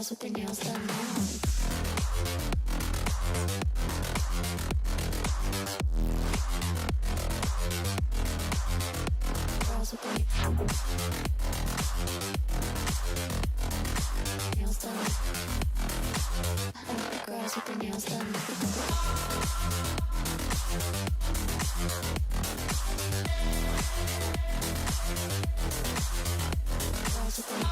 girls with their nails done now. Girls with their nails done. Girls with their nails done. Girls with their nails done.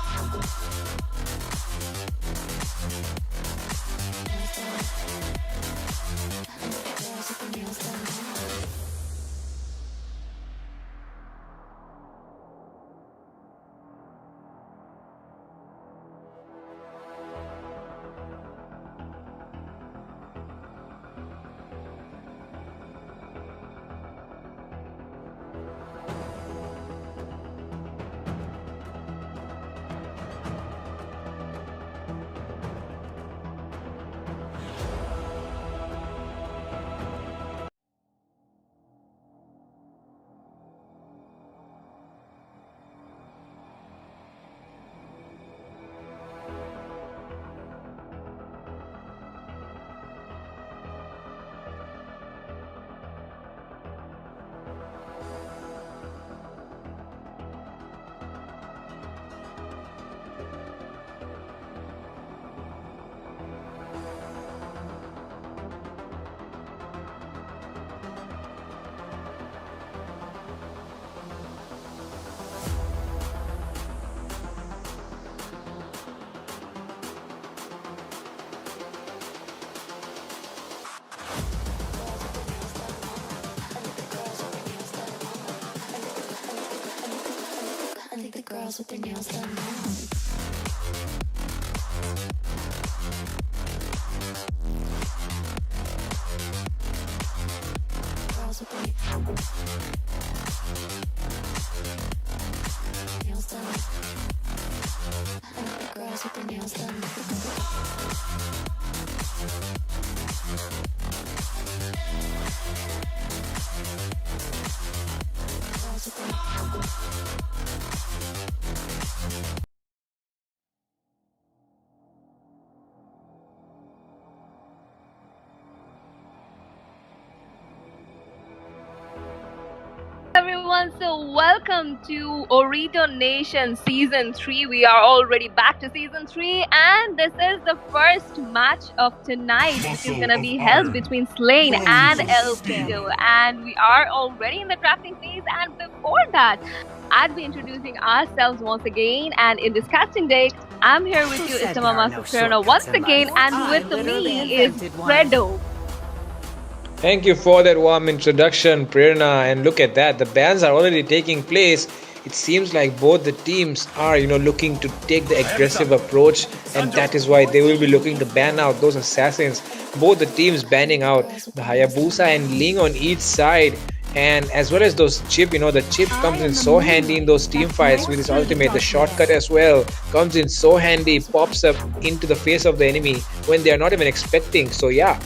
I think the girls with their nails done now. Girls with their nails done. I think the girls with their nails done. Girls with their everyone, so welcome to Ooredoo Nation Season 3. We are already back to Season 3 and this is the first match of tonight, which is going to be held between Slain and Elpido, and we are already in the drafting phase. And before that, I'd be introducing ourselves once again, and in this casting day, I'm here with you, Istamama Sukrana, once again, and with me is Fredo. Thank you for that warm introduction, Prerna. And look at that, the bans are already taking place. It seems like both the teams are, looking to take the aggressive approach, and that is why they will be looking to ban out those assassins. Both the teams banning out the Hayabusa and Ling on each side, and as well as those chip. The chip comes in so handy in those team fights with his ultimate. The shortcut as well comes in so handy, pops up into the face of the enemy when they are not even expecting. So yeah,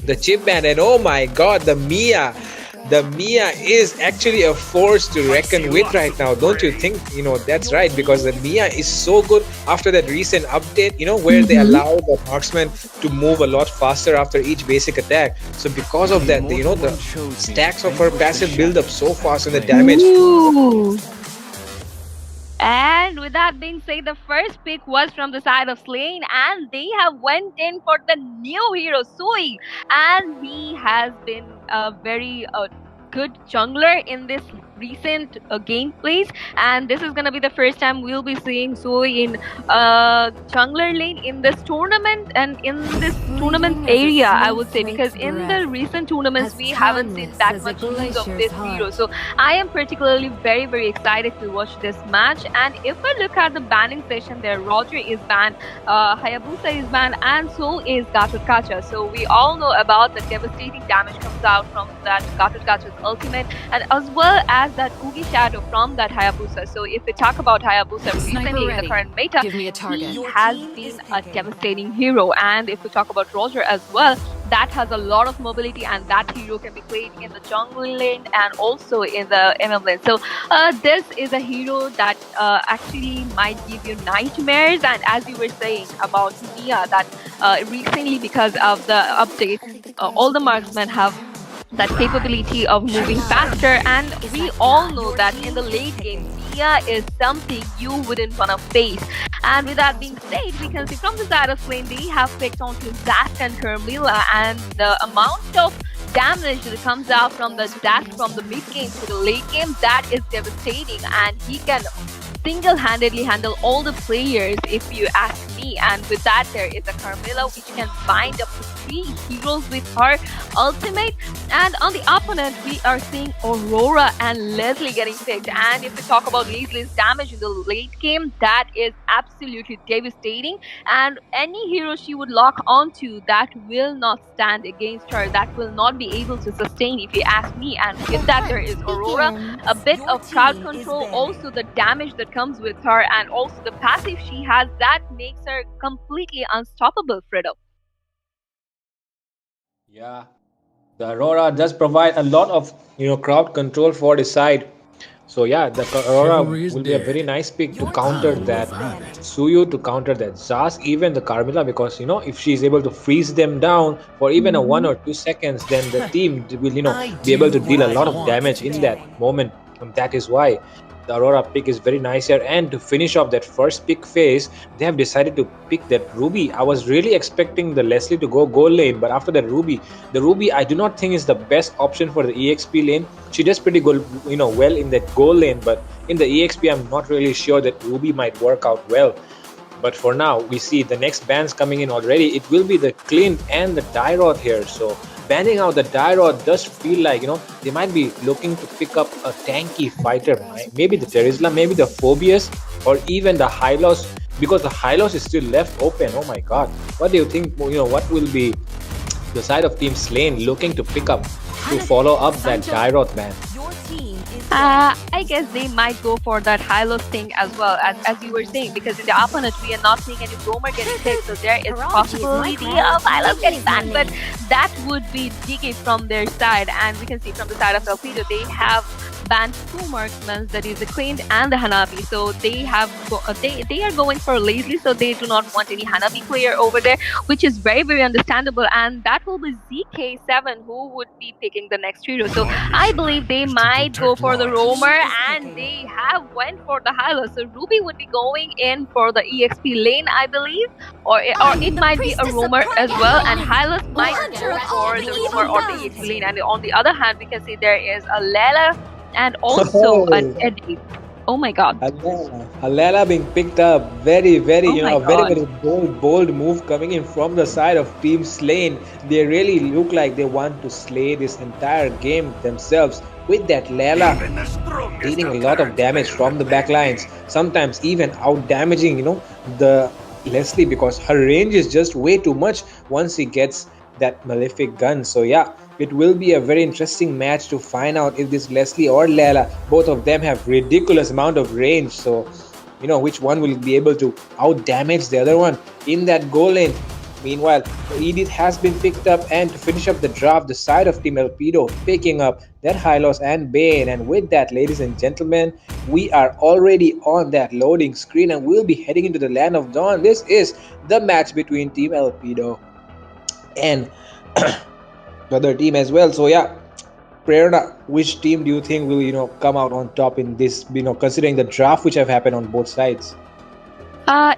the chip band, and oh my god, the Mia is actually a force to reckon with right now, don't you think? That's right, because the Mia is so good after that recent update, where they allow the marksman to move a lot faster after each basic attack. So because of that, the stacks of her passive build up so fast and the damage. Ooh. And with that being said, the first pick was from the side of Slain, and they have went in for the new hero Sui, and he has been a very good jungler in this recent gameplays, and this is gonna be the first time we'll be seeing Sui in jungler lane in this tournament and in this tournament area, I would say, because in the recent tournaments we haven't seen that much use of this hero. So I am particularly very excited to watch this match. And if we look at the banning session there, Roger is banned, Hayabusa is banned, and so is Gatotkacha. So we all know about the devastating damage comes out from that Gatotkacha's ultimate, and as well as that Oogie Shadow from that Hayabusa. So if we talk about Hayabusa recently in the current meta, he has been a devastating hero. And if we talk about Roger as well, that has a lot of mobility, and that hero can be played in the jungle lane and also in the MM lane. So this is a hero that actually might give you nightmares. And as you were saying about Mia, that recently because of the update, I think the all girls the with the nails marksmen have done. that capability of moving faster, and we all know that in the late game Mia is something you wouldn't want to face. And with that being said, we can see from the side of lane they have picked onto Zask and Carmilla, and the amount of damage that comes out The from the girls with the Zask nails from the done. mid game to the late game, that is devastating, and he can single-handedly handle all the players if you ask me. And with that, there is a Carmilla which can bind up to 3 heroes with her ultimate. And on the opponent, we are seeing Aurora and Leslie getting picked. And if we talk about Leslie's damage in the late game, that is absolutely devastating. And any hero she would lock onto, that will not stand against her, that will not be able to sustain if you ask me. And with that, there is Aurora, a bit of crowd control, also the damage that comes with her, and also the passive she has that makes her completely unstoppable, Fredo. Yeah, the Aurora does provide a lot of crowd control for the side. So yeah, the Aurora Chivalry is will be a very dead. nice pick to counter that Suyu, to counter that Zas, even the Carmilla, because if she is able to freeze them down for even a Mm-hmm. 1 or 2 seconds, then the team will I be able do to what deal a I lot of want. damage in that moment. And that is why the Aurora pick is very nice here. And to finish off that first pick phase, they have decided to pick that Ruby. I was really expecting the Leslie to go gold lane, but after that Ruby, the Ruby I do not think is the best option for the EXP lane. She does pretty good, well in that gold lane, but in the EXP, I'm not really sure that Ruby might work out well. But for now, we see the next bans coming in already. It will be the Clint and the Dyrod here. So banning out the Dyrod does feel like, they might be looking to pick up a tanky The fighter. girls with the Maybe the nails Terizla, done. maybe the Phobius, or even the Hylos, because the Hylos is still left open. Oh my god. What do you think, what will be the side of Team Slane looking to pick up to follow up that Dyrod ban? I guess they might go for that Hylos thing as well, as you were saying, because in the opponent we are not seeing any roamer getting picked, so there is possibility of Hylos getting banned, but that would be DK from their side. And we can see from the side of Elpido, they have banned 2 marksmen, that is the Queen and the Hanabi. So they are going for Lazily, so they do not want any Hanabi player over there, which is very very understandable. And that will be ZK7 who would be picking the next hero. So I believe they might go for the roamer, and they have went for the Hylos. So Ruby would be going in for the EXP lane, I believe, or it might be a roamer as well, and Hylos might go for the roamer or the EXP lane. And on the other hand, we can see there is a Lela and also an Oh, Eddie. Oh my god. Alela being picked up. Very, very, Oh my a very, god. very bold, bold move coming in from the side of Team Slane. They really look like they want to slay this entire game themselves with that Lela dealing a lot of damage from the backlines. Sometimes even out damaging, the Leslie, because her range is just way too much once he gets that malefic gun. So yeah, it will be a very interesting match to find out if this Leslie or Lela, both of them have ridiculous amount of range. So which one will be able to out damage the other one in that goal lane. Meanwhile, Edith has been picked up, and to finish up the draft, the side of Team Elpido picking up that Hylos and Bane. And with that, ladies and gentlemen, we are already on that loading screen and we'll be heading into the land of dawn. This is the match between Team Elpido and the other team as well. So yeah, Prerna, which team do you think will come out on top in this? Considering the draft which have happened on both sides.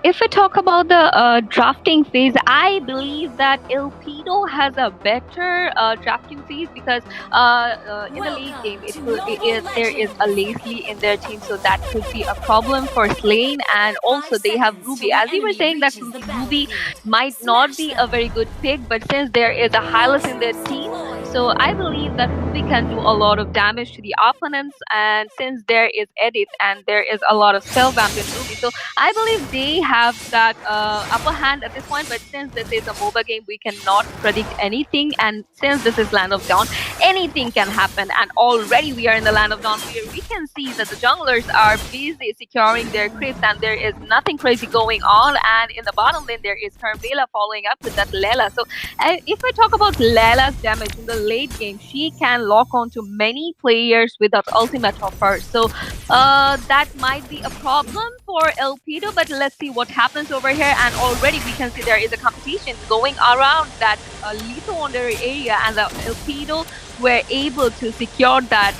If we talk about the drafting phase, I believe that Ilpedo has a better drafting phase because in the late game there is a Leslie in their team, so that could be a problem for Slane. And also they have Ruby. As you were saying, that Ruby might not be a very good pick, but since there is a Hylas in their team, so I believe that Ruby can do a lot of damage to the opponents. And since there is Edith and there is a lot of spell vamp in Ruby, so I believe they have that upper hand at this point. But since this is a MOBA game, we cannot predict anything. And since this is Land of Dawn, anything can happen. And already we are in the land of dawn, where we can see that the junglers are busy securing their creeps, and there is nothing crazy going on. And in the bottom lane, there is Carmela following up with that Lela. So if I talk about Lela's damage in the late game, she can lock on to many players with that ultimate of hers. So that might be a problem for Elpido, but let's see what happens over here. And already we can see there is a competition going around that lethal wanderer area, and the Elpido were able to secure that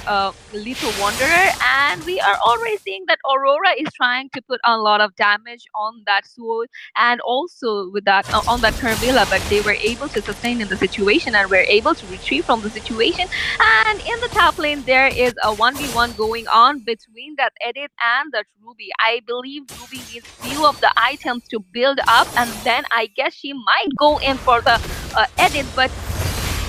lethal wanderer. And we are already seeing that Aurora is trying to put a lot of damage on that Suo, and also with that on that Carmilla, but they were able to sustain in the situation and were able to retrieve from the situation. And in the top lane, there is a 1v1 going on between that Edith and that Ruby. I believe Ruby needs few of the items to build up, and then I guess she might go in for the Edith. But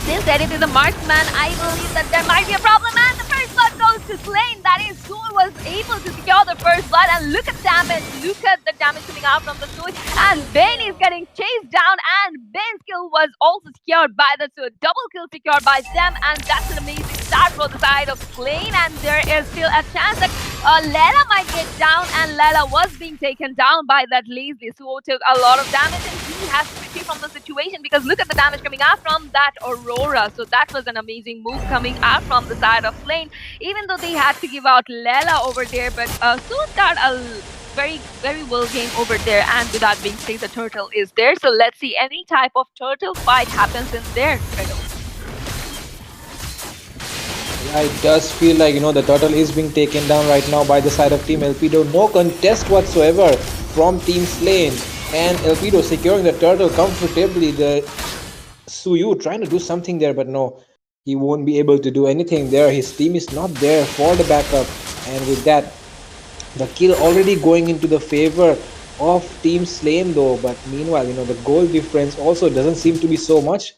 since Edith is a marksman, I believe that there might be a problem. And the first blood goes to Slane. That is, Soul was able to secure the first blood. And look at the damage. Look at the damage coming out from the Soul. And Ben is getting chased down. And Ben's kill was also secured by the Soul. Double kill secured by them. And that's an amazing start for the side of Slane. And there is still a chance that Lela might get down. And Lela was being taken down by that lazy. Soul took a lot of damage. And he has to retrieve from the situation, because look at the damage coming out from that Aurora. So that was an amazing move coming out from the side of Flame, even though they had to give out Lela over there. But Soon got a very well game over there. And with that being said, the turtle is there. So let's see any type of turtle fight happens in there. Yeah, it does feel like the turtle is being taken down right now by the side of Team Elpido. No contest whatsoever from Team Slane, and Elpido securing the turtle comfortably. The Suyu trying to do something there, but no, he won't be able to do anything there. His team is not there for the backup, and with that, the kill already going into the favor of Team Slane though. But meanwhile, the goal difference also doesn't seem to be so much.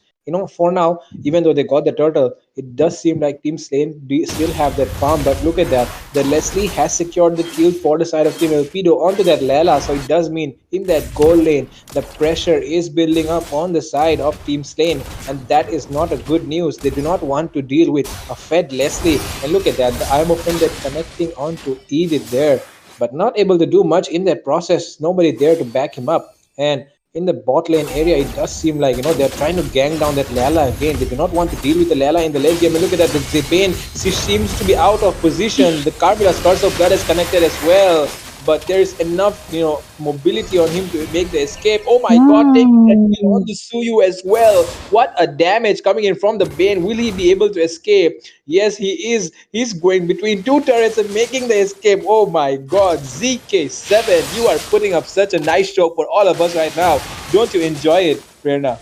For now, even though they got the turtle, it does seem like Team Slane still have that farm. But look at that. The Leslie has secured the kill for the side of Team Elpido onto that Lela. So it does mean in that goal lane, the pressure is building up on the side of Team Slane. And that is not a good news. They do not want to deal with a fed Leslie. And look at that. The Arm of Friend connecting onto Edith there, but not able to do much in that process. Nobody there to back him up. And in the bot lane area, it does seem like they're trying to gang down that Lala again. They do not want to deal with the Lala in the late game. And look at that, the Zebane, she seems to be out of position. The Carmilla's Curse of Blood is connected as well, but there is enough mobility on him to make the escape. Oh my god, taking that kill on the Suyu as well. What a damage coming in from the Bane. Will he be able to escape? Yes, he is. He's going between two turrets and making the escape. Oh my god, ZK7, you are putting up such a nice show for all of us right now. Don't you enjoy it, Prerna?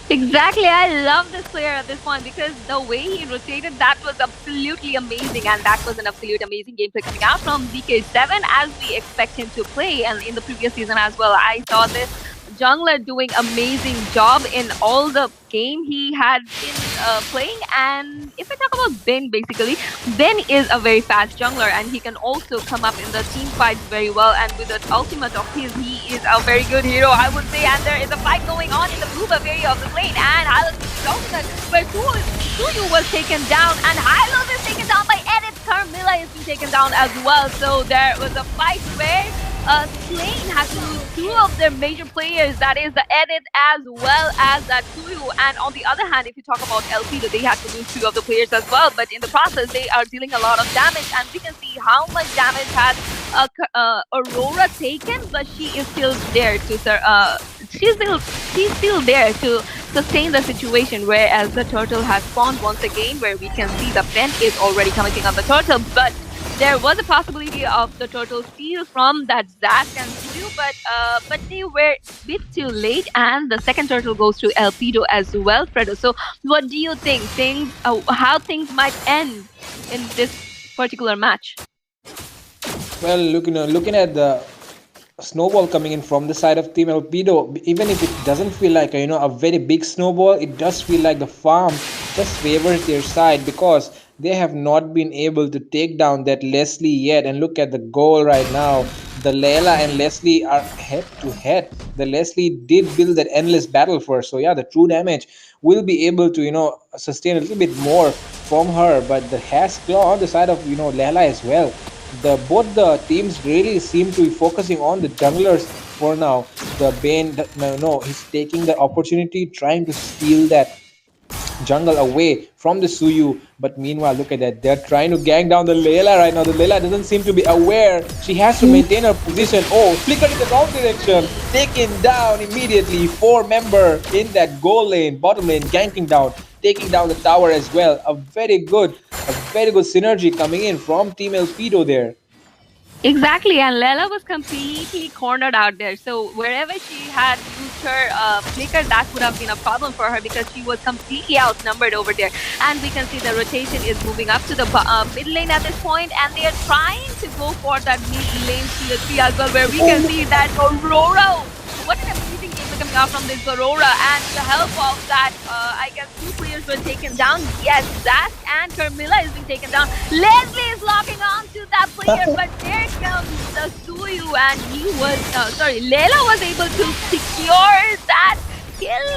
Exactly, I love this player at this point, because the way he rotated, that was absolutely amazing, and that was an absolute amazing gameplay coming out from DK7, as we expect him to play. And in the previous season as well, I saw this jungler doing amazing job in all the game he had been playing. And if I talk about Ben, basically, Ben is a very fast jungler, and he can also come up in the team fights very well. And with the ultimate of his, he is a very good hero, I would say. And there is a fight going on in the blue buff area of the lane, and Hylos is ultimate, where Suyu was taken down, and Hylos is taken down by Edith. Carmilla is being taken down as well. So there was a fight where Slane had to lose two of their major players, that is the Edith as well as that Suyu. And on the other hand, if you talk about LP, they had to lose two of the players as well. But in the process, they are dealing a lot of damage, and we can see how much damage has Aurora taken, but she is still there to she's still there to sustain the situation. Whereas the turtle has spawned once again, where we can see the pen is already commenting on the turtle, but there was a possibility of the turtle steal from that Zack and Studio, but they were a bit too late, and the second turtle goes to Elpido as well, Fredo. So what do you think? How things might end in this particular match? Well, looking at the snowball coming in from the side of Team Elpido, even if it doesn't feel like a very big snowball, it does feel like the farm just favors their side, because they have not been able to take down that Leslie yet. And look at the goal right now. The Layla and Leslie are head to head. The Leslie did build that endless battle first, so yeah, the true damage will be able to sustain a little bit more from her. But the Has Claw on the side of Layla as well. The both the teams really seem to be focusing on the junglers for now. The Bane, no, he's taking the opportunity, trying to steal that jungle away from the Suyu. But meanwhile, look at that. They're trying to gang down the Layla right now. The Layla doesn't seem to be aware. She has to maintain her position. Oh, flickered in the wrong direction. Taken down immediately. Four member in that goal lane, bottom lane, ganking down, taking down the tower as well. A very good synergy coming in from Team Elpido there. Exactly, and Lela was completely cornered out there. So wherever she had used her flicker, that would have been a problem for her because she was completely outnumbered over there. And we can see the rotation is moving up to the mid lane at this point, and they are trying to go for that mid lane CSP as well, where we can see that Aurora. What an amazing game coming out from this Aurora, and with the help of that, I guess two players were taken down. Yes, Zach and Carmilla is being taken down. Leslie is locking on to that player, but there comes the Suyu, and Layla was able to secure that kill.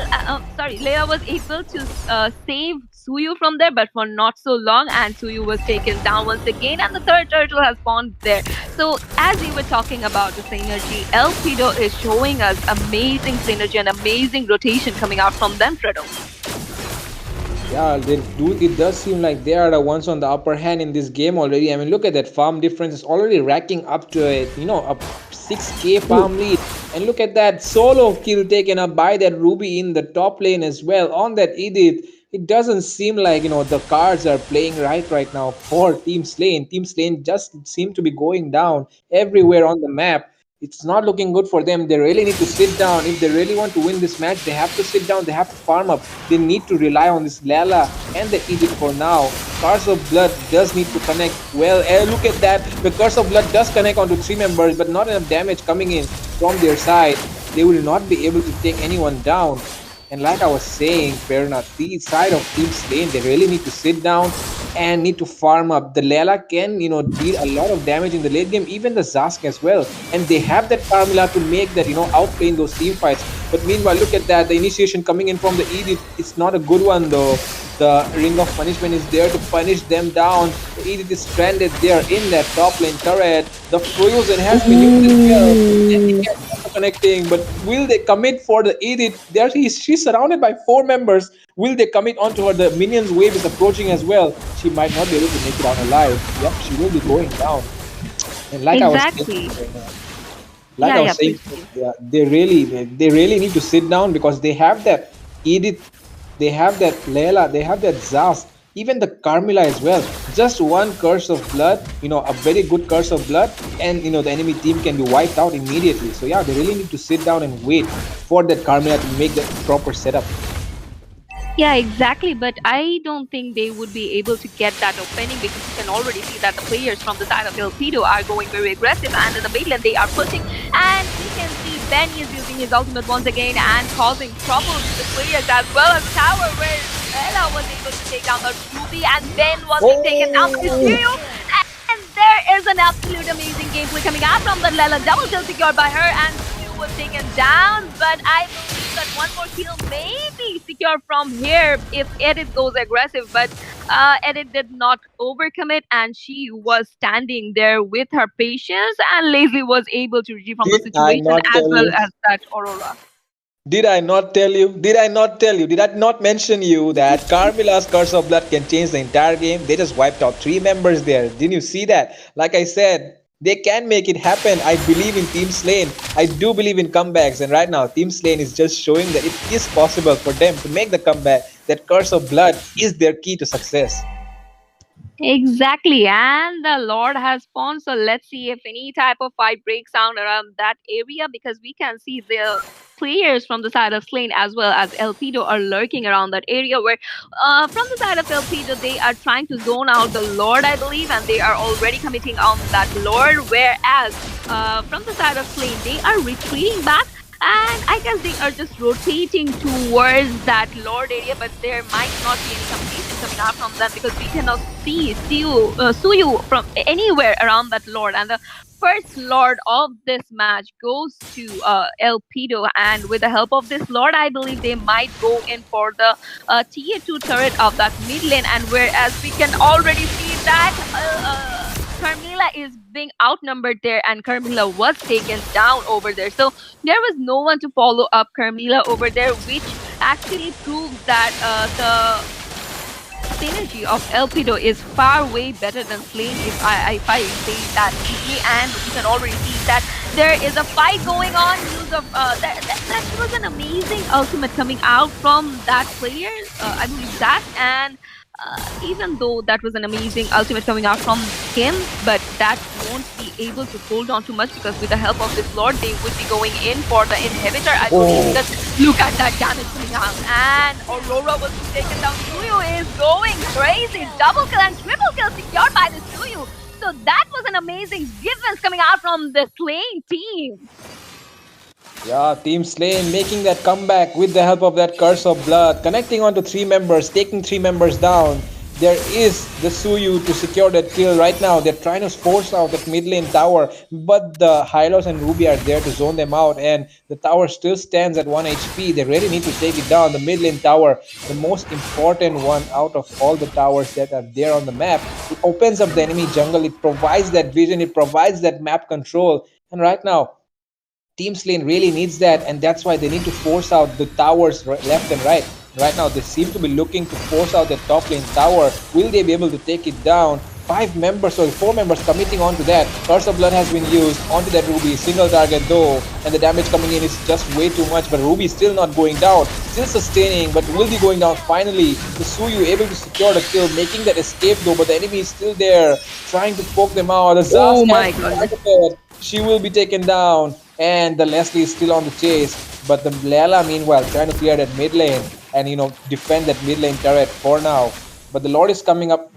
Layla was able to save Suyu from there, but for not so long, and Suyu was taken down once again, and the third turtle has spawned there. So, as we were talking about the synergy, El Pido is showing us amazing synergy and amazing rotation coming out from them, Fredo. Yeah, they do. It does seem like they are the ones on the upper hand in this game already. I mean, look at that farm difference is already racking up to a 6K farm lead. And look at that solo kill taken up by that Ruby in the top lane as well on that Edith. It doesn't seem like the cards are playing right now for Team Slane. Team Slane just seem to be going down everywhere on the map. It's not looking good for them. They really need to sit down. If they really want to win this match, they have to sit down. They have to farm up. They need to rely on this Lala and the Edith for now. Curse of Blood does need to connect. Well, look at that. The Curse of Blood does connect onto three members, but not enough damage coming in from their side. They will not be able to take anyone down. And like I was saying, Perna, the side of Team Slane, they really need to sit down and need to farm up. The Lela can, deal a lot of damage in the late game, even the Zask as well. And they have that Carmilla to make that, outplay in those team fights. But meanwhile, look at that. The initiation coming in from the Edith. It's not a good one though. The Ring of Punishment is there to punish them down. The Edith is stranded there in that top lane turret. The Frozen has been used as well. And he gets connecting, but will they commit for the Edith? She's surrounded by four members. Will they commit onto her? The minions wave is approaching as well. She might not be able to make it out alive. Yep, she will be going down. And Exactly. I was saying, yeah, they really need to sit down because they have that Edith, they have that Layla, they have that Zaz, even the Carmilla as well. Just one curse of blood, a very good curse of blood, and the enemy team can be wiped out immediately. So yeah, they really need to sit down and wait for that Carmilla to make that proper setup. Yeah, exactly. But I don't think they would be able to get that opening because you can already see that the players from the side of Elpido are going very aggressive, and in the mid lane they are pushing. And we can see Benny is using his ultimate once again and causing trouble to the players as well as tower, where Ella was able to take down the Ruby, and Ben was taken down by Stereo. And there is an absolute amazing gameplay coming out from the Lela. Double kill secured by her, and Stu was taken down. But I believe that one more kill may be secured from here if Edith goes aggressive. But Edith did not overcommit, and she was standing there with her patience, and Leslie was able to retrieve from the Did I situation not as tell well you? as that Aurora. Did I not tell you? Did I not tell you? Did I not mention you that Carmilla's Curse of Blood can change the entire game? They just wiped out three members there. Didn't you see that? Like I said, they can make it happen. I believe in Team Slane. I do believe in comebacks. And right now, Team Slane is just showing that it is possible for them to make the comeback. That Curse of Blood is their key to success. Exactly, and the Lord has spawned. So let's see if any type of fight breaks out around that area, because we can see the players from the side of Slane as well as Elpido are lurking around that area, where from the side of Elpido they are trying to zone out the Lord, I believe, and they are already committing on that Lord, whereas from the side of Slane they are retreating back. And I guess they are just rotating towards that Lord area, but there might not be any completion coming out from that because we cannot see Suyu from anywhere around that Lord. And the first Lord of this match goes to Elpido, and with the help of this Lord, I believe they might go in for the tier 2 turret of that mid lane. And whereas we can already see that Carmilla is being outnumbered there, and Carmilla was taken down over there. So there was no one to follow up Carmilla over there, which actually proves that the synergy of Elpido is far way better than Slane, if I say that deeply. And we can already see that there is a fight going on. Use of that was an amazing ultimate coming out from that player. I believe that. And even though that was an amazing ultimate coming out from him, but that won't be able to hold on too much, because with the help of this Lord, they would be going in for the inhibitor, I believe. Because look at that damage coming out, and Aurora was taken down. Suyu is going crazy. Double kill and triple kill secured by the Suyu. So that was an amazing defense coming out from the Slane team. Yeah, Team Slane making that comeback with the help of that Curse of Blood, connecting onto 3 members, taking 3 members down. There is the Suyu to secure that kill right now. They're trying to force out that mid lane tower, but the Hylos and Ruby are there to zone them out, and the tower still stands at 1 HP. They really need to take it down. The mid lane tower, the most important one out of all the towers that are there on the map. It opens up the enemy jungle. It provides that vision. It provides that map control. And right now, Team Slane really needs that, and that's why they need to force out the towers left and right. Right now, they seem to be looking to force out the top lane tower. Will they be able to take it down? 4 members committing onto that. Curse of Blood has been used onto that Ruby. Single target though, and the damage coming in is just way too much. But Ruby still not going down, still sustaining, but will be going down finally. The Suyu able to secure the kill, making that escape though, but the enemy is still there, trying to poke them out. The Zaz Oh my god. She will be taken down, and the Leslie is still on the chase. But the Layla, meanwhile, trying to clear that mid lane and defend that mid lane turret for now. But the Lord is coming up,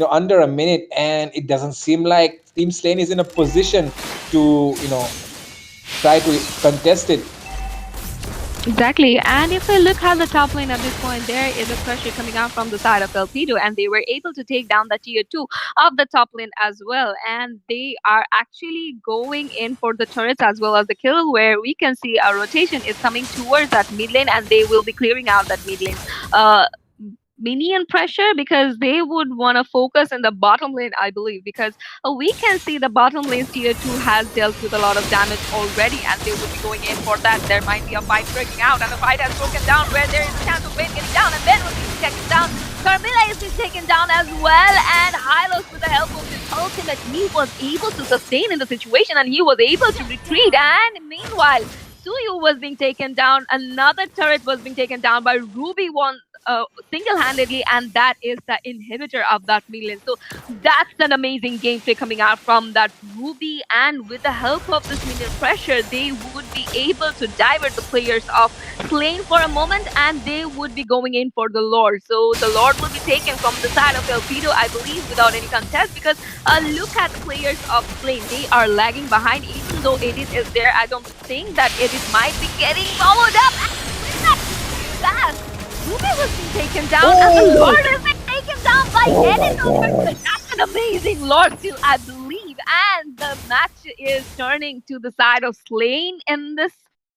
under a minute, and it doesn't seem like Team Slane is in a position to, try to contest it. Exactly. And if we look at the top lane at this point, there is a pressure coming out from the side of Elpido, and they were able to take down the tier 2 of the top lane as well. And they are actually going in for the turrets as well as the kill, where we can see a rotation is coming towards that mid lane, and they will be clearing out that mid lane minion pressure, because they would want to focus in the bottom lane, I believe, because we can see the bottom lane tier 2 has dealt with a lot of damage already, and they would be going in for that. There might be a fight breaking out, and the fight has broken down where there is a chance of Vayne getting down, and Ben will be taken down. Carmilla is being taken down as well, and Hylos, with the help of his ultimate, he was able to sustain in the situation, and he was able to retreat. And meanwhile, Suyu was being taken down. Another turret was being taken down by Ruby single-handedly, and that is the inhibitor of that mid lane. So that's an amazing gameplay coming out from that Ruby, and with the help of this minion pressure, they would be able to divert the players of Slane for a moment, and they would be going in for the Lord. So the Lord will be taken from the side of Elpido, I believe, without any contest, because look at players of Slane. They are lagging behind. Even though Edith is there, I don't think that Edith might be getting followed up. And with that fast, Ruby was being taken down, and the Lord is being taken down by Edith. That's an amazing Lord too, I believe. And the match is turning to the side of Slane in this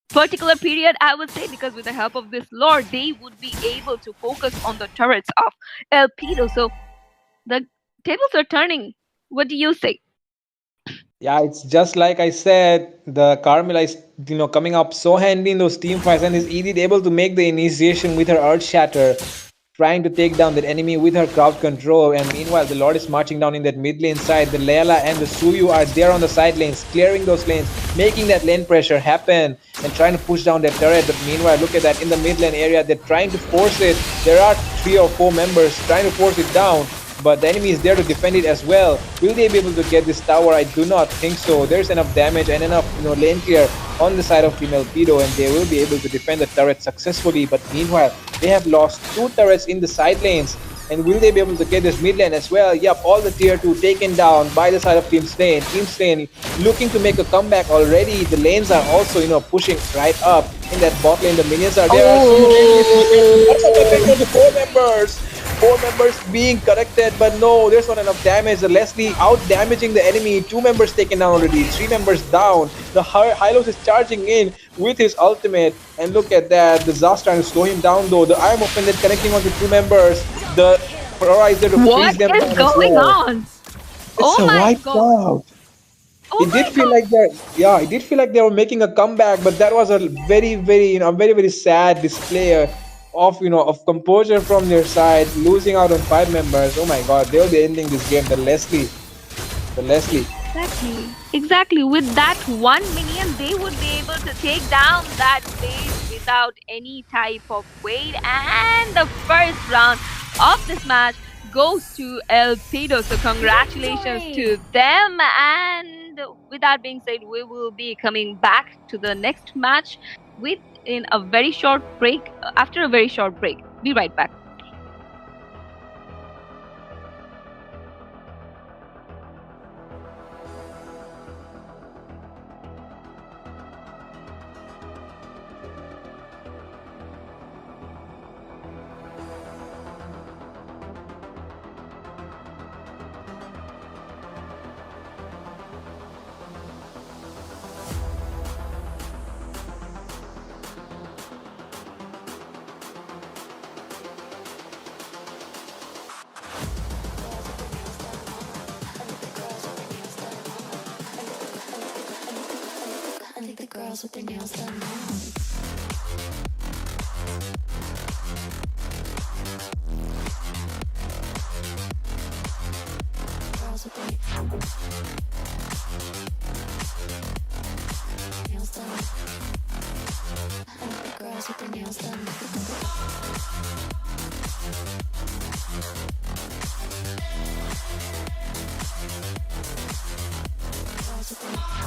particular period, I would say, because with the help of this Lord, they would be able to focus on the turrets of Elpido. So the tables are turning. What do you say? Yeah, it's just like I said, the Carmilla is coming up so handy in those team fights, and is Edith able to make the initiation with her Earth Shatter, trying to take down that enemy with her crowd control. And meanwhile, the Lord is marching down in that mid lane side. The Layla and the Suyu are there on the side lanes, clearing those lanes, making that lane pressure happen, and trying to push down that turret. But meanwhile, look at that, in the mid lane area, they're trying to force it. There are 3 or 4 members trying to force it down, but the enemy is there to defend it as well. Will they be able to get this tower? I do not think so. There's enough damage and enough lane clear on the side of Team Elpido, and they will be able to defend the turret successfully. But meanwhile, they have lost 2 turrets in the side lanes. And will they be able to get this mid lane as well? Yep, all the tier 2 taken down by the side of Team Slane. Team Slane looking to make a comeback already. The lanes are also, pushing right up in that bot lane. The minions are there. 4 members. four members being corrected, but no, there's not enough damage. The Leslie out damaging the enemy. Two members taken down already. Three members down. The Hylos is charging in with his ultimate, and look at that. The Zaz trying to slow him down though. The Eye of Offended connecting on the two members. The Aurora is there to What freeze them is down as going well. on? It's Oh a my wipe god. out. Oh It did my feel god. like that. Yeah, it did feel like they were making a comeback, but that was a very, very, very, very sad display of of composure from their side, losing out on five members. Oh my God, they'll be ending this game. The Leslie. Exactly. Exactly. With that one minion, they would be able to take down that base without any type of weight. And the first round of this match goes to El Pido. So congratulations to Victory! them. And with that being said, we will be coming back to the next match with in a very short break. After a very short break. Be right back. I think the girls with their nails done now. Girls with their nails done. I think the girls with their nails done. Girls with their nails done.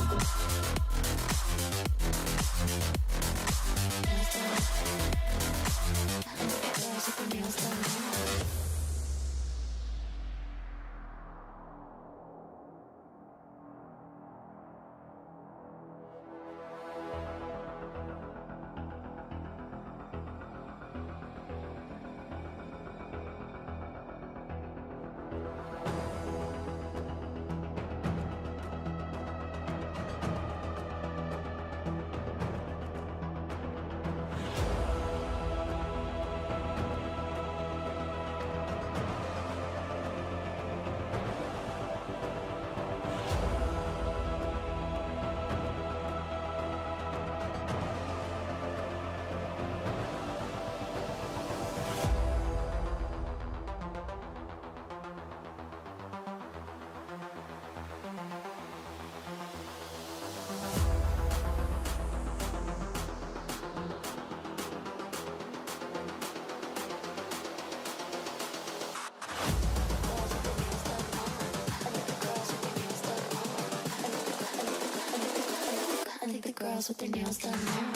I think the girls with their nails done. I think the girls with their nails done now.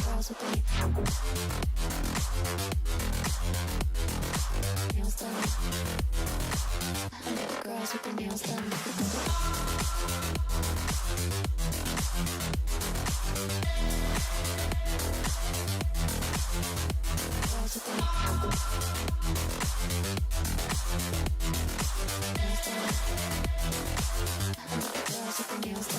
Girls with their nails done. I think the girls with their nails done. Girls with their nails done.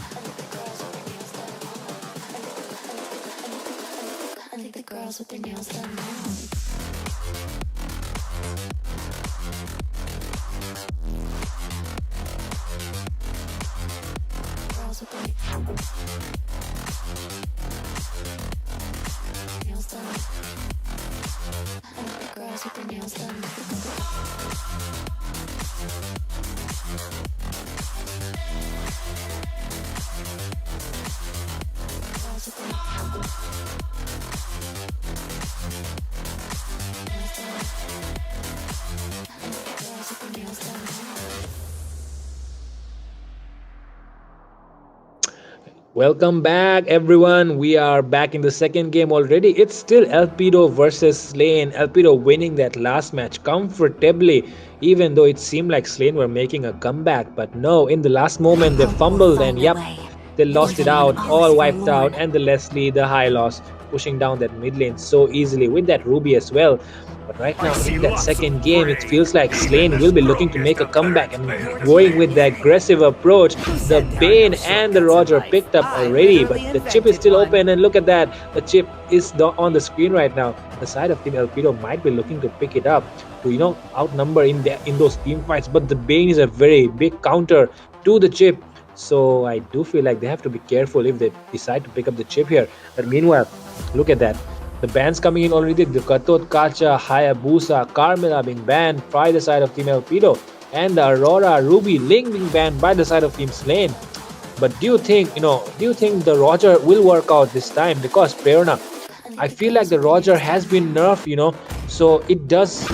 I think the girls with their nails done. I think the girls with their nails done now. Welcome back, everyone. We are back in the second game already. It's still Elpido versus Slane. Elpido winning that last match comfortably, even though it seemed like Slane were making a comeback. But no, in the last moment, they fumbled and yep, they lost it out, all wiped out. And the Leslie, the high loss, pushing down that mid lane so easily with that Ruby as well. But right now, in that second game, it feels like Slane will be looking to make a comeback and going with the aggressive approach. The Bane and the Roger picked up already, but the chip is still open. And look at that, the chip is on the screen right now. The side of Team Elpido might be looking to pick it up to outnumber in those team fights. But the Bane is a very big counter to the chip. So I do feel like they have to be careful if they decide to pick up the chip here. But meanwhile, look at that. The bans coming in already. The Katot Kacha, Hayabusa, Carmela being banned by the side of Team Elpido. And the Aurora, Ruby, Ling being banned by the side of Team Slane. But do you think the Roger will work out this time? Because Prerna, I feel like the Roger has been nerfed, so it does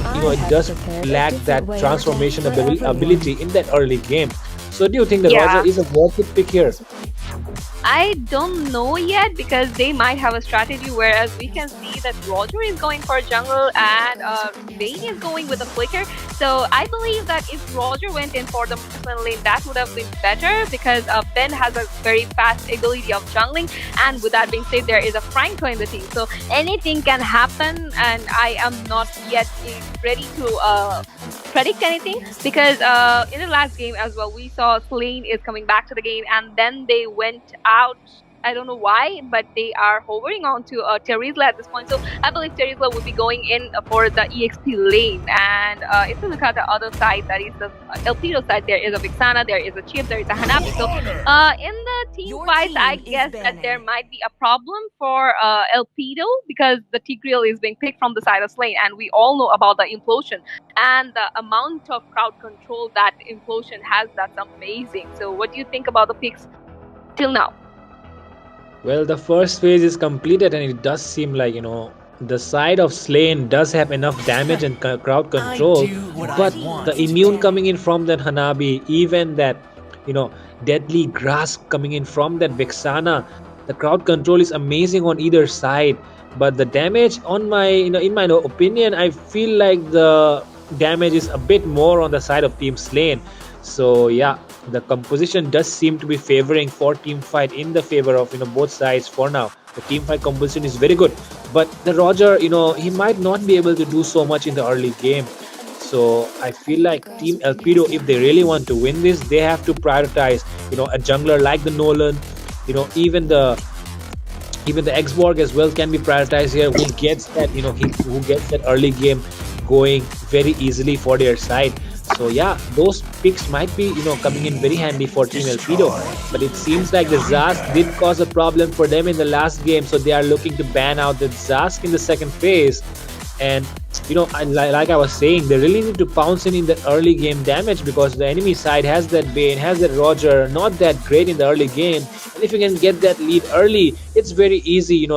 lack that transformation ability in that early game. So do you think the Roger Yeah. is a worth it pick here? I don't know yet because they might have a strategy. Whereas we can see that Roger is going for jungle and Vayne is going with a flicker. So I believe that if Roger went in for the marksman lane, that would have been better because Ben has a very fast ability of jungling. And with that being said, there is a Franco in the team. So anything can happen, and I am not yet ready to predict anything because in the last game as well, we saw Slane is coming back to the game, and then they went out. I don't know why, but they are hovering on to Terizla at this point. So I believe Terizla would be going in for the EXP lane. And if you look at the other side, that is the Elpido side, there is a Vixana, there is a Chip, there is a Hanabi. So in the team fights, I guess that there might be a problem for Elpido because the Tigreal is being picked from the side of Slane. And we all know about the implosion and the amount of crowd control that implosion has. That's amazing. So what do you think about the picks till now? Well, the first phase is completed, and it does seem like the side of Slane does have enough damage and crowd control, but the immune coming in from that Hanabi, even that you know deadly grasp coming in from that Vexana, the crowd control is amazing on either side. But the damage on my in my opinion, I feel like the damage is a bit more on the side of Team Slane. So yeah, the composition does seem to be favoring for team fight in the favor of both sides for now. The team fight composition is very good, but the Roger, he might not be able to do so much in the early game. So I feel like Team Elpido, if they really want to win this, they have to prioritize a jungler like the Nolan, even the Xborg as well can be prioritized here, who gets that who gets that early game going very easily for their side. So yeah, those picks might be coming in very handy for Team Elpido. But it seems like the Zask did cause a problem for them in the last game, so they are looking to ban out the Zask in the second phase. And like I was saying, they really need to pounce in the early game damage because the enemy side has that Bane, has that Roger, not that great in the early game. And if you can get that lead early, it's very easy,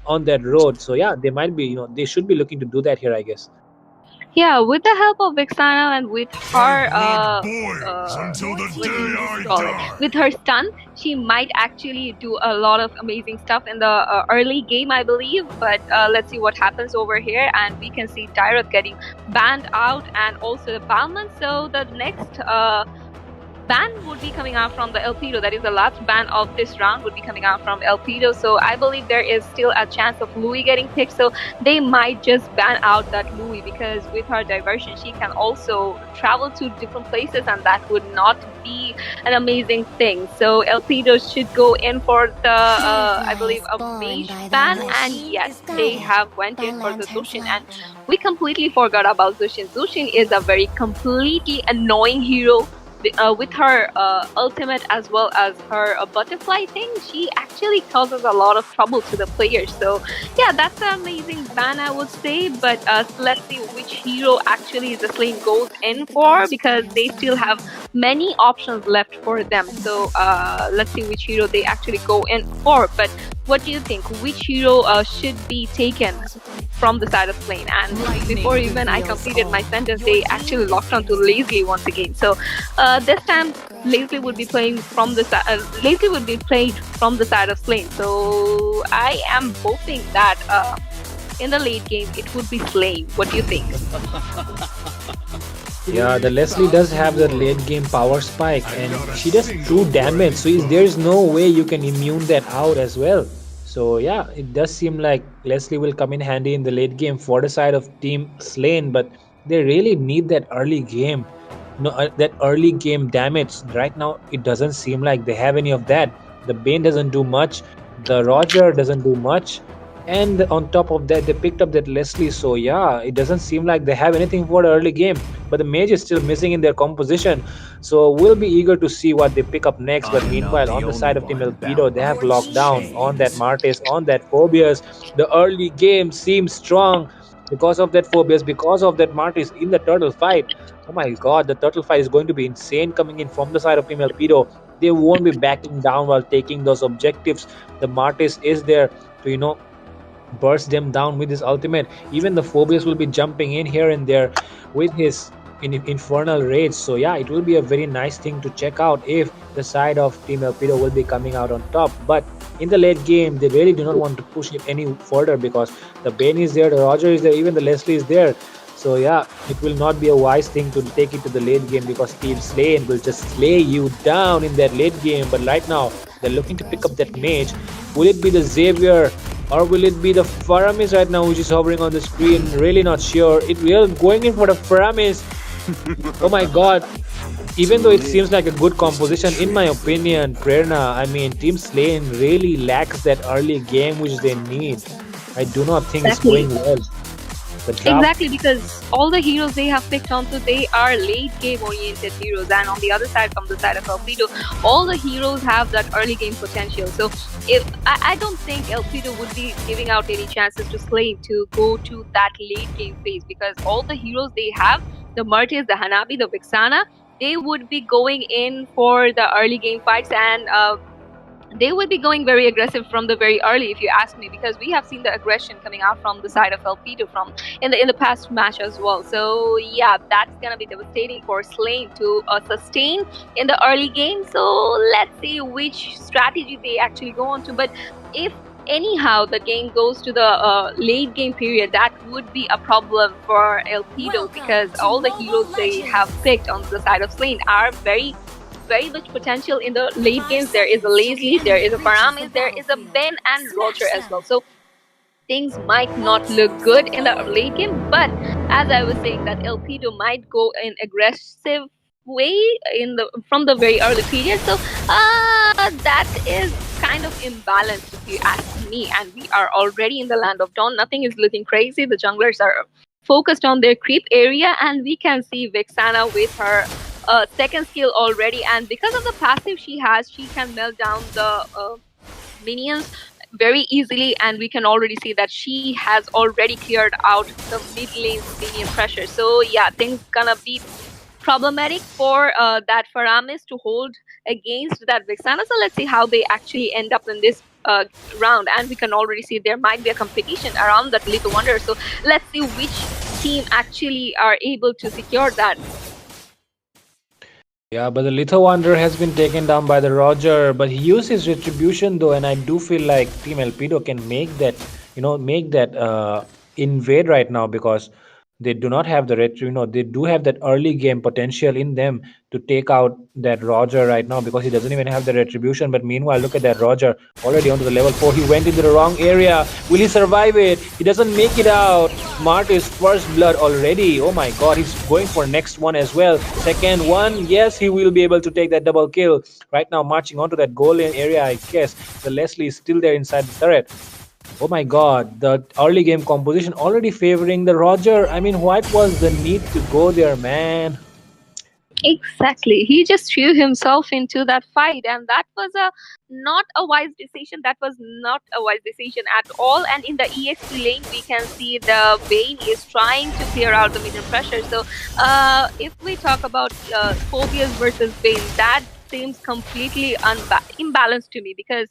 on that road. So yeah, they might be, they should be looking to do that here, I guess. Yeah, with the help of Vixana and with her with her stun, she might actually do a lot of amazing stuff in the early game, I believe. But let's see what happens over here, and we can see Tyrant getting banned out, and also the Balman. So the next ban would be coming out from the Elpido. That is the last ban of this round would be coming out from Elpido. So I believe there is still a chance of Louis getting picked. So they might just ban out that Louis because with her diversion, she can also travel to different places, and that would not be an amazing thing. So Elpido should go in for the, I believe, a mage ban. And yes, they have went in for the Zushin. And we completely forgot about Zushin. Zushin is a very completely annoying hero. With her ultimate as well as her butterfly thing, she actually causes a lot of trouble to the players. So yeah, that's an amazing ban, I would say. But let's see which hero actually the Slane goes in for, because they still have many options left for them. So let's see which hero they actually go in for. But what do you think? Which hero should be taken from the side of Slane? And before even I completed my sentence, they actually locked onto Leslie once again. So this time Leslie would be playing from the Leslie would be played from the side of Slane. So I am hoping that in the late game it would be Slane. What do you think? Yeah, the Leslie does have the late game power spike and she does true damage, so there's no way you can immune that out as well. So yeah, it does seem like Leslie will come in handy in the late game for the side of Team Slane, but they really need that early game. No, that early game damage. Right now, it doesn't seem like they have any of that. The Bane doesn't do much, the Roger doesn't do much, and on top of that, they picked up that Leslie. So yeah, it doesn't seem like they have anything for the early game. But the mage is still missing in their composition. So we'll be eager to see what they pick up next. But meanwhile, on the side of Team Elpido, they have locked down on that Martes, on that Phobius. The early game seems strong because of that Phobius, because of that Martes in the turtle fight. Oh my god, the turtle fight is going to be insane coming in from the side of Team Elpido. They won't be backing down while taking those objectives. The Martes is there to, burst them down with his ultimate. Even the Phobius will be jumping in here and there with his infernal rage. So yeah, it will be a very nice thing to check out if the side of Team Elpido will be coming out on top. But in the late game, they really do not want to push it any further because the Bane is there, the Roger is there, even the Leslie is there. So yeah, it will not be a wise thing to take it to the late game because Team Slane will just slay you down in that late game. But right now, they're looking to pick up that mage. Will it be the Xavier or will it be the Faramis right now, which is hovering on the screen? Really not sure. We are going in for the Faramis. Oh my god. Even though it seems like a good composition, in my opinion, Prerna, I mean, Team Slane really lacks that early game which they need. I do not think it's Exactly. going well. The draft. Exactly, because all the heroes they have picked onto, they are late game oriented heroes, and on the other side, from the side of Elpido, all the heroes have that early game potential. So, if I don't think Elpido would be giving out any chances to Slane to go to that late game phase, because all the heroes they have, the Murtis, the Hanabi, the Vixana, they would be going in for the early game fights, and they would be going very aggressive from the very early, if you ask me, because we have seen the aggression coming out from the side of Elpido from in the past match as well. So yeah, that's gonna be devastating for Slane to sustain in the early game. So let's see which strategy they actually go on to. But if anyhow the game goes to the late game period, that would be a problem for Elpido, because all the heroes they have picked on the side of Slane are very much potential in the late games. There is a Leslie, there is a Paramis, there is a Ben and Roger as well. So things might not look good in the late game, but as I was saying, that Elpido might go in aggressive way in the from the very early period. So that is kind of imbalanced if you ask me. And we are already in the land of dawn. Nothing is looking crazy. The junglers are focused on their creep area, and we can see Vixana with her second skill already, and because of the passive she has, she can melt down the minions very easily, and we can already see that she has already cleared out the mid lane minion pressure. So yeah, things gonna be problematic for that Faramis to hold against that Vixana. So let's see how they actually end up in this round, and we can already see there might be a competition around that Little Wonder. So let's see which team actually are able to secure that. Yeah, but the Little Wanderer has been taken down by the Roger, but he used his retribution though, and I do feel like Team Elpido can make that invade right now because they do not have the they do have that early game potential in them to take out that Roger right now because he doesn't even have the retribution. But meanwhile, look at that Roger already onto the level 4. He went into the wrong area. Will he survive it? He doesn't make it out. Marty's first blood already. Oh my god, he's going for next one as well. Second one, yes, he will be able to take that double kill. Right now, marching onto that goal lane area, I guess. The Leslie is still there inside the turret. Oh my god, the early game composition already favoring the Roger. I mean, what was the need to go there, man? Exactly. He just threw himself into that fight, and that was a not a wise decision. That was not a wise decision at all. And in the EXP lane, we can see the Vayne is trying to clear out the minion pressure. So, if we talk about Phobias versus Vayne, that seems completely imbalanced to me because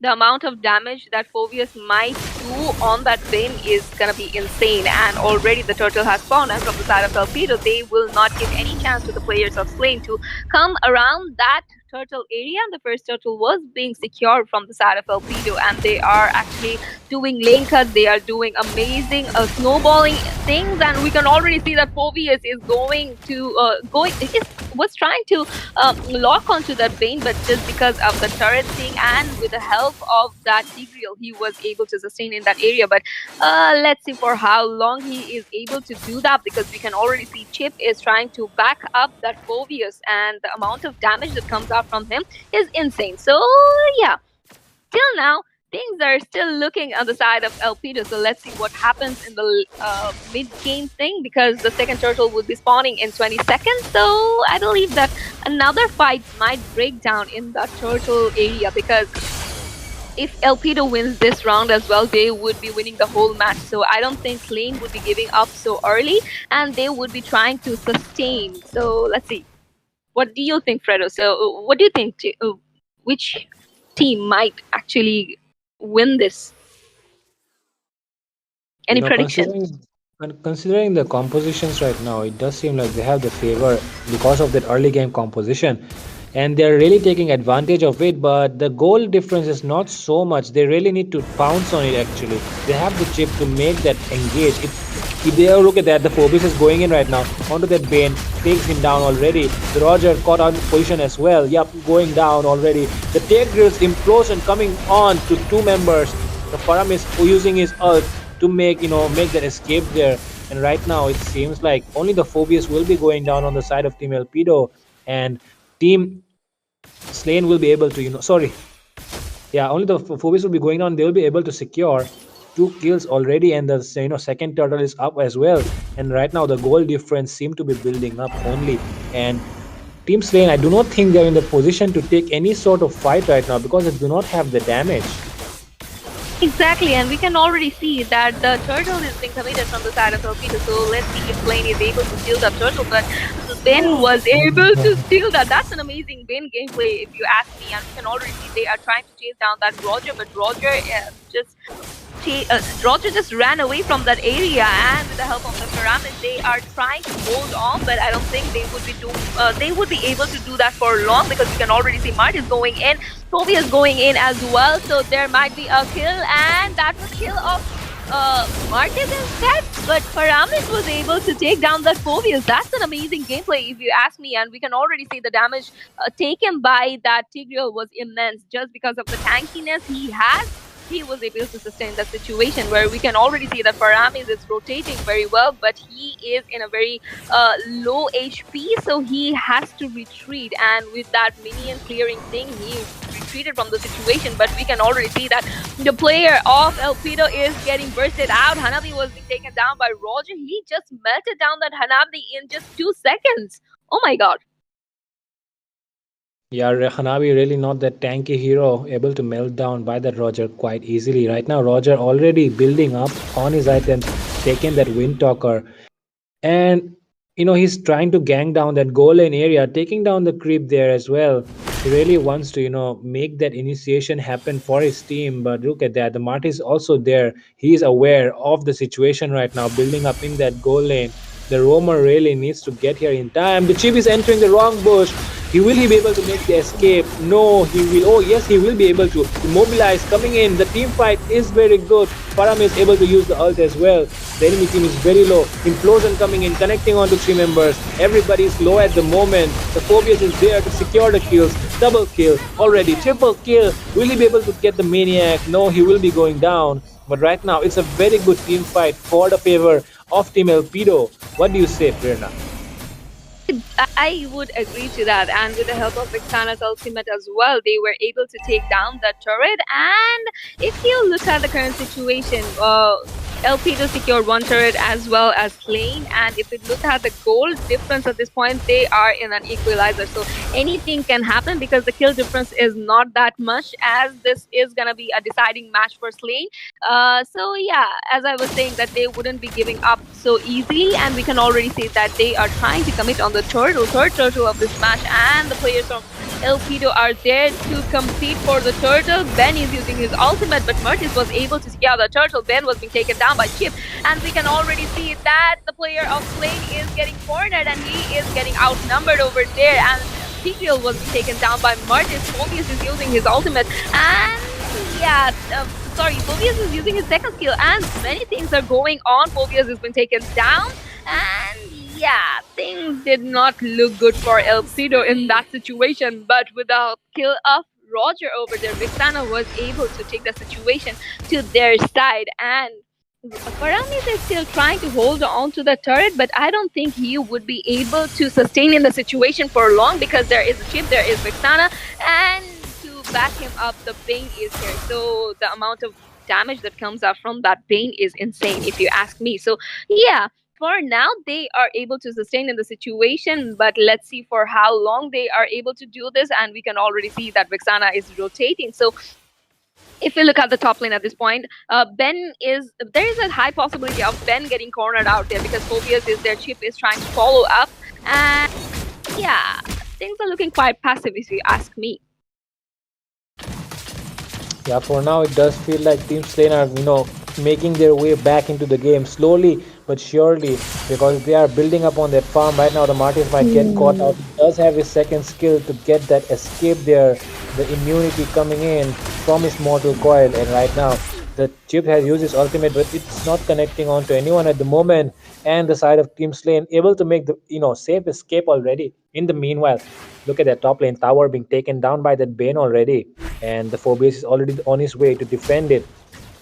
the amount of damage that Phobius might do on that Vayne is gonna be insane. And already the turtle has spawned, and from the side of Torpedo, they will not give any chance to the players of Slain to come around that turtle area. And the first turtle was being secured from the side of Torpedo, and they are actually doing lane cut. They are doing amazing snowballing things, and we can already see that Phobius is going to was trying to lock onto that Vayne, but just because of the turret thing and with the help of that Tigreal, he was able to sustain in that area. But let's see for how long he is able to do that, because we can already see Chip is trying to back up that Phobius, and the amount of damage that comes out from him is insane. So yeah, till now, things are still looking on the side of Elpido. So let's see what happens in the mid-game thing, because the second turtle will be spawning in 20 seconds. So I believe that another fight might break down in the turtle area, because if Elpido wins this round as well, they would be winning the whole match. So I don't think Lane would be giving up so early, and they would be trying to sustain. So let's see. What do you think, Fredo? So what do you think? Which team might actually win this? You Any know, prediction? considering the compositions right now, it does seem like they have the favor because of that early game composition, and they're really taking advantage of it. But the goal difference is not so much. They really need to pounce on it. Actually, they have the chip to make that engage. If they look at that, the Phobos is going in right now onto that Bane, takes him down already. The Roger caught on position as well. Yep, going down already. The Take Drills implosion coming on to two members. The Faram is using his ult to make that escape there. And right now it seems like only the Phobius will be going down on the side of Team Elpido, and Team Slain will be able to sorry, yeah, only the Phobius will be going down. They will be able to secure two kills already, and the second turtle is up as well. And right now the goal difference seem to be building up only. And Team Slain, I do not think they're in the position to take any sort of fight right now because they do not have the damage. Exactly, and we can already see that the turtle is being committed from the side of Torpedo. So let's see if Blaine is able to steal that turtle. But Ben was able to steal that. That's an amazing Ben gameplay, if you ask me. And we can already see they are trying to chase down that Roger, but Roger Roger just ran away from that area, and with the help of the Pyramid, they are trying to hold on. But I don't think they would be able to do that for long, because you can already see Mart is going in, Toby is going in as well. So there might be a kill, and that was kill of Marcus instead. But Pyramid was able to take down that Phobius. That's an amazing gameplay, if you ask me. And we can already see the damage taken by that Tigreal was immense, just because of the tankiness he has. He was able to sustain that situation, where we can already see that Paramis is rotating very well, but he is in a very low HP, so he has to retreat. And with that minion clearing thing, he retreated from the situation. But we can already see that the player of Elpido is getting bursted out. Hanabi was being taken down by Roger. He just melted down that Hanabi in just 2 seconds. Oh my god. Yeah, Hanabi really not that tanky hero, able to melt down by that Roger quite easily. Right now, Roger already building up on his items, taking that Wind Talker, and he's trying to gang down that goal lane area, taking down the creep there as well. He really wants to make that initiation happen for his team. But look at that, the Marty is also there. He's aware of the situation right now, building up in that goal lane. The roamer really needs to get here in time. The chip is entering the wrong bush. Will he be able to make the escape? No, he will. Oh yes, he will be able to. Immobilize coming in. The team fight is very good. Param is able to use the ult as well. The enemy team is very low. Implosion coming in, connecting onto three members. Everybody is low at the moment. The Phobius is there to secure the kills. Double kill already. Triple kill. Will he be able to get the Maniac? No, he will be going down. But right now, it's a very good team fight for the favor of Team Elpido. What do you say, Prerna? I would agree to that. And with the help of Vixana's ultimate as well, they were able to take down the turret. And if you look at the current situation, LP to secure one turret as well as Slane. And if we look at the goal difference at this point, they are in an equalizer. So anything can happen because the kill difference is not that much, as this is going to be a deciding match for Slane. So yeah, as I was saying, that they wouldn't be giving up so easily, and we can already see that they are trying to commit on the third turtle of this match, and the players from Elpido are there to compete for the turtle. Ben is using his ultimate, but Mertis was able to secure the turtle. Ben was being taken down by Chip, and we can already see that the player of Slane is getting cornered, and he is getting outnumbered over there, and Tigreal was being taken down by Mertis. Phobius is using his ultimate, and yeah, Phobius is using his second skill, and many things are going on. Phobius has been taken down, and yeah, things did not look good for Elpido in that situation. But with the kill of Roger over there, Vixana was able to take the situation to their side, and Paramis is still trying to hold on to the turret, but I don't think he would be able to sustain in the situation for long, because there is a chip, there is Vixana, and to back him up, the Bane is here. So the amount of damage that comes out from that Bane is insane, if you ask me. So yeah, for now they are able to sustain in the situation, but let's see for how long they are able to do this. And we can already see that Vixana is rotating. So if we look at the top lane at this point, there is a high possibility of Ben getting cornered out there, because Phobius is there, Chip is trying to follow up, and yeah, things are looking quite passive if you ask me. Yeah, for now it does feel like Team Slane are, making their way back into the game slowly but surely, because they are building up on that farm right now. The Martyrs might get caught out. He does have his second skill to get that escape there, the immunity coming in from his mortal coil, and right now the Chip has used his ultimate, but it's not connecting on to anyone at the moment. And the side of Team Slane able to make the safe escape already. In the meanwhile, look at that top lane tower being taken down by that Bane already, and the Phobius is already on his way to defend it.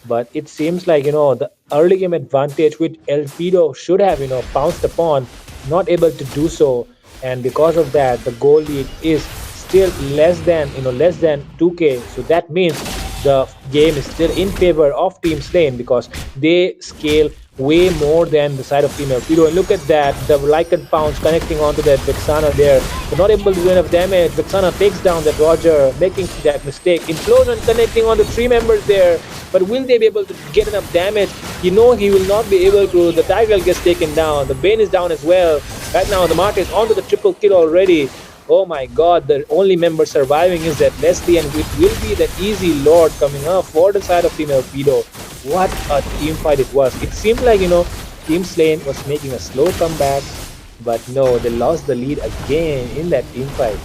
But it seems like the early game advantage which Elpido should have pounced upon, not able to do so, and because of that the goal lead is still less than 2k. So that means the game is still in favor of Team Slane, because they scale way more than the side of Team Elpido. And look at that, the Lycan pounce connecting onto that Vixana there, but not able to do enough damage. Vixana takes down that Roger, making that mistake. Implosion connecting on the 3 members there, but will they be able to get enough damage? He will not be able to. The Tigreal gets taken down, the Bane is down as well. Right now the Martyr is onto the triple kill already. Oh my god, the only member surviving is that Leslie, and it will be that easy Lord coming up for the side of Team Elpido. What a team fight it was. It seemed like, Team Slane was making a slow comeback, but no, they lost the lead again in that team fight.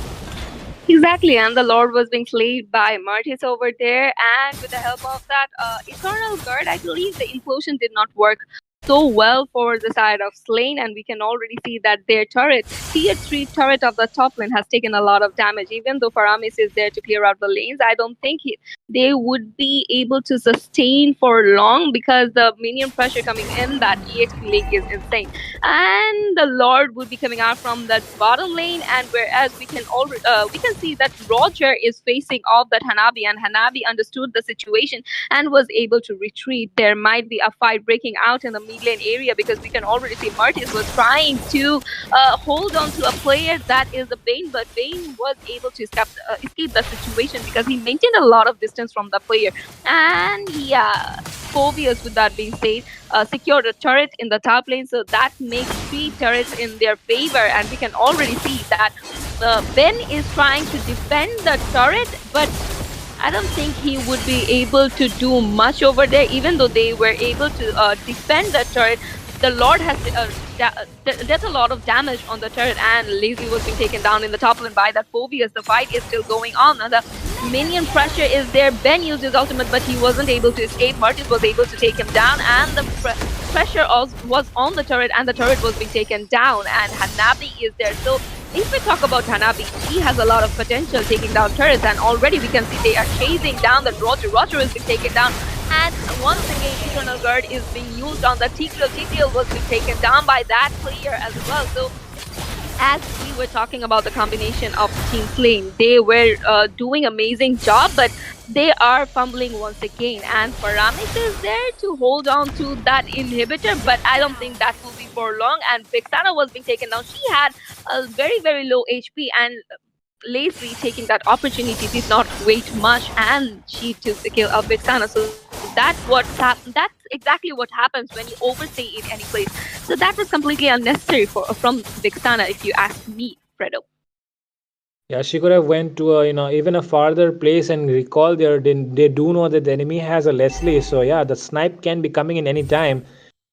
Exactly, and the Lord was being slayed by Martis over there, and with the help of that Eternal Guard, I believe the implosion did not work so well for the side of Slane, and we can already see that their turret, tier 3 turret of the top lane, has taken a lot of damage. Even though Paramis is there to clear out the lanes, I don't think they would be able to sustain for long, because the minion pressure coming in that EXP lane is insane. And the Lord would be coming out from that bottom lane, and whereas we can see that Roger is facing off that Hanabi, and Hanabi understood the situation and was able to retreat. There might be a fight breaking out in the mid lane area, because we can already see Martis was trying to hold on to a player that is the Bane, but Bane was able to escape the situation, because he maintained a lot of distance from the player. And yeah, Phobius, with that being said, secured a turret in the top lane, so that makes 3 turrets in their favor. And we can already see that Ben is trying to defend the turret, but I don't think he would be able to do much over there. Even though they were able to defend the turret, the Lord has dealt a lot of damage on the turret, and Lazy was being taken down in the top lane by that Phobius. The fight is still going on. Now the minion pressure is there. Ben used his ultimate, but he wasn't able to escape. Martis was able to take him down, and the pressure was on the turret, and the turret was being taken down, and Hanabi is there. So if we talk about Hanabi, she has a lot of potential taking down turrets, and already we can see they are chasing down that Roger. Roger is being taken down, and once again Eternal Guard is being used on the Tigreal. Tigreal was being taken down by that player as well. So as we were talking about the combination of Team Slane, they were doing amazing job, but they are fumbling once again, and Paramesh is there to hold on to that inhibitor, but I don't think that will be for long. And Vixana was being taken down. She had a very, very low HP, and Lacey, taking that opportunity, did not wait much, and she took the kill of Vixana. So that's exactly what happens when you overstay in any place. So that was completely unnecessary from Vixana, if you ask me, Fredo. Yeah, she could have went to a, even a farther place and recall there. They do know that the enemy has a Leslie, so yeah, the snipe can be coming in any time,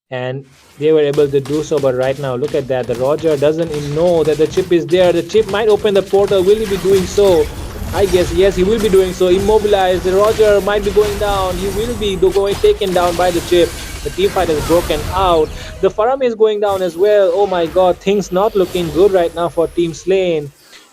and they were able to do so. But right now, look at that. The Roger doesn't even know that the chip is there. The chip might open the portal. Will he be doing so? I guess yes, he will be doing so. Immobilized. The Roger might be going down. He will be going taken down by the chip. The team fight is broken out. The Faram is going down as well. Oh my God, things not looking good right now for Team Slane.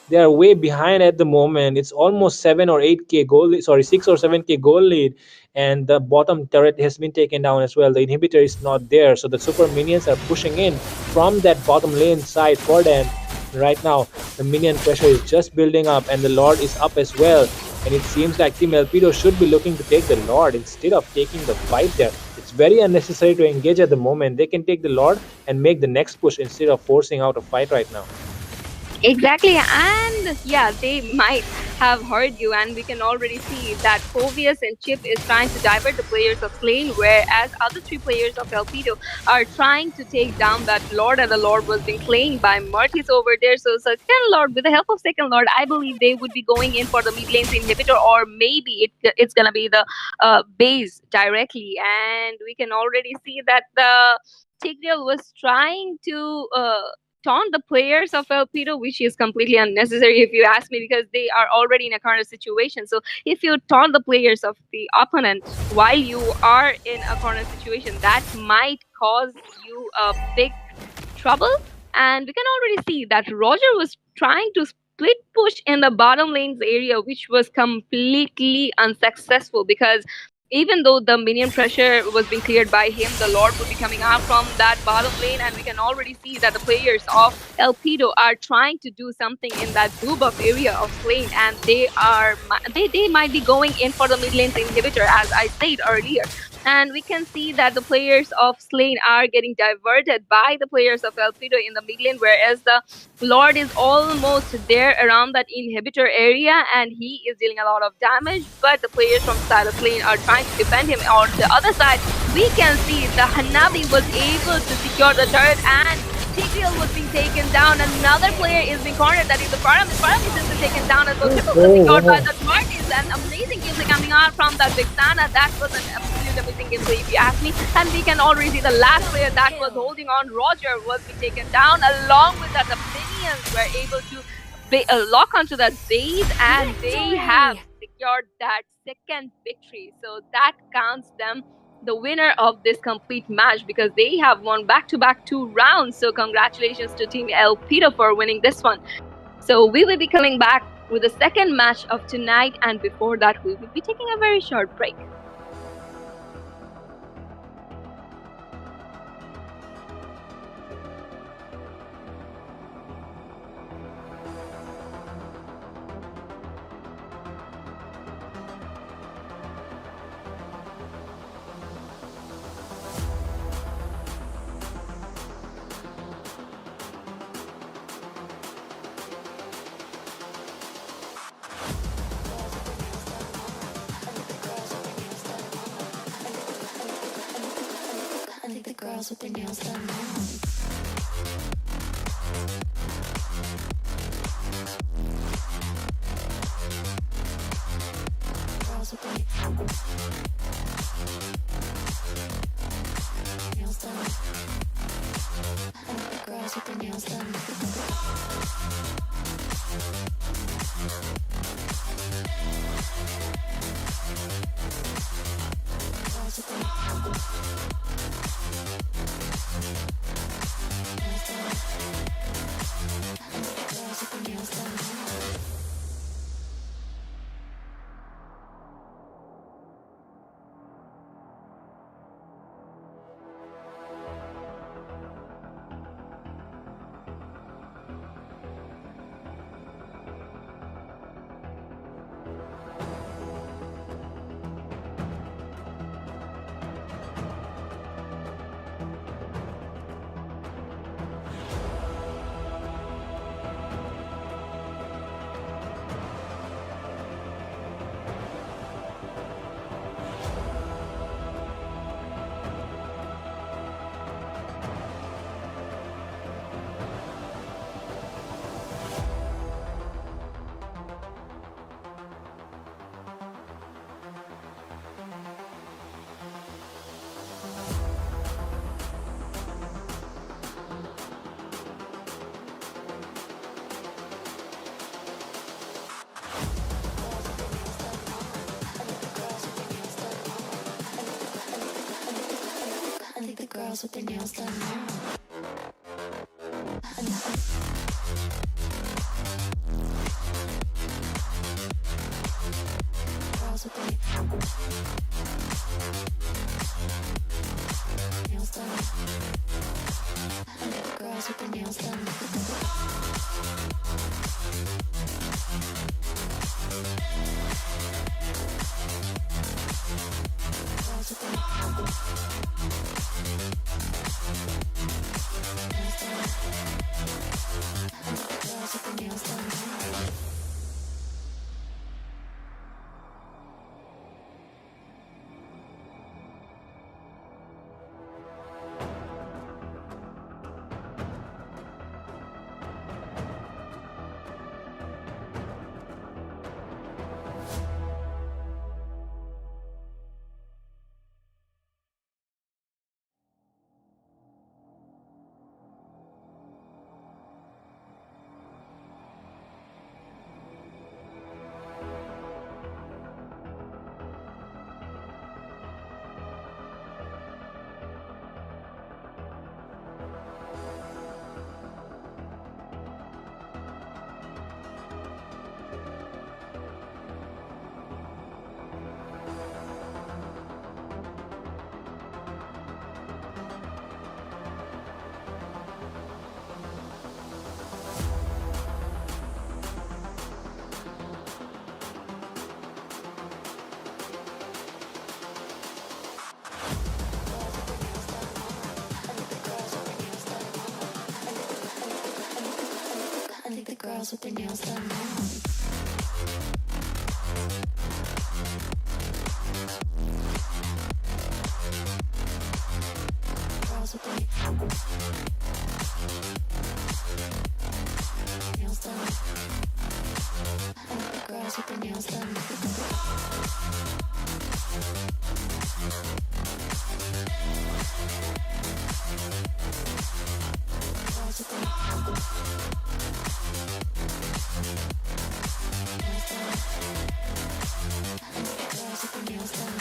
They are way behind at the moment. It's almost 7 or 8k goal lead, sorry, 6 or 7k goal lead, and the bottom turret has been taken down as well. The inhibitor is not there, so the super minions are pushing in from that bottom lane side for them. Right now, the minion pressure is just building up, and the Lord is up as well. And it seems like Team Elpido should be looking to take the Lord instead of taking the fight there. It's very unnecessary to engage at the moment. They can take the Lord and make the next push instead of forcing out a fight right now. Exactly, and yeah, they might have heard you, and we can already see that Phoveus and Chip is trying to divert the players of Slane, whereas other three players of Elpido are trying to take down that Lord, and the Lord was being claimed by Martis over there. So Second Lord, with the help of Second Lord, I believe they would be going in for the mid lane's inhibitor, or maybe it's gonna be the base directly, and we can already see that the Tigreal was trying to taunt the players of Elpido, which is completely unnecessary if you ask me, because they are already in a corner situation. So if you taunt the players of the opponent while you are in a corner situation, that might cause you a big trouble. And we can already see that Roger was trying to split push in the bottom lanes area, which was completely unsuccessful, because even though the minion pressure was being cleared by him, the Lord would be coming out from that bottom lane, and we can already see that the players of Elpido are trying to do something in that blue buff area of Slane, and they might be going in for the mid lane's inhibitor, as I said earlier. And we can see that the players of Slane are getting diverted by the players of Elpido in the mid lane, whereas the Lord is almost there around that inhibitor area, and he is dealing a lot of damage, but the players from the side of Slane are trying to defend him. On the other side, we can see the Hanabi was able to secure the turret, and Tigreal was being taken down. Another player is being cornered, that is the Paramis. Paramis has been taken down as well. Triple was secured by the Martis, and amazing gameplay coming out from that Vixana. That was an absolute amazing gameplay if you ask me. And we can already see the last player that was holding on, Roger, was being taken down. Along with that, the minions were able to lock onto that base, and they have secured that second victory. So that counts them the winner of this complete match, because they have won back-to-back 2 rounds. So congratulations to Team Elpido for winning this one. So we will be coming back with the second match of tonight, and before that we will be taking a very short break. I think the girls with their nails done now. Girls with their nails done. I think the girls with their nails done. Girls with their girls with their nails done now. Girls with their nails done. Girls with their nails done. Girls with their nails done. I think the girls with their nails done now. Girls with their nails done. I think the girls with their nails done. Girls with their nails done.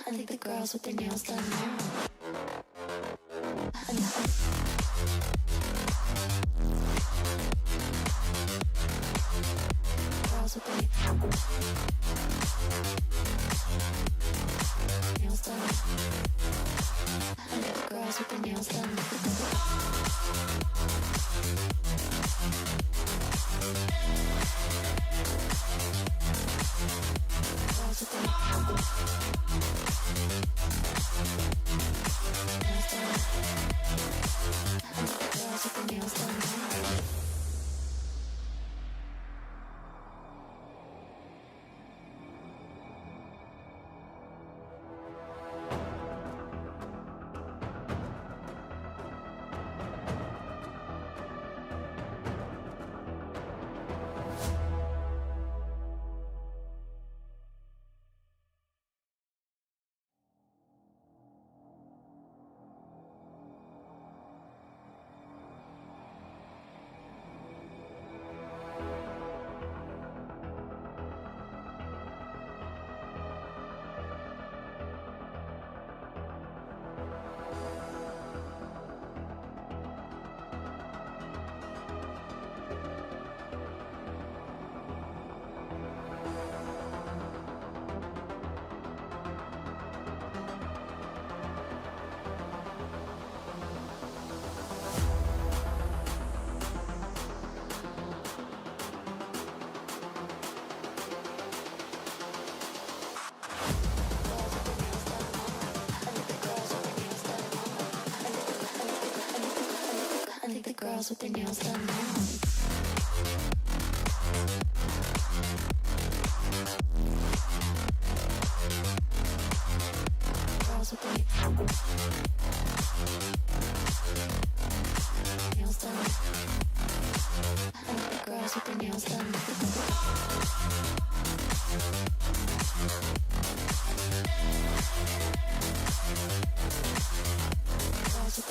I think the girls with their nails done now. Girls with their nails done. I think the girls with their nails done. Girls with their nails done. girls with their nails done now. Girls with their nails done. I like the girls with their nails done. Girls with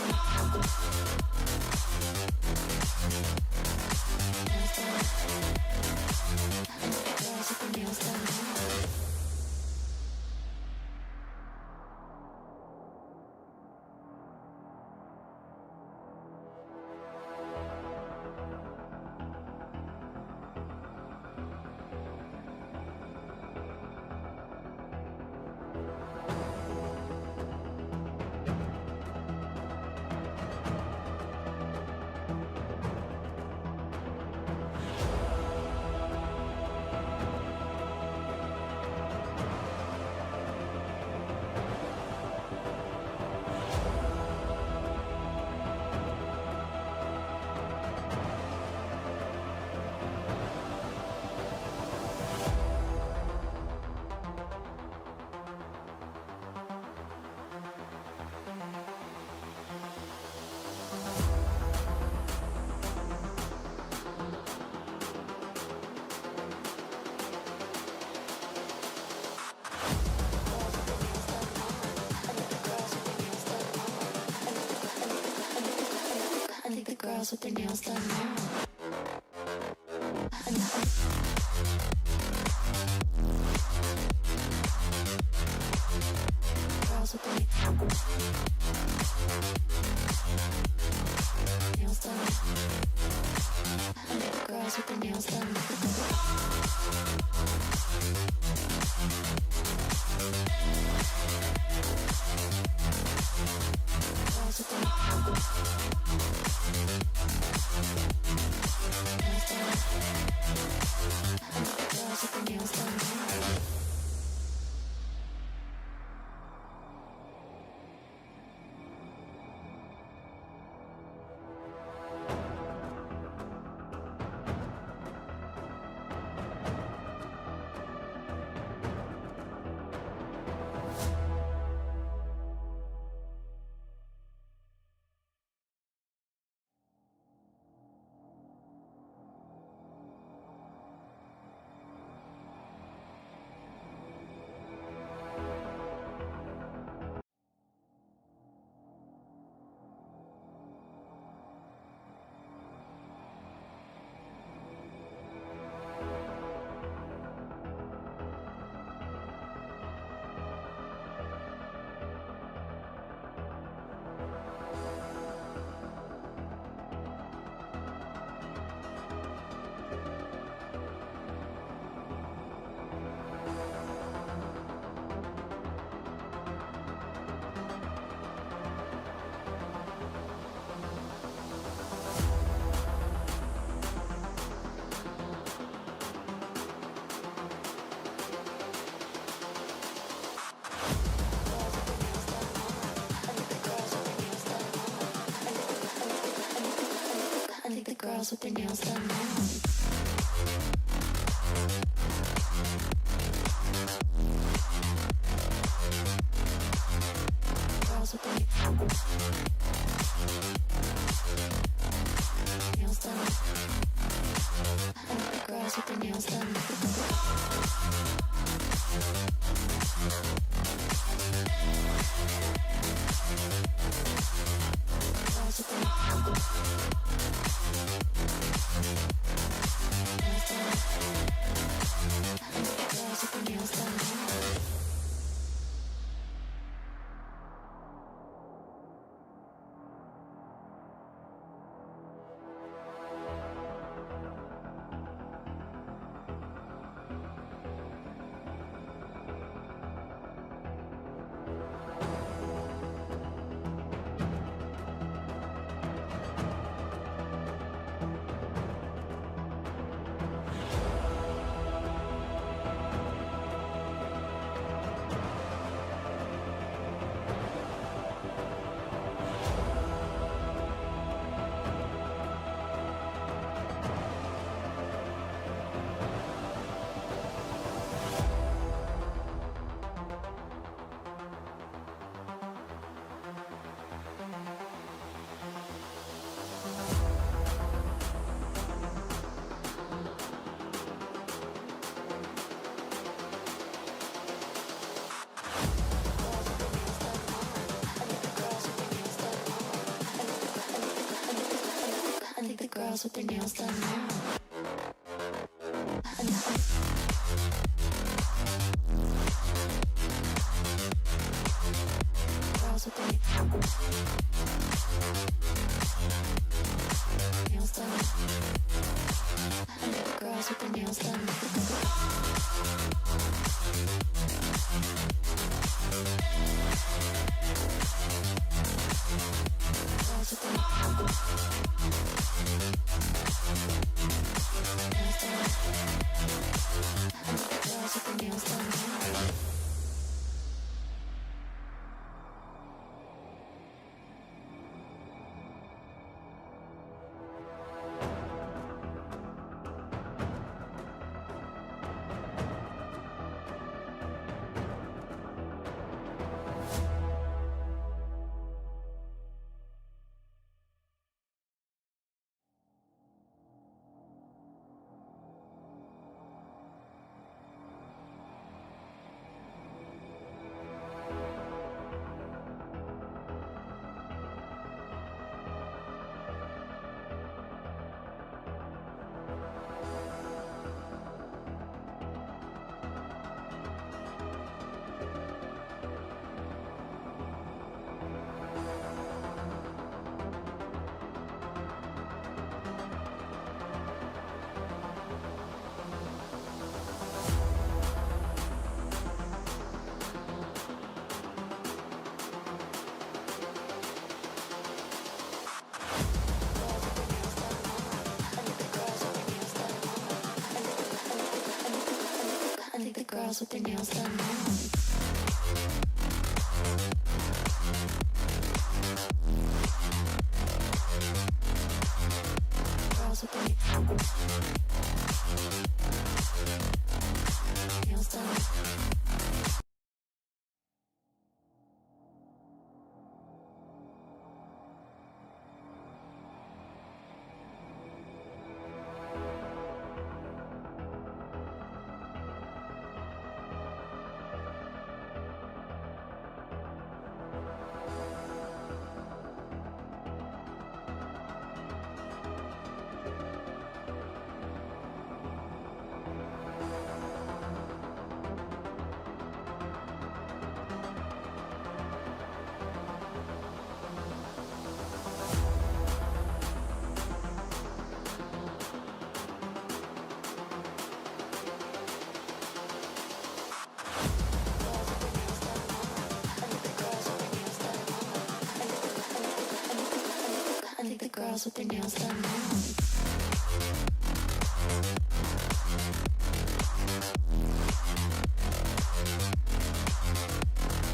their nails done. I think the girls with their nails done now. Girls with their nails done. I think the girls with their nails done. Girls with their girls with their nails done now. I think the girls with their nails done now. Girls with their nails done. I think the girls with their nails done. Girls with their girls with their nails done now. Girls with their nails done. Girls with their nails done. Girls with their nails done. I think the girls with their nails done now. Girls with their nails done. I think the girls with their nails done now.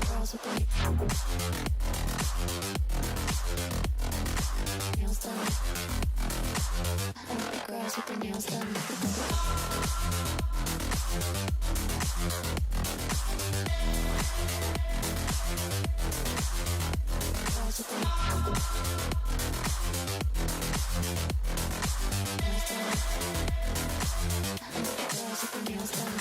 Girls with their nails done. I think the girls with their nails done. Girls with their nails done.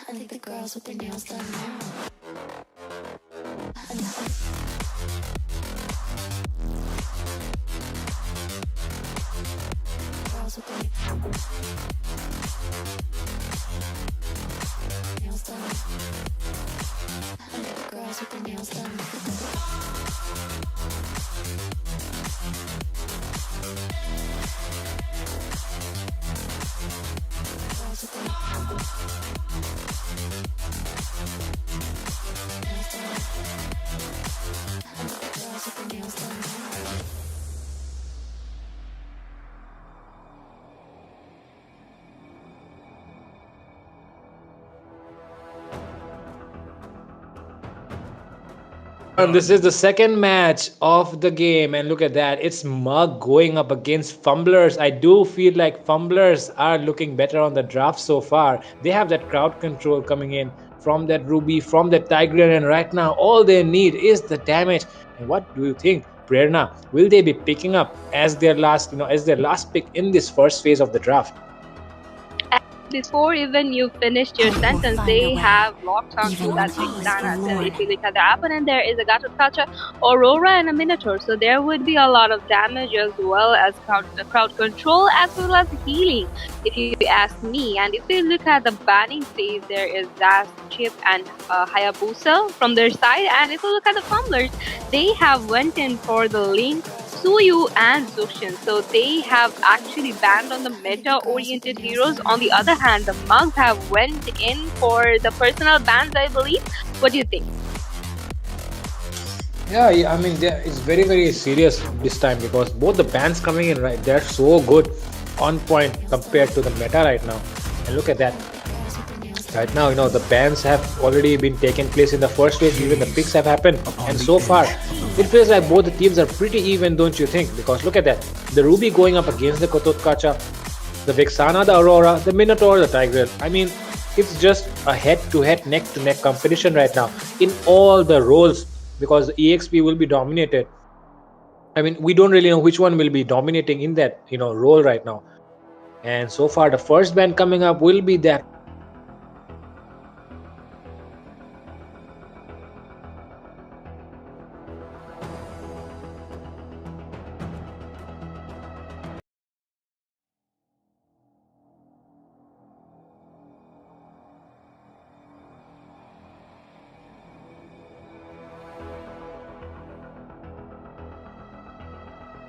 I think the girls with their nails done now. Girls with their nails done. And this is the second match of the game, and look at that. It's Mug going up against Fumblers. I do feel like Fumblers are looking better on the draft so far. They have that crowd control coming in from that Ruby, from that Tigreal, and right now all they need is the damage. And what do you think, Prerna? Will they be picking up as their last, as their last pick in this first phase of the draft? Before even you finished your sentence, they have locked onto that Vixana. So if you look at the opponent, there is a Gatotkacha, Aurora, and a Minotaur. So there would be a lot of damage as well as crowd control as well as healing, if you ask me. And if you look at the banning phase, there is Zaz, Chip, and Hayabusa from their side. And if you look at the Fumblers, they have went in for the Link, Suyu, and Zushin. So they have actually banned on the meta-oriented heroes. On the other hand, the Mugs have went in for the personal bans, I believe. What do you think? Yeah, I mean, it's very, very serious this time because both the bans coming in, right, they're so good, on point compared to the meta right now. And look at that. Right now, the bans have already been taken place in the first phase, even the picks have happened. And so far, it feels like both the teams are pretty even, don't you think? Because look at that. The Ruby going up against the Gatotkacha, the Vixana, the Aurora, the Minotaur, the Tigreal. I mean, it's just a head-to-head, neck-to-neck competition right now in all the roles because the EXP will be dominated. I mean, we don't really know which one will be dominating in that, role right now. And so far, the first ban coming up will be that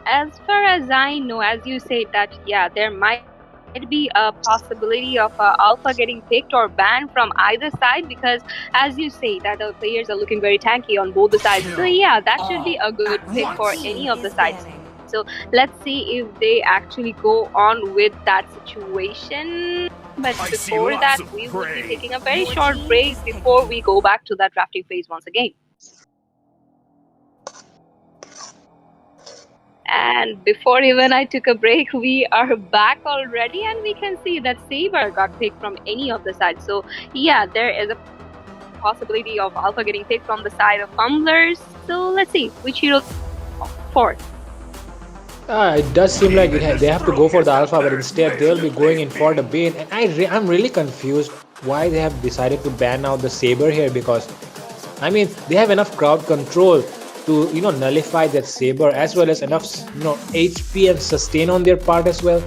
As far as I know, as you said that, yeah, there might be a possibility of Alpha getting picked or banned from either side because, as you say, that the players are looking very tanky on both the sides. So yeah, that should be a good pick for any of the sides. So let's see if they actually go on with that situation. But before that, we will be taking a very short break before we go back to that drafting phase once again. And before even I took a break, we are back already, and we can see that Saber got picked from any of the sides. So yeah, there is a possibility of Alpha getting picked from the side of Fumblers. So let's see which hero for. It does seem like they have to go for the Alpha, but instead they'll be going in for the Bane. And I'm really confused why they have decided to ban out the Saber here because, I mean, they have enough crowd control to nullify that Saber as well as enough HP and sustain on their part as well.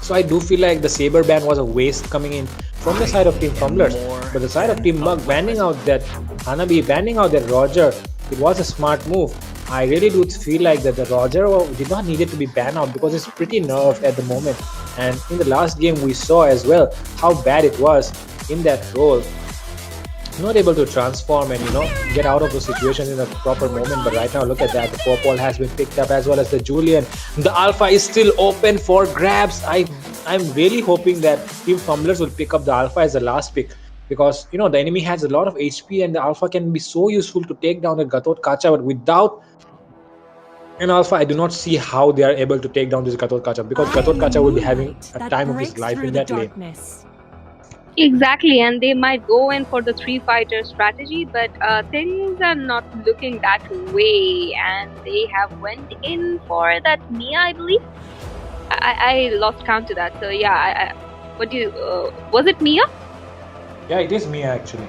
So I do feel like the Saber ban was a waste coming in from the side of Team Fumblers, but the side of Team Mug banning out that Hanabi, banning out that Roger, it was a smart move. I really do feel like that the Roger did not need it to be banned out because it's pretty nerfed at the moment, and in the last game we saw as well how bad it was in that role. Not able to transform and get out of the situation in a proper moment. But right now, look at that, the Popol has been picked up as well as the Julian. The Alpha is still open for grabs. I'm really hoping that Team Fumblers will pick up the Alpha as the last pick because the enemy has a lot of HP and the Alpha can be so useful to take down the Gatotkacha. But without an Alpha, I do not see how they are able to take down this Gatotkacha because Gatotkacha will be having a time of his life in that lane. Exactly, and they might go in for the 3-fighter strategy, but things are not looking that way, and they have went in for that Mia, I believe. I lost count to that, so yeah. What do you? Was it Mia? Yeah, it is Mia actually.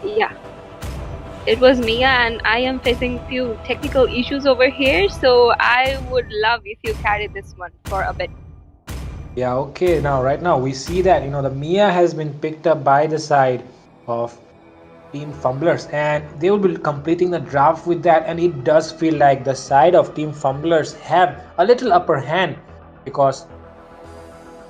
Yeah, it was Mia, and I am facing few technical issues over here, so I would love if you carry this one for a bit. Yeah, okay. Now, right now, we see that, the Mia has been picked up by the side of Team Fumblers and they will be completing the draft with that. And it does feel like the side of Team Fumblers have a little upper hand because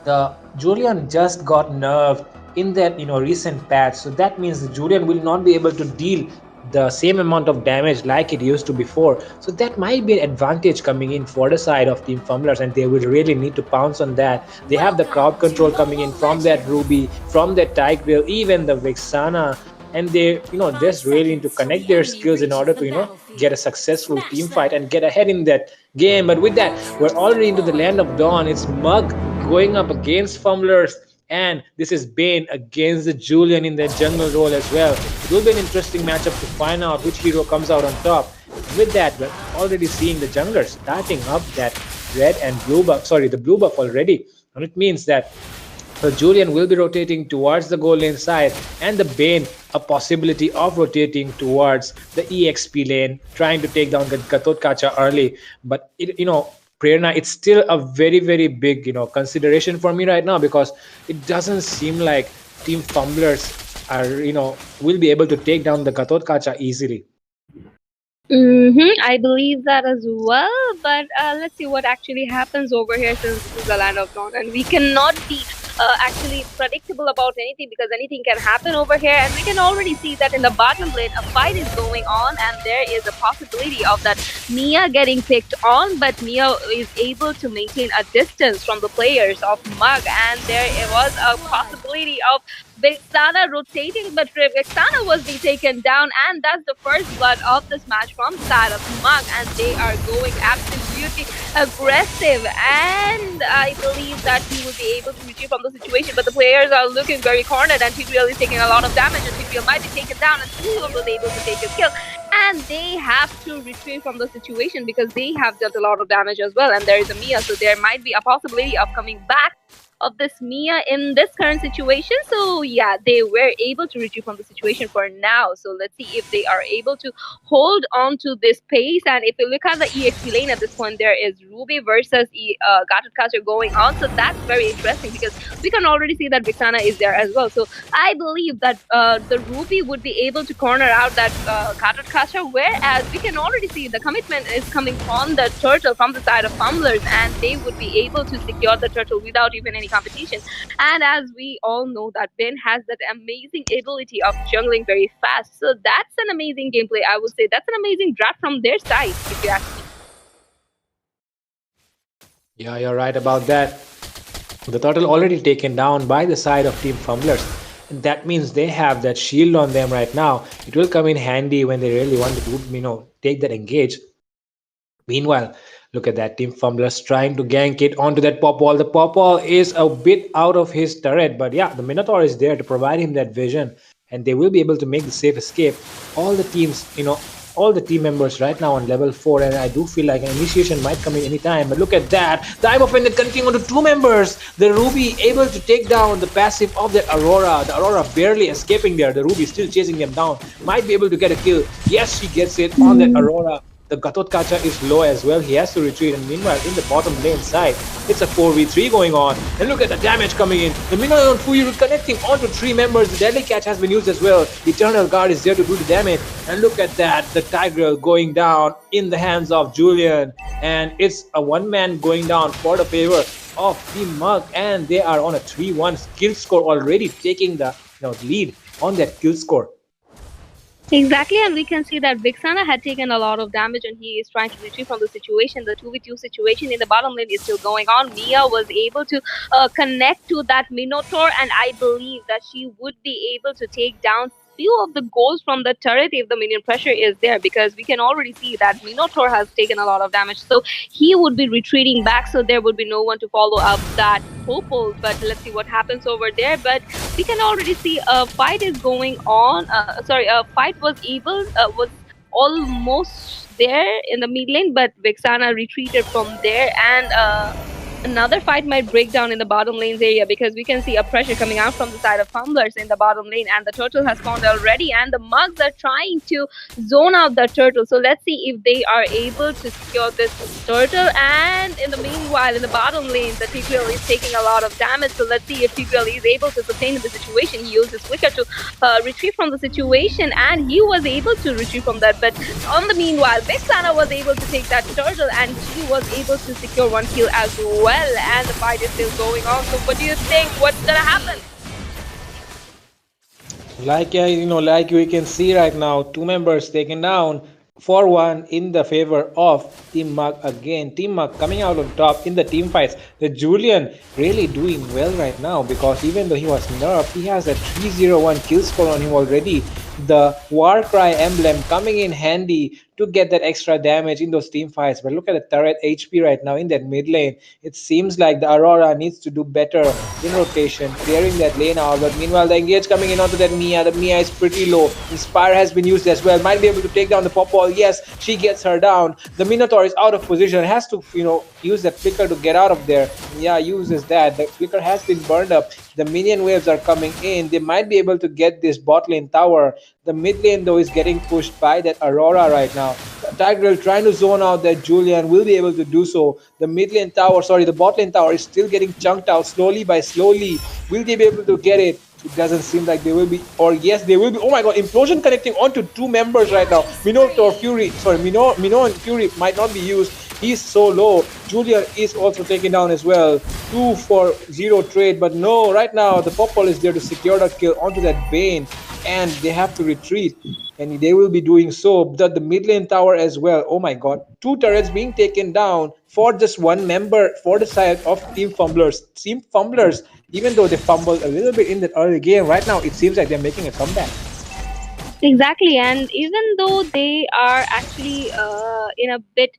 the Julian just got nerfed in that, recent patch. So that means the Julian will not be able to deal the same amount of damage like it used to before. So that might be an advantage coming in for the side of Team Fumblers, and they will really need to pounce on that. They have the crowd control coming in from that Ruby, from that Tigreal, even the Vixana and they just really need to connect their skills in order to get a successful team fight and get ahead in that game. But with that, we're already into the land of dawn. It's Mug going up against Fumblers, and this is Bane against the Julian in their jungle role as well. It will be an interesting matchup to find out which hero comes out on top. With that, we're already seeing the junglers starting up that red and blue buff, sorry, the blue buff already. And it means that Julian will be rotating towards the goal lane side, and the Bane a possibility of rotating towards the EXP lane, trying to take down the Gatot Kacha early. But Prerna, it's still a very, very big, consideration for me right now, because it doesn't seem like Team Fumblers are, will be able to take down the Gatot Kacha easily. I believe that as well, but let's see what actually happens over here, since this is the land of dawn and we cannot be actually predictable about anything, because anything can happen over here. And we can already see that in the bottom lane a fight is going on, and there is a possibility of that Mia getting picked on, but Mia is able to maintain a distance from the players of Mug, and there was a possibility of Vexana rotating, but Vexana was being taken down, and that's the first blood of this match from the side of Mug, and they are going absolutely aggressive, and I believe that he will be able to retrieve from the situation, but the players are looking very cornered, and Tigreal is taking a lot of damage, and Tigreal might be taken down, and Tigreal was able to take his kill, and they have to retrieve from the situation because they have dealt a lot of damage as well, and there is a Mia, so there might be a possibility of coming back of this Mia in this current situation. So yeah, they were able to retrieve from the situation for now. So let's see if they are able to hold on to this pace. And if you look at the EXP lane at this point, there is Ruby versus Gatot Kacha going on. So that's very interesting because we can already see that Vixana is there as well. So I believe that the Ruby would be able to corner out that Gatot Kacha, whereas we can already see the commitment is coming from the turtle from the side of Fumblers, and they would be able to secure the turtle without even any competition. And as we all know that Ben has that amazing ability of jungling very fast. So that's an amazing gameplay. I would say that's an amazing draft from their side, if you ask me. Yeah, you're right about that. The turtle already taken down by the side of Team Fumblers. And that means they have that shield on them right now. It will come in handy when they really want to, take that engage. Meanwhile, look at that, Team Fumblers trying to gank it onto that pop wall. The pop wall is a bit out of his turret, but yeah, the Minotaur is there to provide him that vision, and they will be able to make the safe escape. All the teams, all the team members right now on level 4, and I do feel like an initiation might come in any time. But look at that, the Eye of Ended connecting onto 2 members. The Ruby able to take down the passive of that Aurora. The Aurora barely escaping there. The Ruby still chasing them down. Might be able to get a kill. Yes, she gets it on that Aurora. The Gatot Kacha is low as well. He has to retreat. And meanwhile, in the bottom lane side, it's a 4v3 going on. And look at the damage coming in. The Minotaur Fury connecting onto 3 members. The Deadly Catch has been used as well. The Eternal Guard is there to do the damage. And look at that. The Tigreal going down in the hands of Julian. And it's a 1-man going down for the favor of Team Mug. And they are on a 3-1 kill score, already taking the lead on that kill score. Exactly, and we can see that Vixana had taken a lot of damage and he is trying to retrieve from the situation. The 2v2 situation in the bottom lane is still going on. Mia was able to connect to that Minotaur, and I believe that she would be able to take down few of the goals from the turret if the minion pressure is there, because we can already see that Minotaur has taken a lot of damage, so he would be retreating back, so there would be no one to follow up that Popol. But let's see what happens over there. But we can already see a fight is going on. A fight was almost there in the mid lane, but Vixana retreated from there, and another fight might break down in the bottom lanes area, because we can see a pressure coming out from the side of Fumblers in the bottom lane, and the turtle has spawned already, and the Mugs are trying to zone out the turtle. So let's see if they are able to secure this turtle. And in the meanwhile, in the bottom lane, the Tigreal is taking a lot of damage. So let's see if Tigreal is able to sustain the situation. He used his flicker to retrieve from the situation, and he was able to retrieve from that. But on the meanwhile, Vixana was able to take that turtle, and she was able to secure 1 kill as well. And the fight is still going on. So what do you think? What's gonna happen? Like we can see right now, 2 members taken down. 4-1 in the favor of Team Mug again. Team Mug coming out on top in the team fights. The Julian really doing well right now because even though he was nerfed, he has a 301 kill score on him already. The Warcry emblem coming in handy to get that extra damage in those team fights. But look at the turret HP right now in that mid lane. It seems like the Aurora needs to do better in rotation, clearing that lane out. But meanwhile, the engage coming in onto that Mia. The Mia is pretty low. Inspire has been used as well. Might be able to take down the pop wall. Yes, she gets her down. The Minotaur is out of position. Has to, use that flicker to get out of there. Yeah, uses that. The flicker has been burned up. The minion waves are coming in. They might be able to get this bot lane tower. The mid lane though is getting pushed by that Aurora right now. Tigreal trying to zone out that Julian will be able to do so. The mid lane tower, sorry, the bot lane tower is still getting chunked out slowly by slowly. Will they be able to get it? It doesn't seem like they will be, or yes, they will be. Oh my god, Implosion connecting onto two members right now. Minotaur Fury, sorry, Mino and Fury might not be used. He's so low. Julian is also taken down as well. 2 for 0 trade, but no, right now the Popol is there to secure the kill onto that Bane, and they have to retreat. And they will be doing so. The mid lane tower as well. Oh my god. Two turrets being taken down for just one member for the side of Team Fumblers. Team Fumblers, even though they fumbled a little bit in that early game, right now it seems like they're making a comeback. Exactly, and even though they are actually in a bit,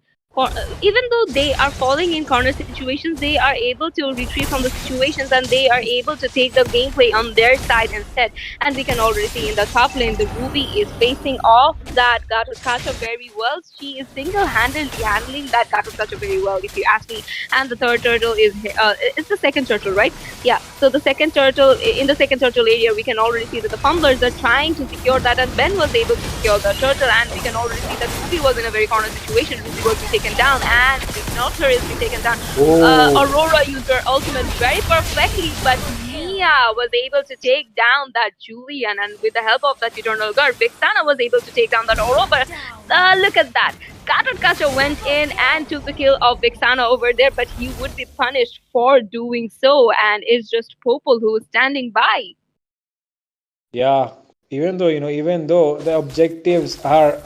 even though they are falling in corner situations, they are able to retrieve from the situations and they are able to take the gameplay on their side instead. And we can already see in the top lane, the Ruby is facing off that Gato very well. She is single-handedly handling that Gato very well, if you ask me. And the third turtle is, it's the second turtle, right? Yeah, so the second turtle, in the second turtle area, we can already see that the fumblers are trying to secure that, and Ben was able to secure the turtle, and we can already see that Ruby was in a very corner situation. Ruby was being taken down, and the Minotaur is being taken down. Aurora used her ultimate very perfectly, but Mia was able to take down that Julian, and with the help of that Eternal Guard, Vixana was able to take down that Aurora. But look at that. Katarkacha went in and took the kill of Vixana over there, but he would be punished for doing so, and it's just Popol who is standing by. Yeah, even though the objectives are,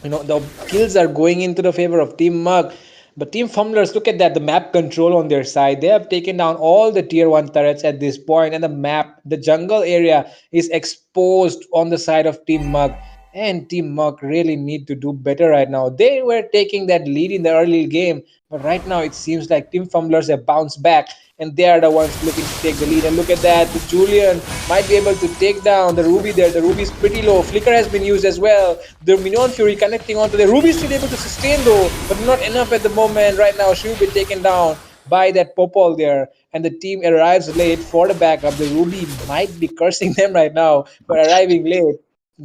the kills are going into the favor of Team Mug, but Team Fumblers, look at that, the map control on their side. They have taken down all the tier 1 turrets at this point, and the map, the jungle area is exposed on the side of Team Mug. And Team Mug really need to do better right now. They were taking that lead in the early game, but right now it seems like Team Fumblers have bounced back, and they are the ones looking to take the lead. And look at that, the Julian might be able to take down the Ruby there. The Ruby is pretty low. Flicker has been used as well. The Minion Fury connecting onto the Ruby, still able to sustain though, but not enough at the moment. Right now, she will be taken down by that Popol there, and the team arrives late for the backup. The Ruby might be cursing them right now for arriving late,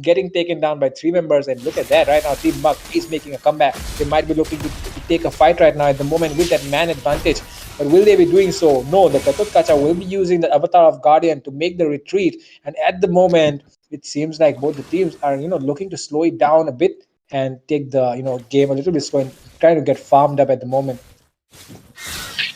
getting taken down by 3 members. And look at that, right now Team Mug is making a comeback. They might be looking to take a fight right now at the moment with that man advantage, but will they be doing so? No, the Katutkacha will be using the avatar of Guardian to make the retreat, and at the moment it seems like both the teams are looking to slow it down a bit and take the game a little bit slow and trying to get farmed up at the moment.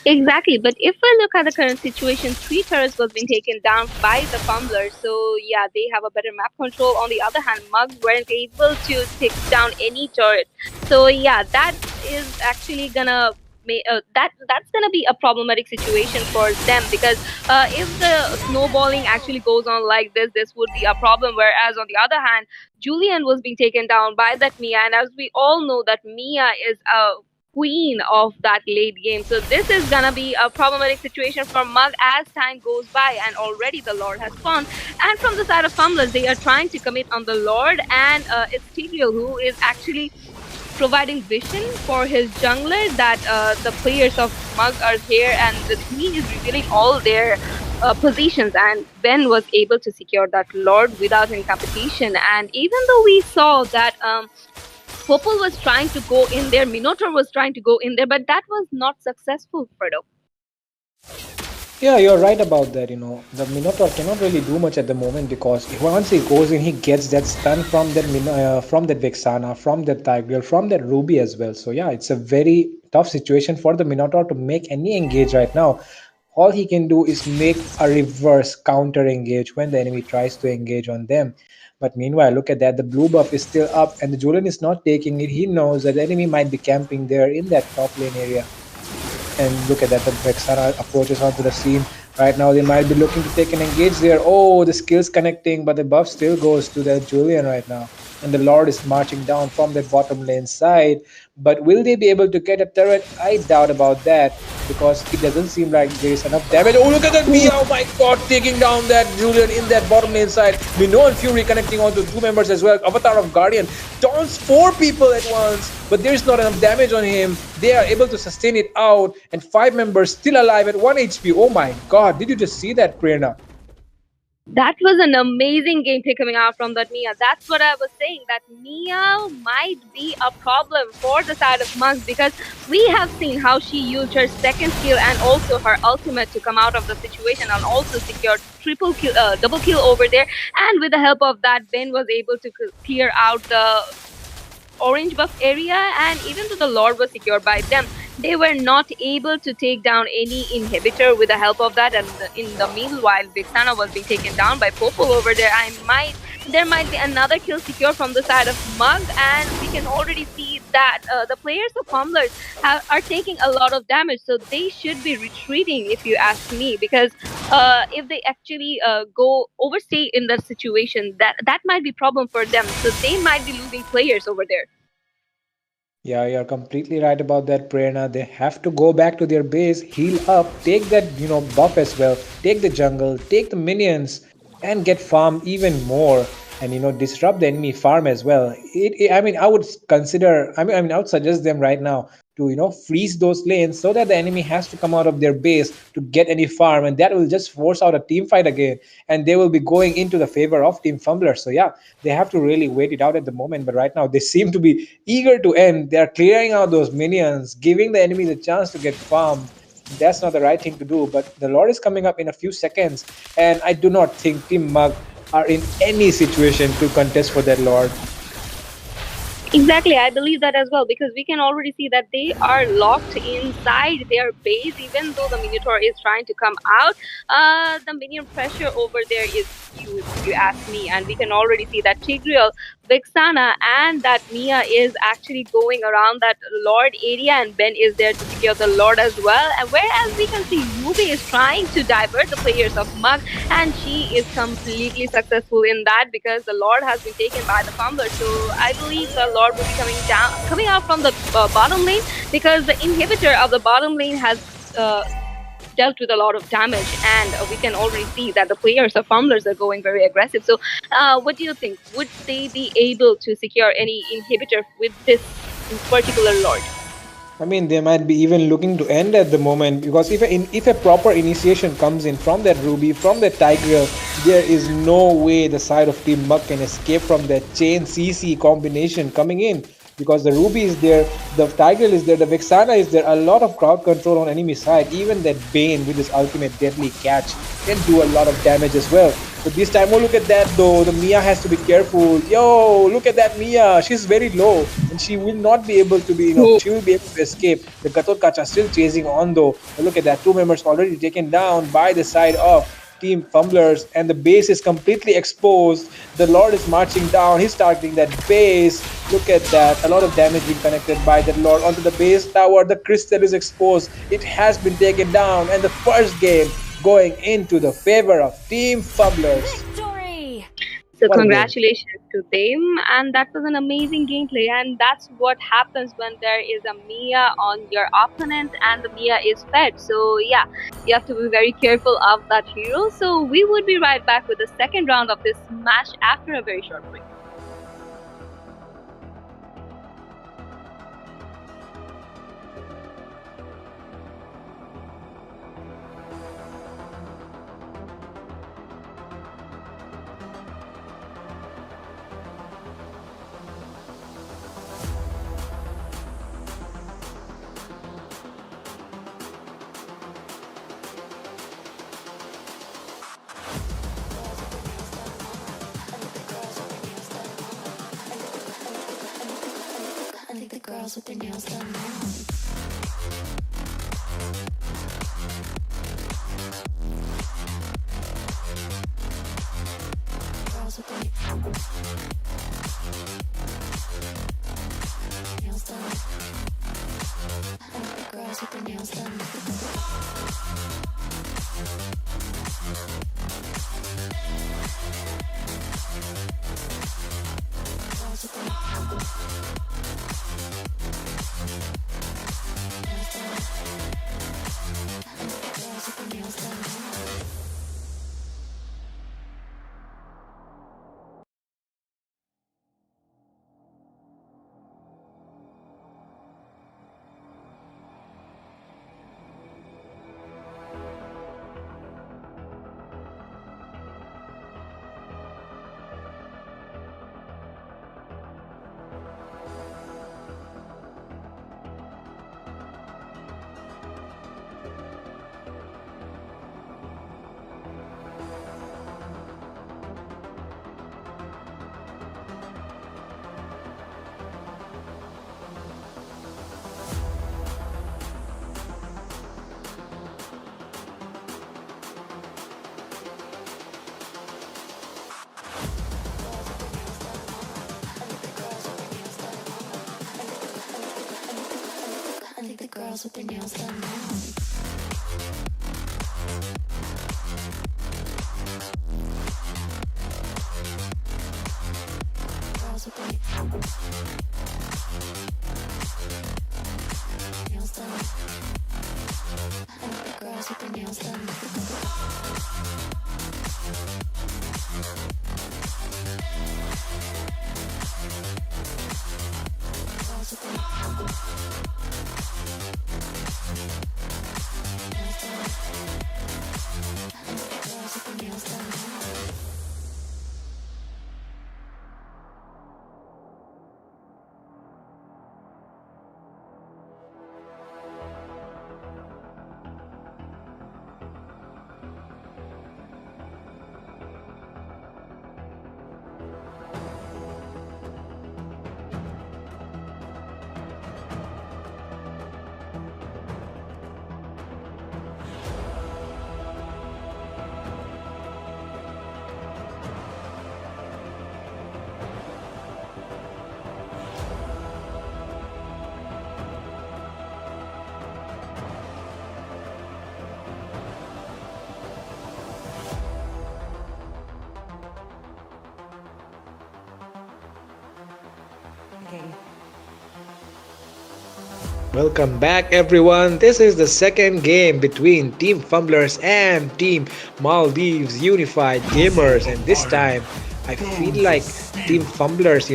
Exactly, but if we look at the current situation, 3 turrets was being taken down by the Fumblers, so yeah, they have a better map control. On the other hand, Mug weren't able to take down any turret, so yeah, that is actually gonna that's gonna be a problematic situation for them, because if the snowballing actually goes on like this would be a problem. Whereas on the other hand, Julian was being taken down by that Mia, and as we all know that Mia is a queen of that late game. So this is gonna be a problematic situation for Mug as time goes by, and already the Lord has spawned. And from the side of Fumblers, they are trying to commit on the Lord, and it's Tigreal who is actually providing vision for his jungler that the players of Mug are here, and the team is revealing all their positions, and Ben was able to secure that Lord without any competition. And even though we saw that Popol was trying to go in there, Minotaur was trying to go in there, but that was not successful, Fredo. Yeah, you're right about that. The Minotaur cannot really do much at the moment because once he goes in, he gets that stun from that from that Vexana, from that Tigreal, from that Ruby as well. So yeah, it's a very tough situation for the Minotaur to make any engage right now. all he can do is make a reverse counter engage when the enemy tries to engage on them. But meanwhile, look at that. The blue buff is still up, and the Julian is not taking it. He knows that the enemy might be camping there in that top lane area. And look at that, the Vexana approaches onto the scene. Right now, they might be looking to take an engage there. Oh, the skill's connecting, but the buff still goes to the Julian right now. And the Lord is marching down from that bottom lane side. But will they be able to get a turret? I doubt about that because it doesn't seem like there is enough damage. Oh, look at that Mia! Oh my god, taking down that Julian in that bottom lane side. Mino and Fury connecting onto two members as well. Avatar of Guardian taunts four people at once, but there's not enough damage on him. They are able to sustain it out, and five members still alive at 1 HP. Oh my god, did you just see that, Prerna? That was an amazing gameplay coming out from that Mia. That's what I was saying. That Mia might be a problem for the side of Monks because we have seen how she used her second skill and also her ultimate to come out of the situation and also secured triple kill, double kill over there. And with the help of that, Ben was able to clear out the orange buff area, and even though the Lord was secured by them, they were not able to take down any inhibitor with the help of that. And in the meanwhile, Vixana was being taken down by Popol over there. There might be another kill secure from the side of Mug, and we can already see that the players of Fumblers are taking a lot of damage, so they should be retreating, if you ask me, because if they actually go overstay in that situation, that might be problem for them. So they might be losing players over there. Yeah, you're completely right about that, Prerna. They have to go back to their base, heal up, take that, buff as well, take the jungle, take the minions, and get farm even more, and disrupt the enemy farm as well. I mean, I would consider. I would suggest them right now to freeze those lanes so that the enemy has to come out of their base to get any farm, and that will just force out a team fight again, and they will be going into the favor of Team Fumbler. So yeah, they have to really wait it out at the moment, but right now they seem to be eager to end. They are clearing out those minions, giving the enemy the chance to get farmed. That's not the right thing to do, but the Lord is coming up in a few seconds, and I do not think Team Mug are in any situation to contest for that Lord. Exactly, I believe that as well, because we can already see that they are locked inside their base, even though the Minotaur is trying to come out. The minion pressure over there is huge, if you ask me, and we can already see that Tigreal, Vixana, and that Mia is actually going around that Lord area, and Ben is there to secure the Lord as well. And whereas we can see Ruby is trying to divert the players of Mug, and she is completely successful in that because the Lord has been taken by the Fumbler. So I believe the Lord will be coming out from the bottom lane, because the inhibitor of the bottom lane has dealt with a lot of damage, and we can already see that the players of Fumblers are going very aggressive. So what do you think? Would they be able to secure any inhibitor with this particular Lord? I mean, they might be even looking to end at the moment, because if a proper initiation comes in from that Ruby, from that Tigreal, there is no way the side of Team Mug can escape from that chain CC combination coming in. Because the Ruby is there, the Tigreal is there, the Vexana is there, a lot of crowd control on enemy side. Even that Bane with his ultimate deadly catch can do a lot of damage as well. But this time, oh, look at that though. The Mia has to be careful. Yo, look at that Mia. She's very low, and she will not be able to be, she will be able to escape. The Gatot still chasing on though. But look at that. Two members already taken down by the side of Team Fumblers, and the base is completely exposed. The Lord is marching down. He's targeting that base. Look at that. A lot of damage being connected by the Lord onto the base tower. The crystal is exposed. It has been taken down, and the first game going into the favor of Team Fumblers. Victory! So What a game. congratulations to them, and that was an amazing gameplay. And that's what happens when there is a Mia on your opponent and the Mia is fed. So yeah, you have to be very careful of that hero. So we would be right back with the second round of this match after a very short break. I think the girls with their nails done now. girls with their nails done now. Girls with their nails done. I like the girls with their nails done. Girls with their nails done. I like the girls with their nails done now. Welcome back, everyone. This is the second game between Team Fumblers and Team Maldives Unified Gamers, and this time I feel like Team Fumblers,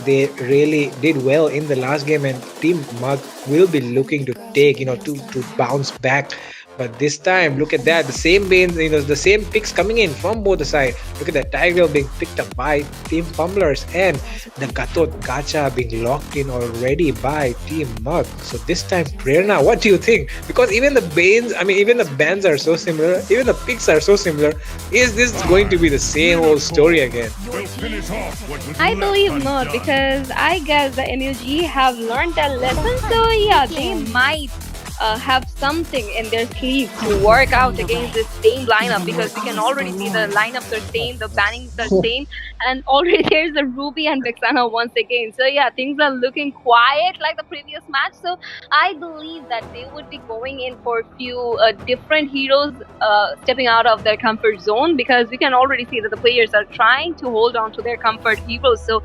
they really did well in the last game, and Team Mug will be looking to take, to bounce back. But this time, look at that. The same Banes, the same picks coming in from both the side. Look at that Tiger being picked up by Team Fumblers and the Gatot Gacha being locked in already by Team Mug. So this time, Prerna, what do you think? Because even the Banes, even the bands are so similar, even the picks are so similar. Is this going to be the same old story again? I believe not, because I guess the MUG have learned that lesson. So yeah, they might have something in their sleeve to work out against this same lineup, because we can already see the lineups are same, the bannings are same, and already there's a Ruby and Vexana once again. So yeah, things are looking quiet like the previous match. So I believe that they would be going in for a few different heroes stepping out of their comfort zone, because we can already see that the players are trying to hold on to their comfort heroes. So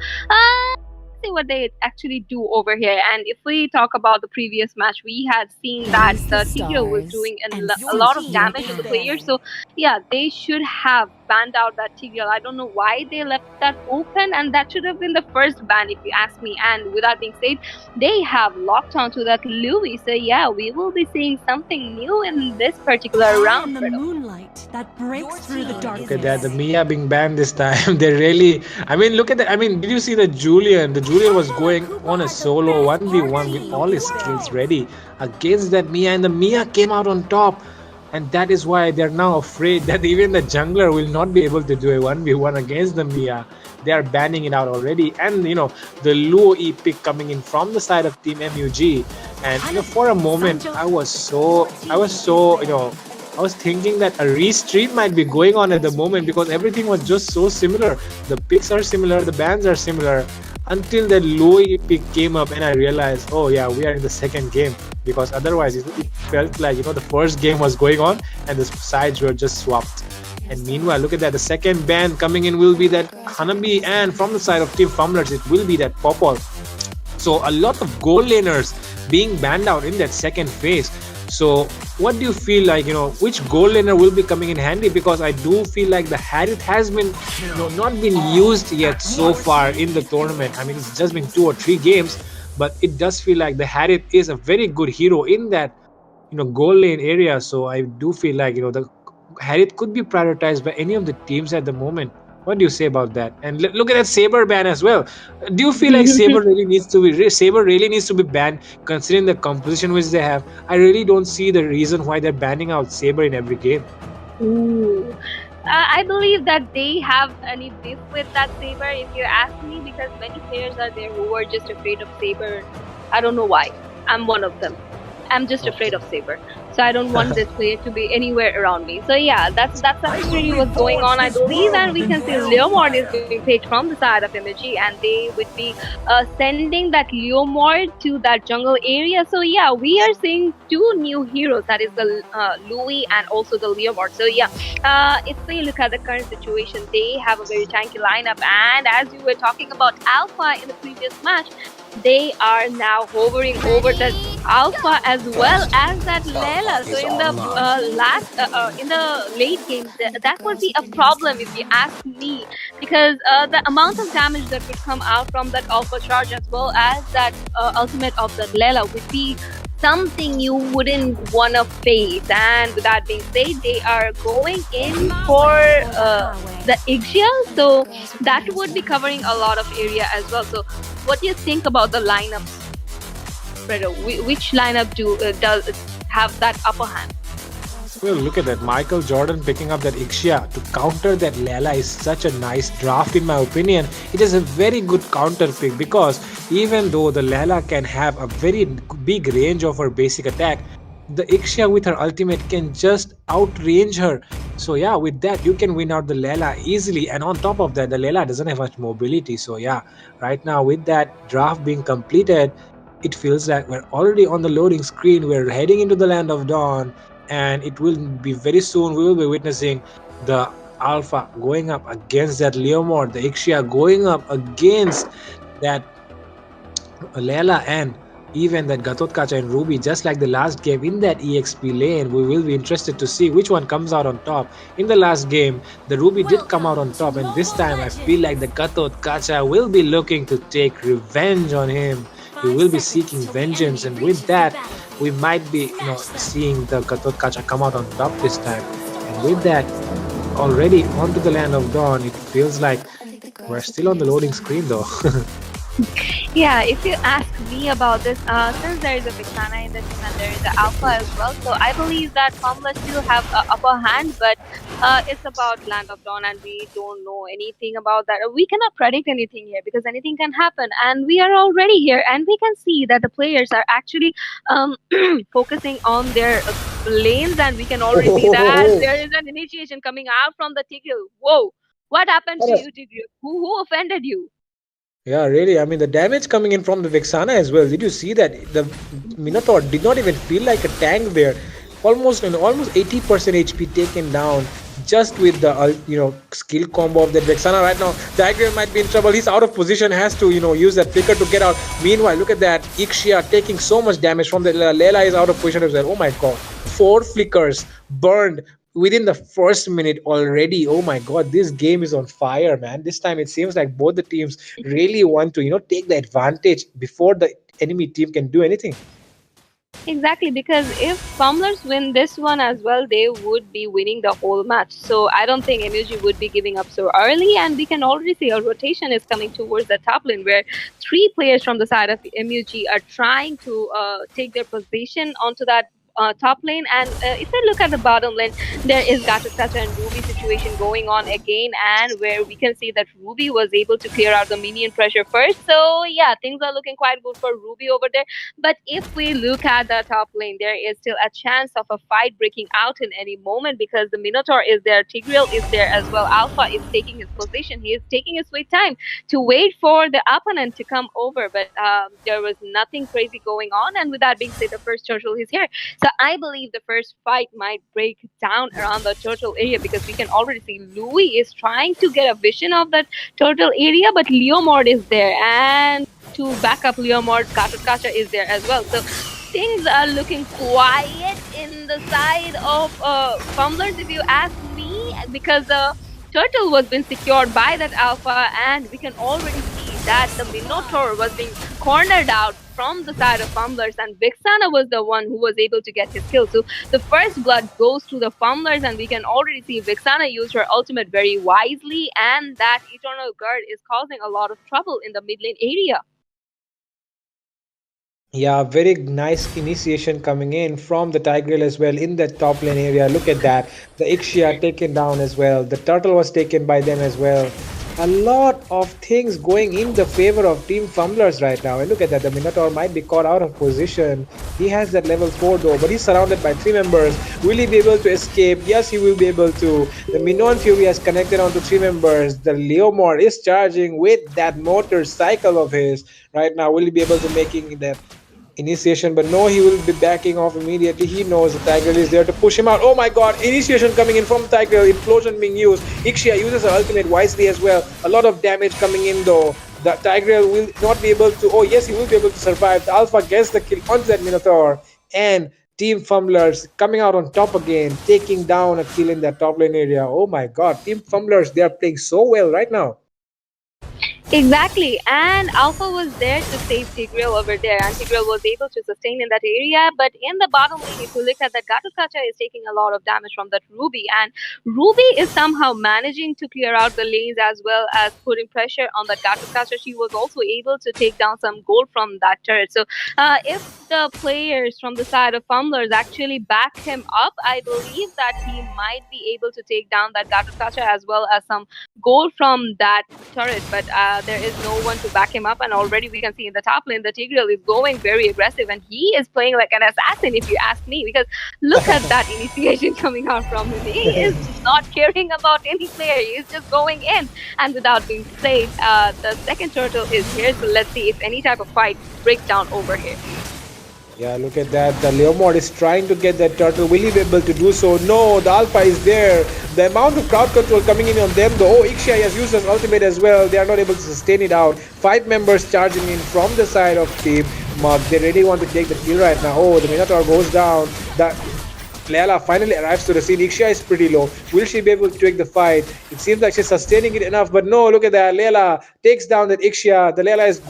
see what they actually do over here. And if we talk about the previous match, we had seen that the Tigreal was doing a lot of damage to the players. So yeah, they should have banned out that Tigreal. I don't know why they left that open, and that should have been the first ban if you ask me. And with that being said, they have locked onto that Louis. So yeah, we will be seeing something new in this particular round. The moonlight that breaks through the darkness. Look at that, the Mia being banned this time. They really, look at that. Did you see the Julian? The Julian was going on a solo 1v1 with all his skills ready against that Mia, and the Mia came out on top. And that is why they're now afraid that even the jungler will not be able to do a 1v1 against the Mia. They are banning it out already. And the Luo E pick coming in from the side of Team MUG. And for a moment I was thinking that a restream might be going on at the moment, because everything was just so similar. The picks are similar, the bans are similar, until the Louis pick came up and I realized, oh yeah, we are in the second game, because otherwise it felt like the first game was going on and the sides were just swapped. And meanwhile, look at that, the second ban coming in will be that Hanabi, and from the side of Team Fumblers it will be that Popol. So a lot of gold laners being banned out in that second phase. So what do you feel like, which gold laner will be coming in handy? Because I do feel like the Harith has been not been used yet so far in the tournament. It's just been 2 or 3 games, but it does feel like the Harith is a very good hero in that gold lane area. So I do feel like the Harith could be prioritized by any of the teams at the moment. What do you say about that? And look at that Saber ban as well. Do you feel like Saber really needs to be banned, considering the composition which they have? I really don't see the reason why they're banning out Saber in every game. Ooh. I believe that they have any beef with that Saber, if you ask me, because many players are there who are just afraid of Saber. I don't know why. I'm one of them. I'm just afraid of Saber. So I don't want this player to be anywhere around me. So yeah, that's actually what's going on, I believe. And we can see Leomord is being played from the side of MLG, and they would be sending that Leomord to that jungle area. So yeah, we are seeing two new heroes, that is the Louis and also the Leomord. So yeah, if we look at the current situation, they have a very tanky lineup, and as you were talking about Alpha in the previous match, they are now hovering over the Alpha as well as that Layla. So in the in the late game, that would be a problem if you ask me, because the amount of damage that would come out from that Alpha charge as well as that ultimate of the Layla would be something you wouldn't want to face. And with that being said, they are going in for the Ixia, so that would be covering a lot of area as well. So what do you think about the lineups, Fredo? Which lineup does have that upper hand? Well, look at that. Michael Jordan picking up that Ixia to counter that Lela is such a nice draft in my opinion. It is a very good counter pick because even though the Lela can have a very big range of her basic attack, the Ixia with her ultimate can just outrange her. So yeah, with that you can win out the Lela easily, and on top of that the Lela doesn't have much mobility. So yeah, right now with that draft being completed, it feels like we're already on the loading screen. We're heading into the land of dawn, and it will be very soon we will be witnessing the Alpha going up against that Leomord, the Ixia going up against that Layla, and even that Gatotkacha and Ruby, just like the last game in that EXP lane. We will be interested to see which one comes out on top. In the last game, the Ruby did come out on top, and this time I feel like the Gatotkacha will be looking to take revenge on him. He will be seeking vengeance, and with that, we might be seeing the Gatotkacha come out on top this time. And with that, already onto the land of dawn, it feels like we're still on the loading screen though. Yeah, if you ask me about this, since there is a Vixana in the team and there is the Alpha as well, so I believe that Formula still have a upper hand, but it's about Land of Dawn and we don't know anything about that. We cannot predict anything here because anything can happen, and we are already here and we can see that the players are actually focusing on their lanes, and we can already see that there is an initiation coming out from the Tigreal. Whoa, what happened to you, Tigreal? Who offended you? Yeah, really. I mean, the damage coming in from the Vexana as well. Did you see that the Minotaur did not even feel like a tank there? Almost 80% HP taken down just with the skill combo of that Vexana. Right now, Tigreal might be in trouble. He's out of position. Has to use that flicker to get out. Meanwhile, look at that Ixia taking so much damage from the Layla is out of position as well. Oh my god, 4 flickers burned within the first minute already. Oh my god, this game is on fire, man. This time it seems like both the teams really want to take the advantage before the enemy team can do anything. Exactly, because if Fumblers win this one as well, they would be winning the whole match. So I don't think MUG would be giving up so early, and we can already see a rotation is coming towards the top lane where 3 players from the side of MUG are trying to take their position onto that top lane. And if I look at the bottom lane, there is Gatotkacha and Ruby situation going on again, and where we can see that Ruby was able to clear out the minion pressure first. So yeah, things are looking quite good for Ruby over there. But if we look at the top lane, there is still a chance of a fight breaking out in any moment because the Minotaur is there, Tigreal is there as well, Alpha is taking his position. He is taking his sweet time to wait for the opponent to come over, but there was nothing crazy going on. And with that being said, the first turtle is here. So I believe the first fight might break down around the turtle area because we can already see Louis is trying to get a vision of that turtle area, but Leomord is there, and to back up Leomord, Gatotkacha is there as well. So things are looking quiet in the side of Fumblers, if you ask me, because the turtle was being secured by that Alpha, and we can already see that the Minotaur was being cornered out from the side of Fumblers, and Vixana was the one who was able to get his kill. So the first blood goes to the Fumblers, and we can already see Vixana use her ultimate very wisely, and that Eternal Guard is causing a lot of trouble in the mid lane area. Yeah, very nice initiation coming in from the Tigreal as well in the top lane area. Look at that. The Ixia taken down as well. The turtle was taken by them as well. A lot of things going in the favor of Team Fumblers right now. And look at that, the Minotaur might be caught out of position. He has that level 4 though, but he's surrounded by 3 members. Will he be able to escape? Yes, he will be able to. The Minoan Fury has connected onto 3 members. The Leomord is charging with that motorcycle of his right now. Will he be able to making that initiation? But no, he will be backing off immediately. He knows the Tigreal is there to push him out. Oh my god, initiation coming in from Tigreal, implosion being used. Ixia uses her ultimate wisely as well. A lot of damage coming in though. The Tigreal will not be able to, oh yes, he will be able to survive. The Alpha gets the kill onto that Minotaur, and Team Fumblers coming out on top again, taking down a kill in that top lane area. Oh my god, Team Fumblers, they are playing so well right now. Exactly, and Alpha was there to save Tigreal over there, and Tigreal was able to sustain in that area. But in the bottom lane, if you look at that, Gatukacha is taking a lot of damage from that Ruby, and Ruby is somehow managing to clear out the lanes as well as putting pressure on that Gatukacha. She was also able to take down some gold from that turret. So, if the players from the side of Fumblers actually back him up, I believe that he might be able to take down that Gatukacha as well as some gold from that turret, but there is no one to back him up, and already we can see in the top lane the Tigreal is going very aggressive, and he is playing like an assassin if you ask me, because look at that initiation coming out from him. He is not caring about any player, he is just going in, and without being played, the second turtle is here, so let's see if any type of fight breaks down over here. Yeah, look at that. The Leomord is trying to get that turtle. Will he be able to do so? No, the Alpha is there. The amount of crowd control coming in on them, though. Oh, Ixia has used his ultimate as well. They are not able to sustain it out. 5 members charging in from the side of Team Mug. They really want to take the kill right now. Oh, the Minotaur goes down. The Leela finally arrives to the scene. Ixia is pretty low. Will she be able to take the fight? It seems like she's sustaining it enough, but no, look at that. Leela takes down that Ixia. The Leela is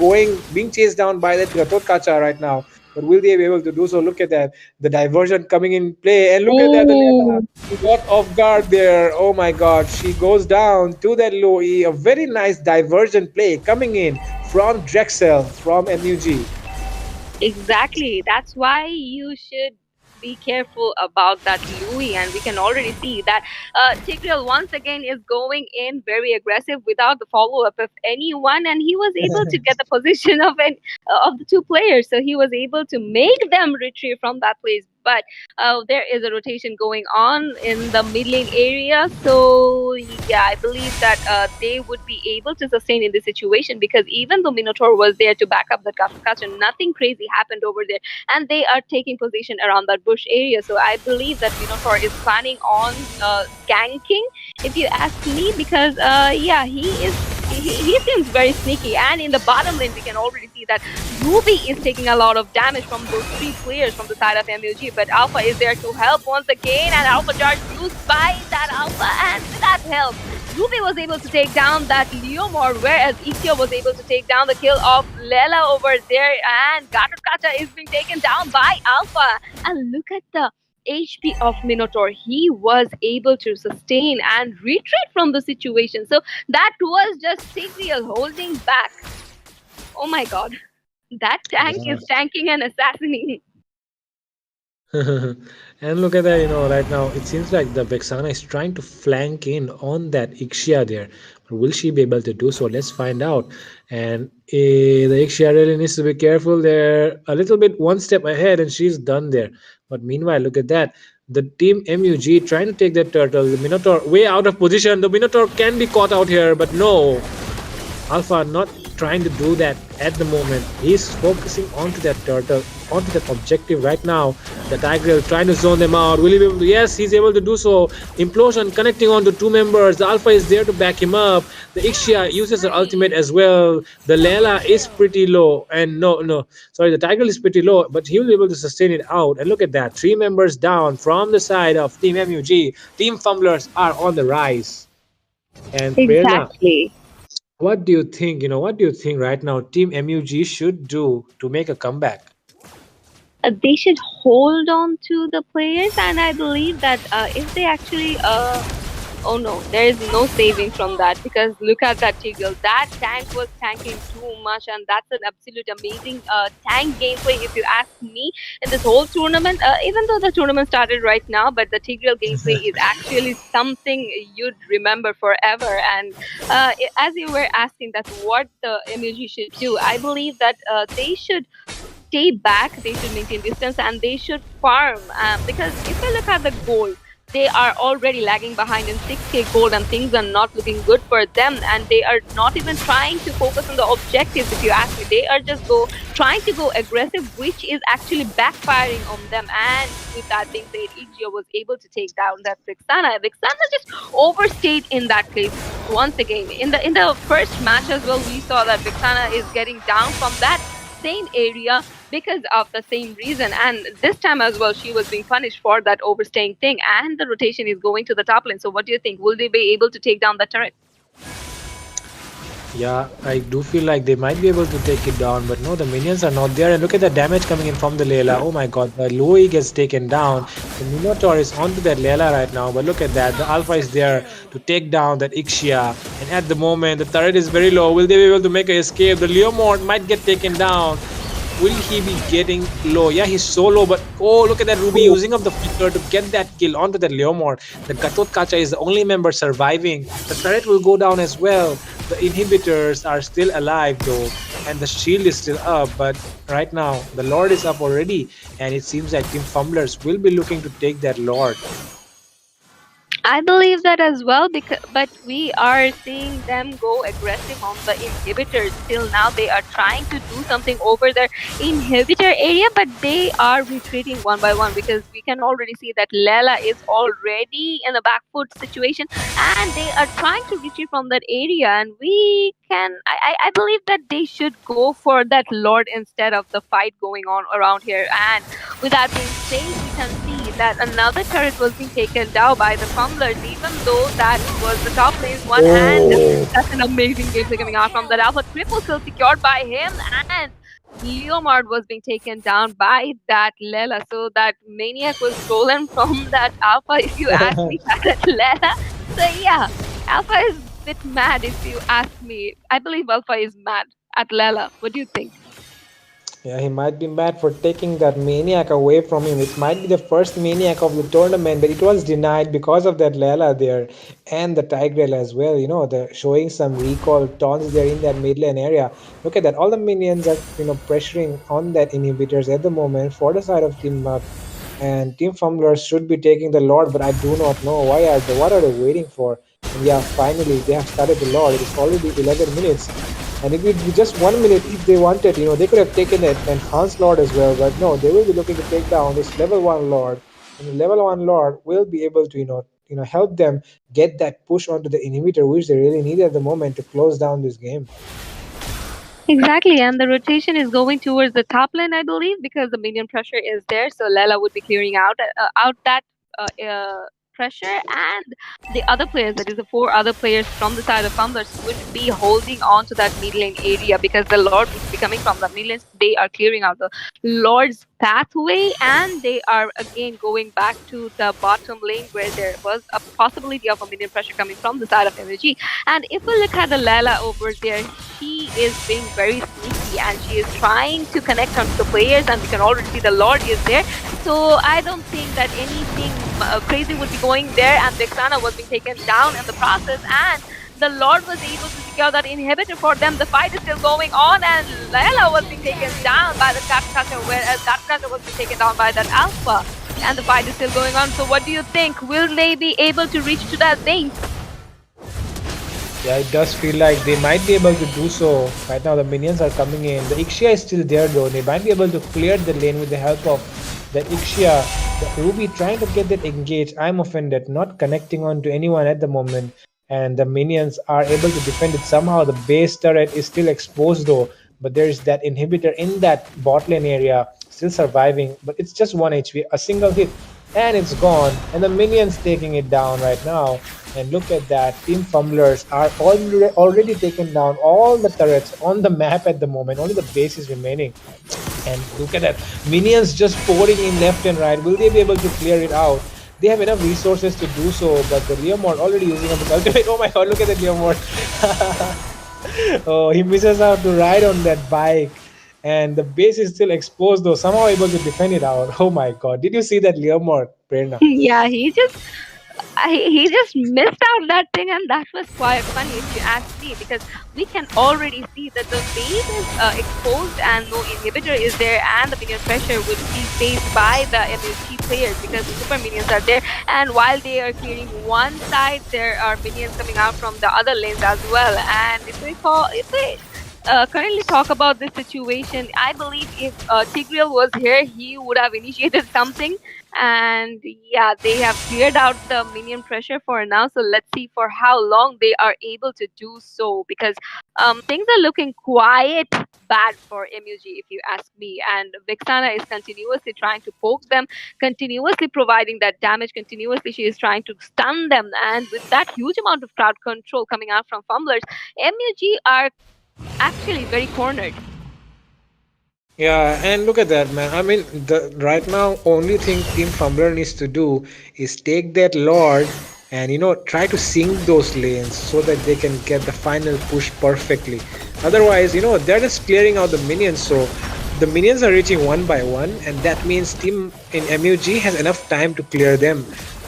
being chased down by that Gatotkacha right now. But will they be able to do so? Look at that. The diversion coming in play. And look at that. The Leela got off guard there. Oh my god. She goes down to that low E. A very nice diversion play coming in from Drexel from MUG. Exactly. That's why you should be careful about that Louis, and we can already see that Tigreal once again is going in very aggressive without the follow up of anyone, and he was able to get the position of the two players, so he was able to make them retrieve from that place. But there is a rotation going on in the mid lane area, so yeah, I believe that they would be able to sustain in this situation, because even though Minotaur was there to back up the Kafkacha, nothing crazy happened over there, and they are taking position around that bush area. So I believe that Minotaur is planning on ganking, if you ask me, because yeah, he seems very sneaky. And in the bottom lane, we can already see that Ruby is taking a lot of damage from those 3 players from the side of MUG, but Alpha is there to help once again, and Alpha charge used by that Alpha, and with that help, Ruby was able to take down that Leomord, whereas Ikyo was able to take down the kill of Lela over there, and Gatotkacha is being taken down by Alpha. And look at the HP of Minotaur. He was able to sustain and retreat from the situation. So that was just Tigreal holding back. Oh my god. That tank Yeah. is tanking and assassinating. And look at that, right now it seems like the Vexana is trying to flank in on that Ixia there. But will she be able to do so? Let's find out. And the Ixia really needs to be careful there. A little bit one step ahead, and she's done there. But meanwhile, look at that. The team MUG trying to take that turtle. The Minotaur way out of position. The Minotaur can be caught out here, but no. Alpha not trying to do that at the moment. He's focusing onto that turtle, onto that objective right now. The Tigreal trying to zone them out. Will he be able to? Yes, he's able to do so. Implosion connecting onto 2 members. The Alpha is there to back him up. The Ixia uses her ultimate as well. The Lela is pretty low. And no. Sorry, the Tigreal is pretty low, but he will be able to sustain it out. And look at that. 3 members down from the side of Team MUG. Team Fumblers are on the rise. And Prerna, Exactly. what do you think? What do you think right now Team MUG should do to make a comeback? They should hold on to the players, and I believe that if they actually Oh no, there is no saving from that because look at that Tigreal. That tank was tanking too much, and that's an absolute amazing tank gameplay if you ask me in this whole tournament. Even though the tournament started right now, but the Tigreal gameplay is actually something you'd remember forever. And as you were asking that what the MUG should do, I believe that they should stay back, they should maintain distance, and they should farm. Because if you look at the gold, they are already lagging behind in 6k gold, and things are not looking good for them. And they are not even trying to focus on the objectives. If you ask me, they are just trying to go aggressive, which is actually backfiring on them. And with that being said, Igio was able to take down that Vixana. Vixana just overstayed in that place once again. In the first match as well, we saw that Vixana is getting down from that same area because of the same reason, and this time as well she was being punished for that overstaying thing, and the rotation is going to the top lane. So what do you think, will they be able to take down the turret? Yeah, I do feel like they might be able to take it down, but no, the minions are not there. And look at the damage coming in from the Layla. Oh my god, the Louis gets taken down. The Minotaur is onto that Layla right now, but look at that. The Alpha is there to take down that Ixia. And at the moment, the turret is very low. Will they be able to make an escape? The Leomord might get taken down. Will he be getting low? Yeah, he's so low, but oh, look at that Ruby using up the flicker to get that kill onto that Leomord. The Gatot Kacha is the only member surviving. The turret will go down as well. The inhibitors are still alive though, and the shield is still up, but right now the Lord is up already, and it seems like Team Fumblers will be looking to take that Lord. I believe that as well, because but we are seeing them go aggressive on the inhibitors. Till now, they are trying to do something over their inhibitor area, but they are retreating one by one because we can already see that Lela is already in a back foot situation, and they are trying to retreat from that area. And we can, I believe that they should go for that Lord instead of the fight going on around here. And with that being said, we can see that another turret was being taken down by the Fumblers, even though that was the top lane's one. And that's an amazing gameplay coming out from that Alpha. Triple kill secured by him, and Leomard was being taken down by that Lela. So that Maniac was stolen from that Alpha, if you ask me, that Lela. So yeah, Alpha is a bit mad, if you ask me. I believe Alpha is mad at Lela. What do you think? Yeah, he might be mad for taking that maniac away from him. It might be the first maniac of the tournament, but it was denied because of that Layla there and the Tigreal as well. You know, the showing some recall taunts there in that mid lane area. Look at that. All the minions are, pressuring on that inhibitors at the moment for the side of Team Mug. And Team Fumblers should be taking the Lord, but I do not know what are they waiting for? And yeah, finally they have started the Lord. It is already 11 minutes. And if it be just 1 minute, if they wanted, they could have taken it and Hans Lord as well. But no, they will be looking to take down this level 1 Lord. And the level 1 Lord will be able to, help them get that push onto the inhibitor, which they really need at the moment to close down this game. Exactly, and the rotation is going towards the top lane, I believe, because the minion pressure is there. So Lela would be clearing out that pressure, and the other players, that is the 4 other players from the side of Fumblers, would be holding on to that mid lane area because the Lord would be coming from the mid lane. They are clearing out the Lord's pathway, and they are again going back to the bottom lane where there was a possibility of a minion pressure coming from the side of MLG. And if we look at the Lela over there, she is being very sneaky and she is trying to connect onto the players, and we can already see the Lord is there. So I don't think that anything crazy would be going there, and Vixana was being taken down in the process, and the Lord was able to secure that inhibitor for them. The fight is still going on, and Layla was being taken down by the Gatkacha, whereas Gatkacha was being taken down by that Alpha, and the fight is still going on. So what do you think? Will they be able to reach to that base? Yeah, it does feel like they might be able to do so. Right now, the minions are coming in. The Ixia is still there though. They might be able to clear the lane with the help of that Ixia. The Ruby trying to get that engaged. I'm offended, not connecting on to anyone at the moment. And the minions are able to defend it somehow. The base turret is still exposed though. But there is that inhibitor in that bot lane area still surviving. But it's just 1 HP, a single hit, and it's gone. And the minions taking it down right now. And look at that, Team Fumblers are already taken down all the turrets on the map at the moment. Only the base is remaining. And look at that, minions just pouring in left and right. Will they be able to clear it out? they have enough resources to do so, but the Leomord already using up his ultimate. Oh my god, look at that Leomord. Oh, he misses out to ride on that bike. And the base is still exposed though, somehow able to defend it out. Oh my god. Did you see that Leomord, Prerna? Yeah, he just missed out that thing, and that was quite funny if you ask me, because we can already see that the base is exposed and no inhibitor is there, and the minion pressure would be faced by the MUG players because the super minions are there, and while they are clearing one side, there are minions coming out from the other lanes as well. And if we currently talk about this situation, I believe if Tigreal was here, he would have initiated something. And yeah, they have cleared out the minion pressure for now. So let's see for how long they are able to do so, because things are looking quite bad for MUG, if you ask me. And Vixana is continuously trying to poke them, continuously providing that damage, continuously she is trying to stun them. And with that huge amount of crowd control coming out from Fumblers, MUG are actually very cornered. Yeah, and look at that, man. I mean, the right now only thing Team Fumbler needs to do is take that Lord and try to sink those lanes so that they can get the final push perfectly. Otherwise, they're just clearing out the minions. So the minions are reaching one by one, and that means Team in MUG has enough time to clear them.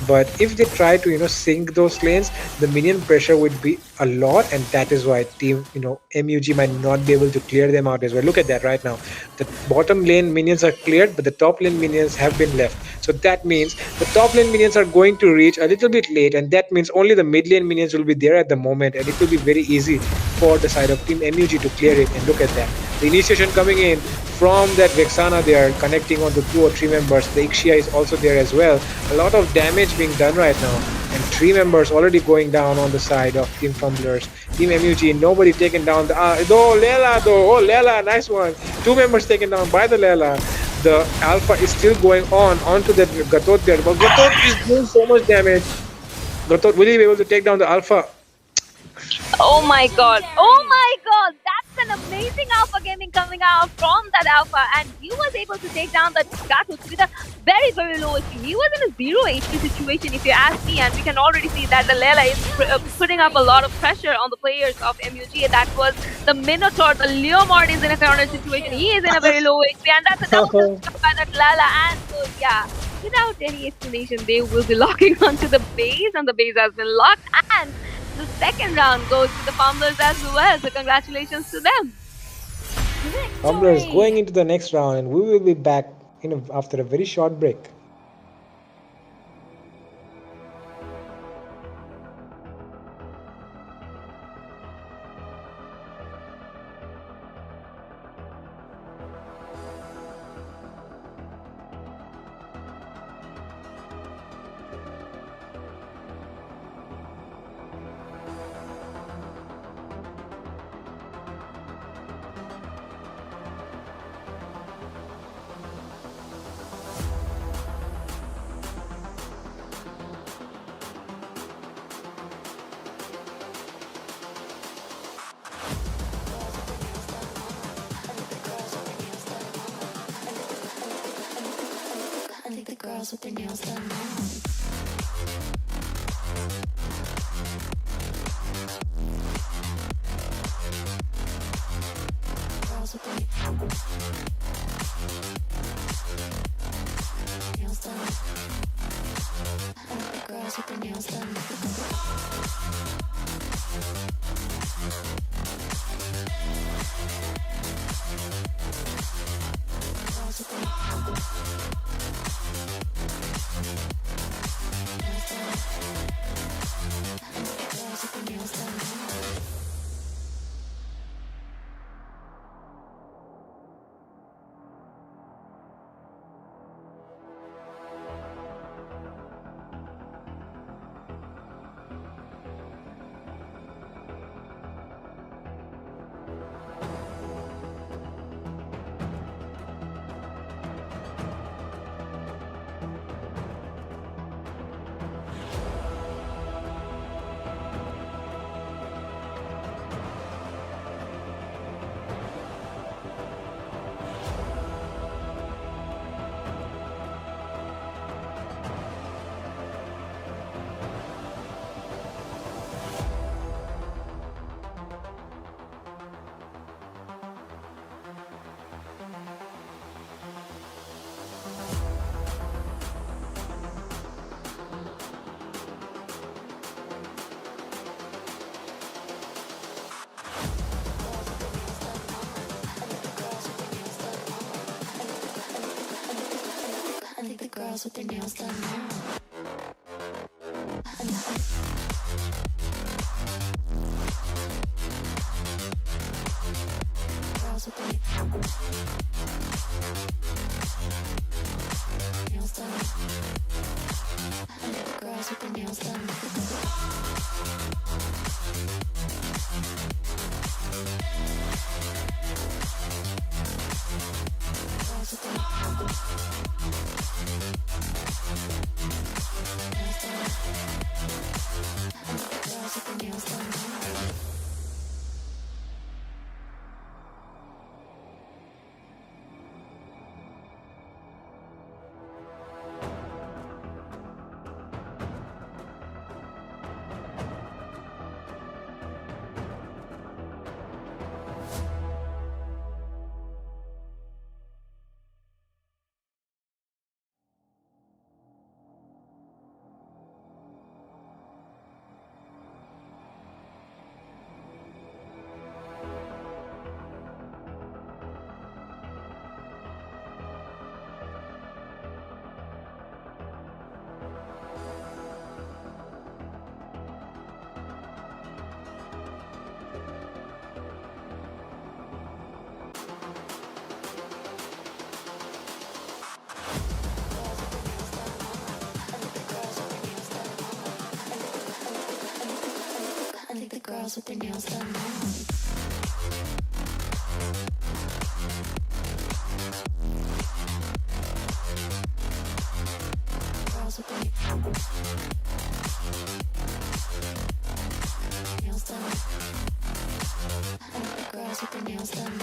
But if they try to sink those lanes, the minion pressure would be a lot, and that is why Team MUG might not be able to clear them out as well. Look at that right now. The bottom lane minions are cleared, but the top lane minions have been left. So that means the top lane minions are going to reach a little bit late, and that means only the mid lane minions will be there at the moment, and it will be very easy for the side of Team MUG to clear it. And look at that. The initiation coming in from that Vexana, they are connecting on to 2 or 3 members. The Ixia is also there as well. A lot of damage being done right now. And 3 members already going down on the side of Team Fumblers. Team MUG, nobody taken down. Oh, Lela though. Oh, Lela, nice one. 2 members taken down by the Lela. The Alpha is still going on onto that Gatot there. But Gatot is doing so much damage. Gatot, will he be able to take down the Alpha? Oh my god. Oh my god. That's an amazing alpha gaming coming out from that alpha. And he was able to take down that Gatot with a very, very low HP. He was in a 0 HP situation, if you ask me. And we can already see that the Lela is putting up a lot of pressure on the players of MUG. That was the Minotaur. The Leomord is in a corner situation. He is in a very low HP. And that's a double kill by that Lela. And so, yeah, without any explanation, they will be locking onto the base. And the base has been locked. And the second round goes to the Fumblers as well, so congratulations to them. Fumblers going into the next round, and we will be back after a very short break. I think the girls with their nails done. Girls with their nails done. I think the girls with their nails done. Girls with their girls with their nails done now. Girls with their nails done. Girls with their nails done. Girls with their nails done. I think the girls with their nails done now. Girls with their nails done. I think the girls with their nails done.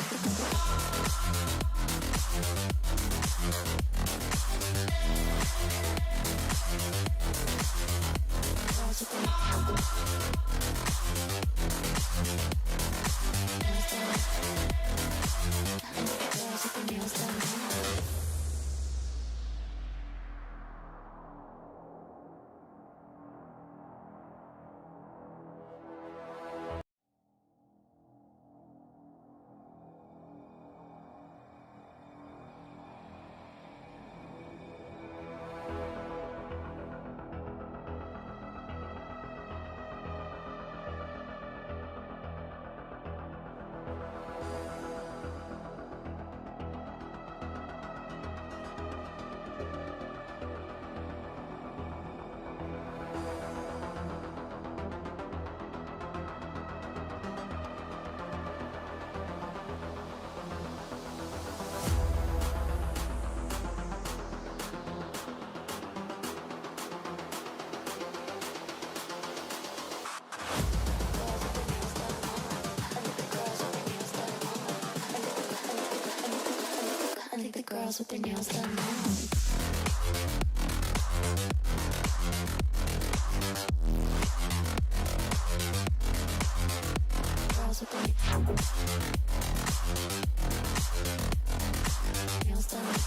Girls with their nails done. I think the girls with their nails done now. Girls with their nails done.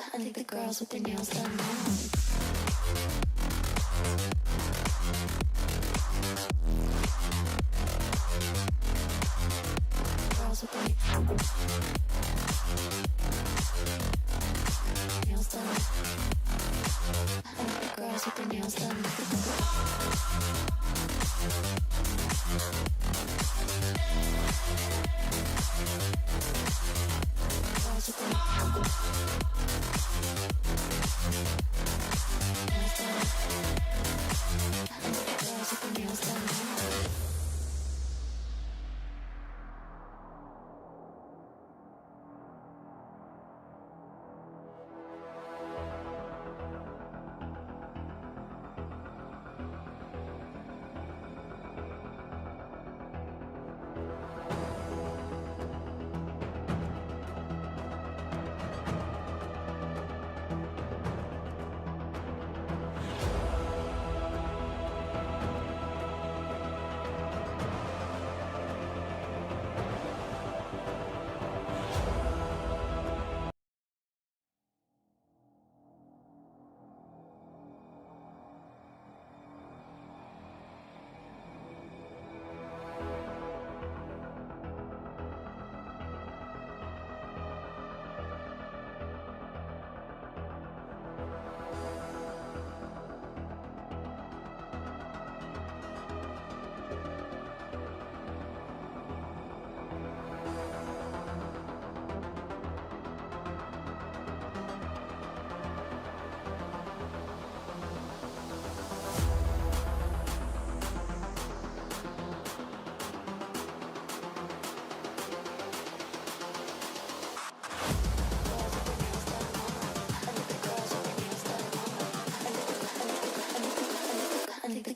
I think the girls with their nails done now. Girls with their nails done. I think the girls with their nails done. Girls with their nails done.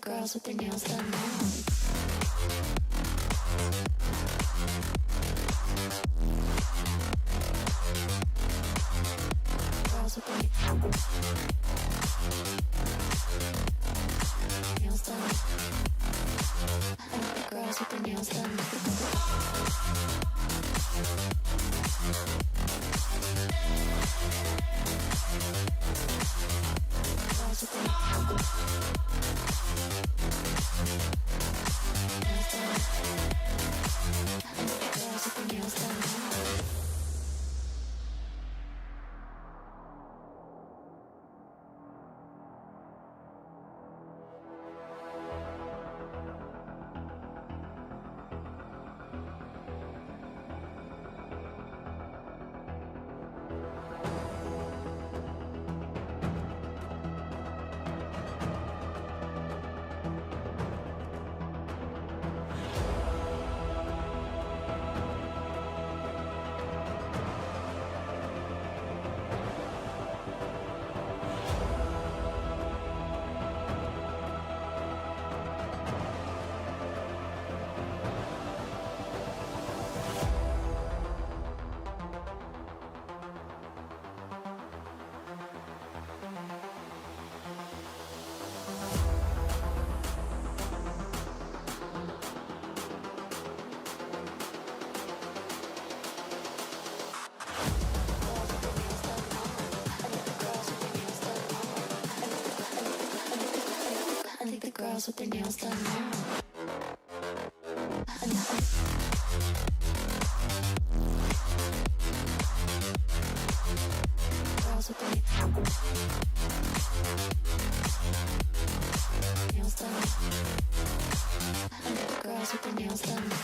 girls with their nails done now. Girls with their nails done. I like the girls with their nails done. Girls with their nails done. I like the girls with their nails done. I think the girls with their nails done now. Girls with their nails done. I think the girls with their nails done. Girls with their nails done. I think the girls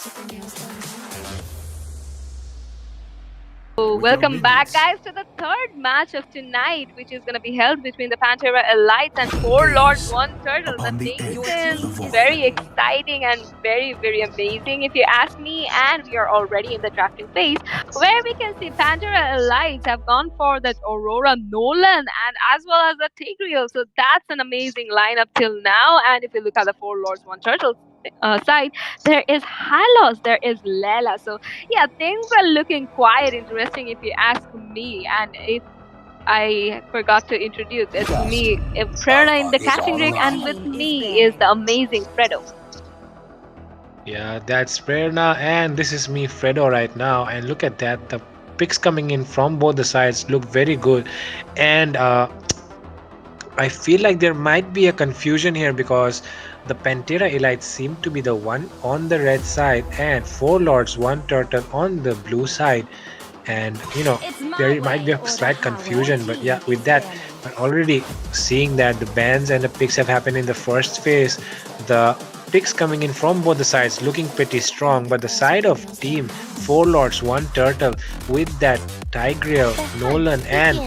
with their nails done now. So welcome back, guys, to the third match of tonight, which is going to be held between the Pantera Elites and Four Lords, One Turtle. The nation's very exciting and very, very amazing, if you ask me. And we are already in the drafting phase, where we can see Pantera Elites have gone for that Aurora Nolan and as well as the Tigreal. So that's an amazing lineup till now. And if you look at the Four Lords, One Turtle side, there is Hylos, there is Lela. So yeah, things are looking quite interesting, if you ask me. And if I forgot to introduce, it's me, Prerna in the catching rig, and with me is the amazing Fredo. Yeah, that's Prerna, and this is me, Fredo, right now. And look at that, the picks coming in from both the sides look very good. And I feel like there might be a confusion here because the Pantera Elite seem to be the one on the red side and Four Lords, One Turtle on the blue side. And there might be a slight confusion, but yeah, with that, we're already seeing that the bans and the picks have happened in the first phase. The picks coming in from both the sides looking pretty strong, but the side of team Four Lords, One Turtle with that Tigreal, Nolan, and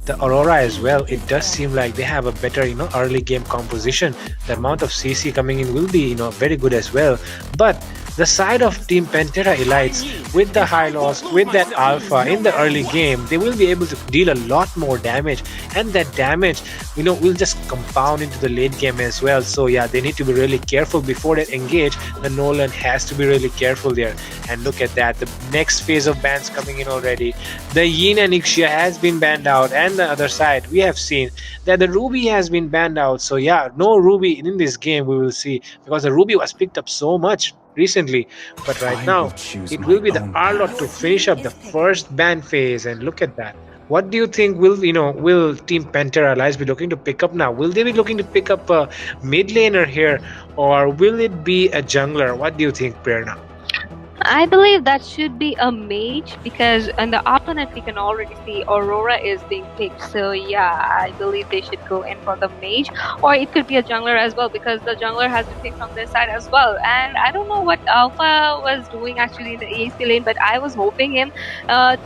the Aurora as well, it does seem like they have a better early game composition. The amount of CC coming in will be very good as well. But the side of Team Pantera Elites with the high loss, with that alpha in the early game, they will be able to deal a lot more damage, and that damage will just compound into the late game as well. So yeah, they need to be really careful before they engage. The Nolan has to be really careful there. And look at that, the next phase of bans coming in already. The Yin and Ixia has been banned out, and the other side we have seen that the Ruby has been banned out. So yeah, no Ruby in this game we will see, because the Ruby was picked up so much recently. But right now it will be the Arlot to finish up the first ban phase. And look at that, what do you think will Team Pantera Alliance be looking to pick up now? Will they be looking to pick up a mid laner here, or will it be a jungler? What do you think, Prerna? I believe that should be a mage, because in the opponent we can already see Aurora is being picked. So yeah, I believe they should go in for the mage, or it could be a jungler as well, because the jungler has been picked from this side as well. And I don't know what Alpha was doing actually in the EAC lane, but I was hoping him to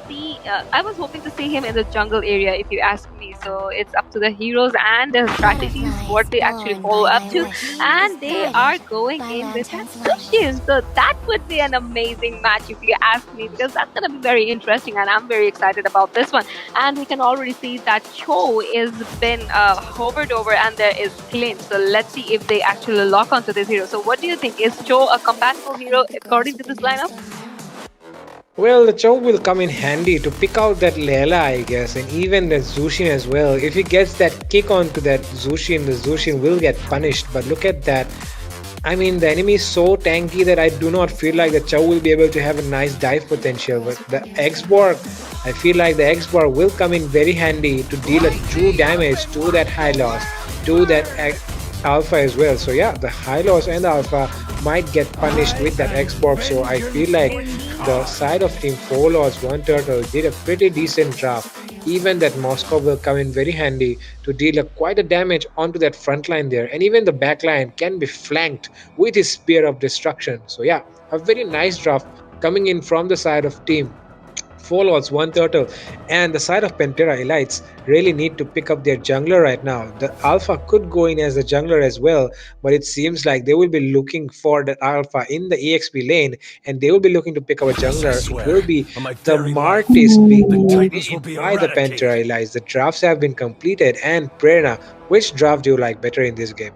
I was hoping to see him in the jungle area, if you ask me. So it's up to the heroes and the strategies what Butterflies they actually born follow by up my to, wish, and they are guided going by in with that lanterns Sushin. light. So that would be an amazing match, if you ask me, because that's gonna be very interesting, and I'm very excited about this one. And we can already see that Cho is been hovered over, and there is Clint. So let's see if they actually lock onto this hero. So what do you think? Is Cho a compatible I hero love the girls according to with their this nails lineup? done now. Well, the chow will come in handy to pick out that Layla, I guess, and even the Zushin as well. If he gets that kick onto that Zushin, the Zushin will get punished. But look at that. I mean, the enemy is so tanky that I do not feel like the Chow will be able to have a nice dive I love the potential. girls But with their the nails done X-Borg, now. I feel like the X-Borg will come in very handy to deal a true damage to that high loss, to that Alpha as well. So yeah, the high loss and the Alpha might get punished with that X-Borg. So I feel like the side of Team 4 Loss 1 Turtle did a pretty decent The draft. girls with their nails Even done that now. Moscow will come in very handy to deal quite a damage onto that front line there. And even the back line can be flanked with his Spear of Destruction. So yeah, a very nice draft coming in from the side of Team 4 Lords, 1 Turtle, and the side of Pantera Elites really need to pick up their jungler right now. The Alpha could go in as a jungler as well, but it seems like they will be looking for the Alpha in the EXP lane, and they will be looking to pick up a I jungler. It will swear, be on my the very life, Martis being the moved Titans will in be by the Pantera eradicated. Elites. The drafts have been completed, and Prerna, which draft do you like better in this game?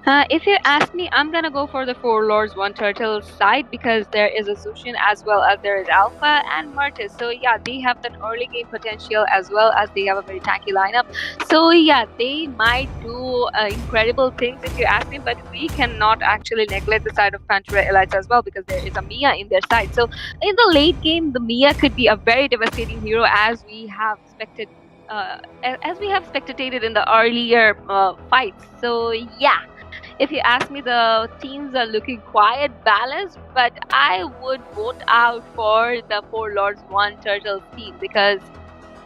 If you ask me, I'm gonna go for the Four Lords, One Turtle side because there is a Zushin as well as there is Alpha and Martis. So yeah, they have that early game potential as well as they have a very tanky lineup. So yeah, they might do incredible things if you ask me, but we cannot actually neglect the side of Pantera Elites as well because there is a Mia in their side. So in the late game, the Mia could be a very devastating hero as we have expected. As we have spectated in the earlier fights. So yeah, if you ask me, the teams are looking quite balanced, but I would vote out for the Four Lords One Turtles team because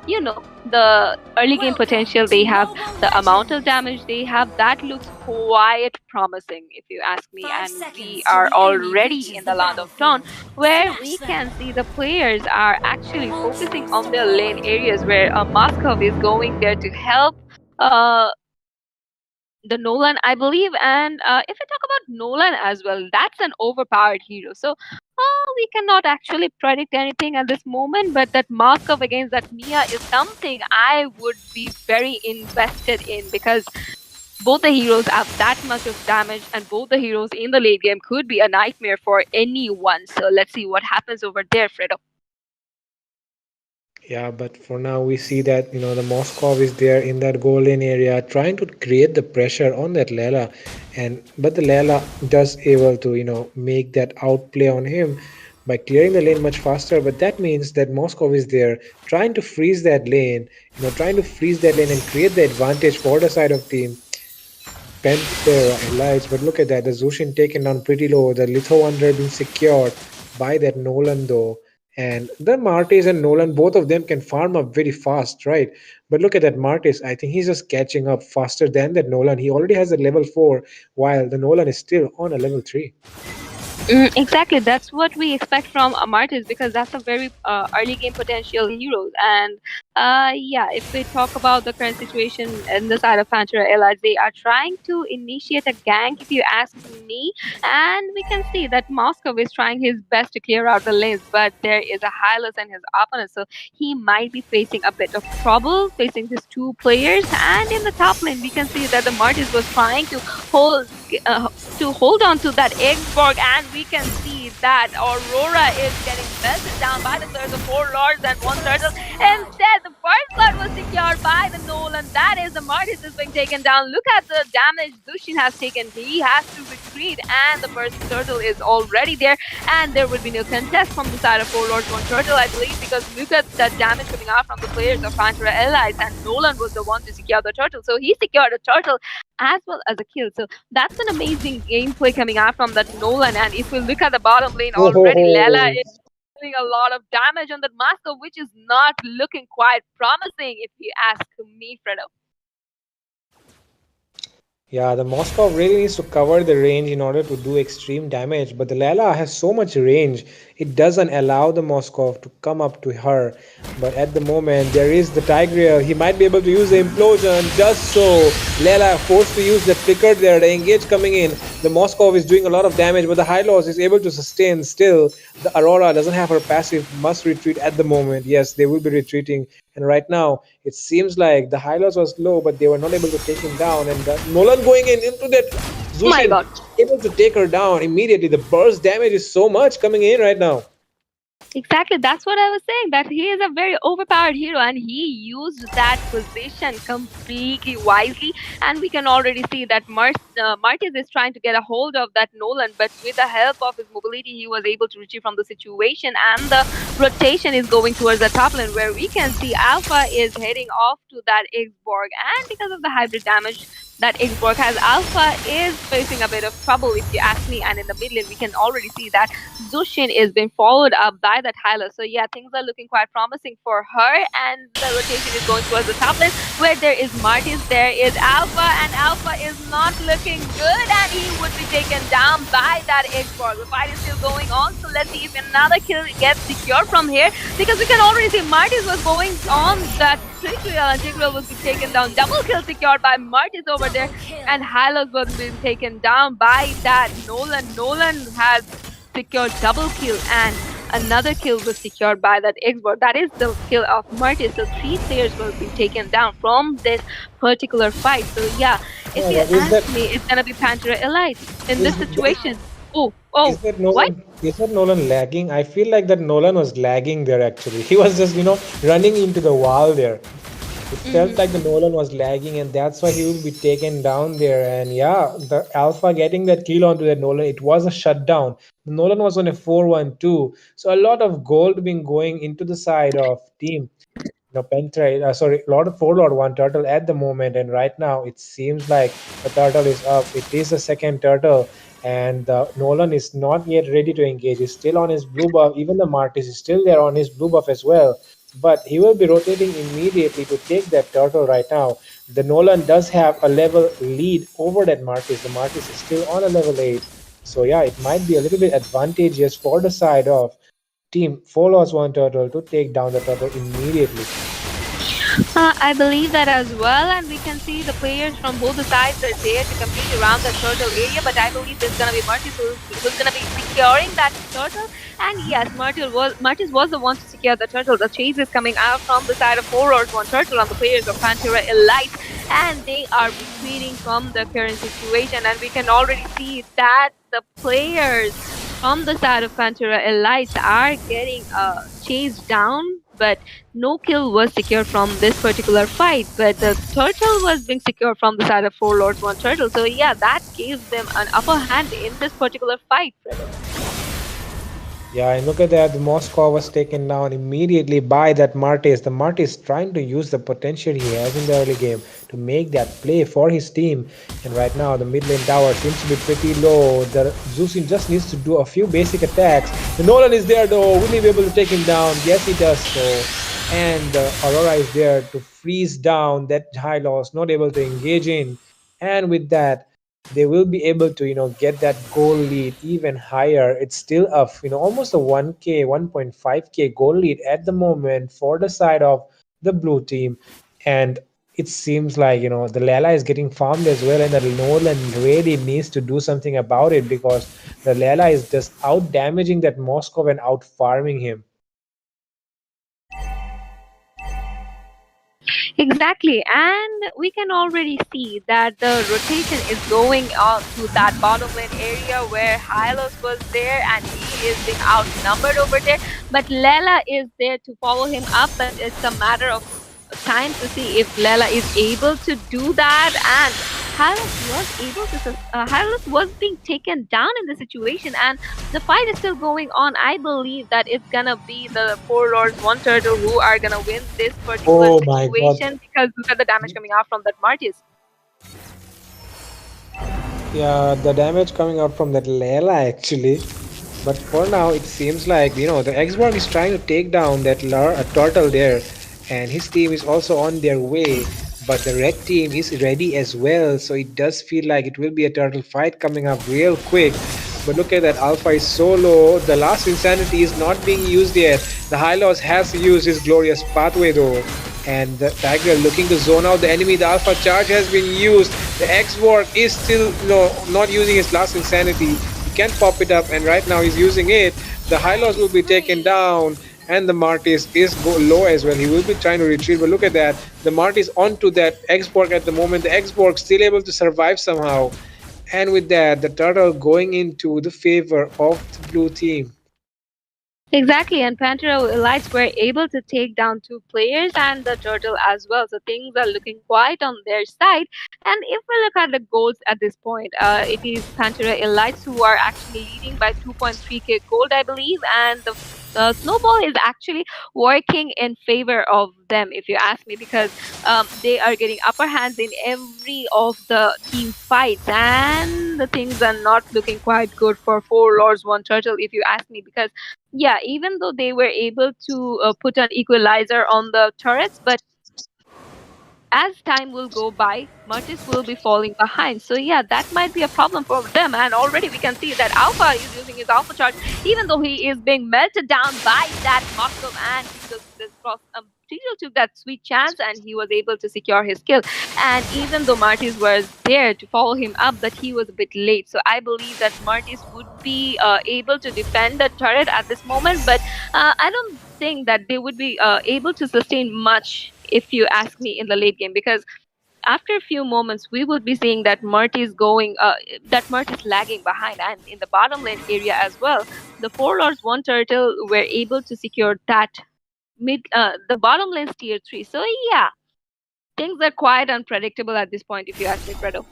the early game potential they have, the amount of damage they have, that looks quite promising if you ask me. And we are already in the land of Dawn where we can see the players are actually focusing on their lane areas where Moskov is going there to help uh, the Nolan, I believe. And if we talk about Nolan as well, that's an overpowered hero. So we cannot actually predict anything at this moment, but that Markov against that Mia is something I would be very invested in because both the heroes have that much of damage, and both the heroes in the late game could be a nightmare for anyone. So let's see what happens over there, Fredo. Yeah, but for now we see that the Moskov is there in that goal lane area trying to create the pressure on that Lela, and but the Lela does able to make that outplay on him by clearing the lane much faster. But that means that Moskov is there trying to freeze that lane, trying to freeze that lane and create the advantage for the side of team Pantera Elites. But look at that, the Zushin taken down pretty low. The Litho Wonder being secured by that Nolan though. And the Martis and Nolan, both of them can farm up very fast, right? But look at that Martis. I think he's just catching up faster than that Nolan. He already has a level 4, while the Nolan is still on a level 3. Exactly, that's what we expect from Amartys because that's a very early game potential hero. And yeah, if we talk about the current situation in the side of Pantera Allies, they are trying to initiate a gank, if you ask me. And we can see that Moscow is trying his best to clear out the lanes, but there is a Hylas and his opponent, so he might be facing a bit of trouble facing these two players. And in the top lane, we can see that the Martis was trying to hold. Uh, to hold on to that Eggsborg, and we can see that Aurora is getting melted down by the Curse of Four Lords and One Turtle. Instead, the first blood was secured by the Nolan. That is, the Martis is being taken down. Look at the damage Zushin has taken. He has to retreat, and the first turtle is already there. And there will be no contest from the side of Four Lords, One Turtle, I believe, because look at that damage coming out from the players of Pantera Allies, and Nolan was the one to secure the turtle. So he secured a turtle as well as a kill. So that's an amazing gameplay coming out from that Nolan. And if we look at the bottom lane already, Lela Oh, is doing a lot of damage on that Master, which is not looking quite promising if you ask me, Fredo. Yeah, the Moskov really needs to cover the range in order to do extreme damage, but the Lala has so much range, it doesn't allow the Moskov to come up to her. But at the moment, there is the Tigreal. He might be able to use the implosion. Does so. Lala forced to use that flicker there. The engage coming in. The Moskov is doing a lot of damage, but the Hylos is able to sustain still. The Aurora doesn't have her passive, must retreat at the moment. Yes, they will be retreating. And right now, it seems like the Hylos was low, but they were not able to take him down. And Nolan going in into that Oh my Zushin, god. able to take her down immediately. The burst damage is so much coming in right now. Exactly, that's what I was saying. That he is a very overpowered hero, and he used that position completely wisely. And we can already see that Martis is trying to get a hold of that Nolan, but with the help of his mobility, he was able to retrieve from the situation. And the rotation is going towards the top lane, where we can see Alpha is heading off to that Xborg, and because of the hybrid damage that Xborg has, Alpha is facing a bit of trouble, if you ask me. And in the mid lane, we can already see that Zushin is being followed up by that Hyla. So yeah, things are looking quite promising for her, and the rotation is going towards the top lane where there is Martis, there is Alpha, and Alpha is not looking good, and he would be taken down by that Xborg. The fight is still going on, so let's see if another kill gets secured from here, because we can already see Martis was going on that Tigreal, and Tigreal was being taken down. Double kill secured by Martis over there, and Hylos was being taken down by that Nolan. Nolan has secured double kill, and another kill was secured by that Xboard. That is the kill of Martis. So three players will be taken down from this particular fight. So yeah, if Yeah, you but is ask that me, it's gonna be Pantera Elite in is this that situation. Oh, is oh, that what? Nolan? Is that Nolan lagging? I feel like that Nolan was lagging there actually. He was just running into the wall there. It felt Mm-hmm. like the Nolan was lagging, and that's why he will be taken down there. And yeah, the Alpha getting that kill onto that Nolan, it was a shutdown. The Nolan was on a 4-1-2, so a lot of gold being going into the side of team. Pentra, sorry, Lord of Four Lord one turtle at the moment, and right now it seems like the turtle is up. It is the second turtle, and Nolan is not yet ready to engage. He's still on his blue buff. Even the Martis is still there on his blue buff as well. But he will be rotating immediately to take that turtle right now. The Nolan does have a level lead over that Martis. The Martis is still on a level 8. So yeah, it might be a little bit advantageous for the side of team follows one turtle to take down the turtle immediately. I believe that as well, and we can see the players from both the sides are there to compete around the turtle area. But I believe there's gonna be Martis who's gonna be securing that turtle. And yes, Martis was the one to secure the turtle. The chase is coming out from the side of Four Horse One Turtle on the players of Pantera Elite, and they are retreating from the current situation. And we can already see that the players from the side of Pantera Elite are getting chased down, but no kill was secured from this particular fight. But the turtle was being secured from the side of Four Lords One Turtle. So yeah, that gave them an upper hand in this particular fight, Fredo. Yeah, and look at that. The Moscow was taken down immediately by that Martes. The Martes trying to use the potential he has in the early game to make that play for his team. And right now, the mid lane tower seems to be pretty low. The Zusin just needs to do a few basic attacks. The Nolan is there though. Will he be able to take him down? Yes, he does so. And Aurora is there to freeze down that high loss, not able to engage in. And with that, they will be able to get that goal lead even higher. It's still up, almost a 1k 1.5k goal lead at the moment for the side of the blue team. And it seems like the Lela is getting farmed as well, and the Nolan really needs to do something about it because the Lela is just out damaging that Moscow and out farming him. Exactly, and we can already see that the rotation is going on to that bottom lane area where Hylos was there and he is being outnumbered over there. But Lela is there to follow him up, but it's a matter of time to see if Lela is able to do that. And Hylos was being taken down in the situation, and the fight is still going on. I believe that it's gonna be the Four Lords One Turtle who are gonna win this particular Oh my god. situation, because look at the damage coming out from that Martis. Yeah, the damage coming out from that Lela actually. But for now, it seems like the Xborg is trying to take down that turtle there, and his team is also on their way. but the red team is ready as well. So it does feel like it will be a turtle fight coming up real quick. But look at that, Alpha is solo. The last insanity is not being used yet. The High Loss has used his glorious pathway though. And the Tiger looking to zone out the enemy. The Alpha charge has been used. The X-Borg is still not using his last insanity. He can pop it up, and right now he's using it. The High Loss will be taken down, and the Martis is low as well. He will be trying to retreat, but look at that. The Martis onto that X-Borg at the moment. The X-Borg still able to survive somehow. And with that, the turtle going into the favor of the blue team. Exactly, and Pantera Elites were able to take down two players and the turtle as well. So things are looking quite on their side. And if we look at the goals at this point, it is Pantera Elites who are actually leading by 2.3k gold, I believe, and the snowball is actually working in favor of them, if you ask me, because they are getting upper hands in every of the team fights, and the things are not looking quite good for four lords, one turtle, if you ask me, because yeah, even though they were able to put an equalizer on the turrets, but as time will go by, Martis will be falling behind. So yeah, that might be a problem for them. And already we can see that Alpha is using his Alpha charge, even though he is being melted down by that Moskov and Tycho this cross. Tycho took that sweet chance and he was able to secure his kill. And even though Martis was there to follow him up, but he was a bit late. So I believe that Martis would be able to defend the turret at this moment, but I don't think that they would be able to sustain much, if you ask me, in the late game, because after a few moments we would be seeing that Mert is lagging behind, and in the bottom lane area as well, the four lords one turtle were able to secure that the bottom lane tier 3. So yeah, things are quite unpredictable at this point, if you ask me, Fredo.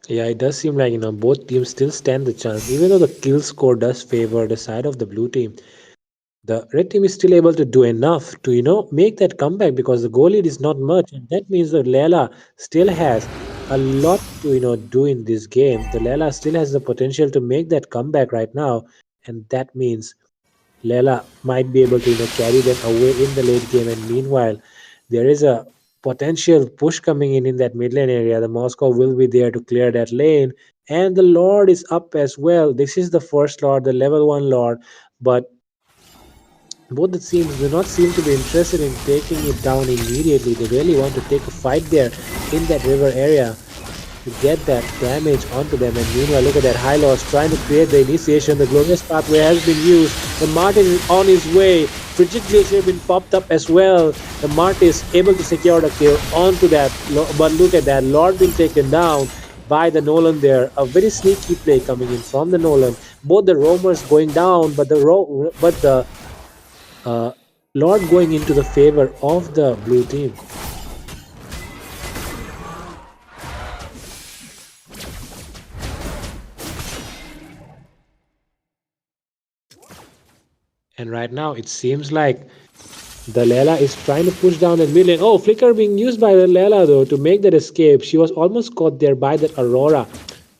Yeah, it does seem like both teams still stand the chance, even though the kill score does favor the side of the blue team. The red team is still able to do enough to make that comeback because the goal lead is not much, and that means that Lela still has a lot to do in this game. The Lela still has the potential to make that comeback right now, and that means Lela might be able to carry them away in the late game. And meanwhile, there is a potential push coming in that mid lane area. The Moscow will be there to clear that lane, and the Lord is up as well. This is the first Lord, the level 1 Lord, but both the teams do not seem to be interested in taking it down immediately. They really want to take a fight there in that river area to get that damage onto them. And meanwhile, look at that high loss trying to create the initiation. The glorious pathway has been used. The Martin is on his way. Frigid Glacier has been popped up as well. The Martin is able to secure the kill onto that. But look at that, Lord being taken down by the Nolan there. A very sneaky play coming in from the Nolan. Both the roamers going down, but the uh, Lord going into the favor of the blue team. And right now it seems like the Lela is trying to push down that mid lane. Oh, Flicker being used by the Lela though to make that escape. She was almost caught there by that Aurora.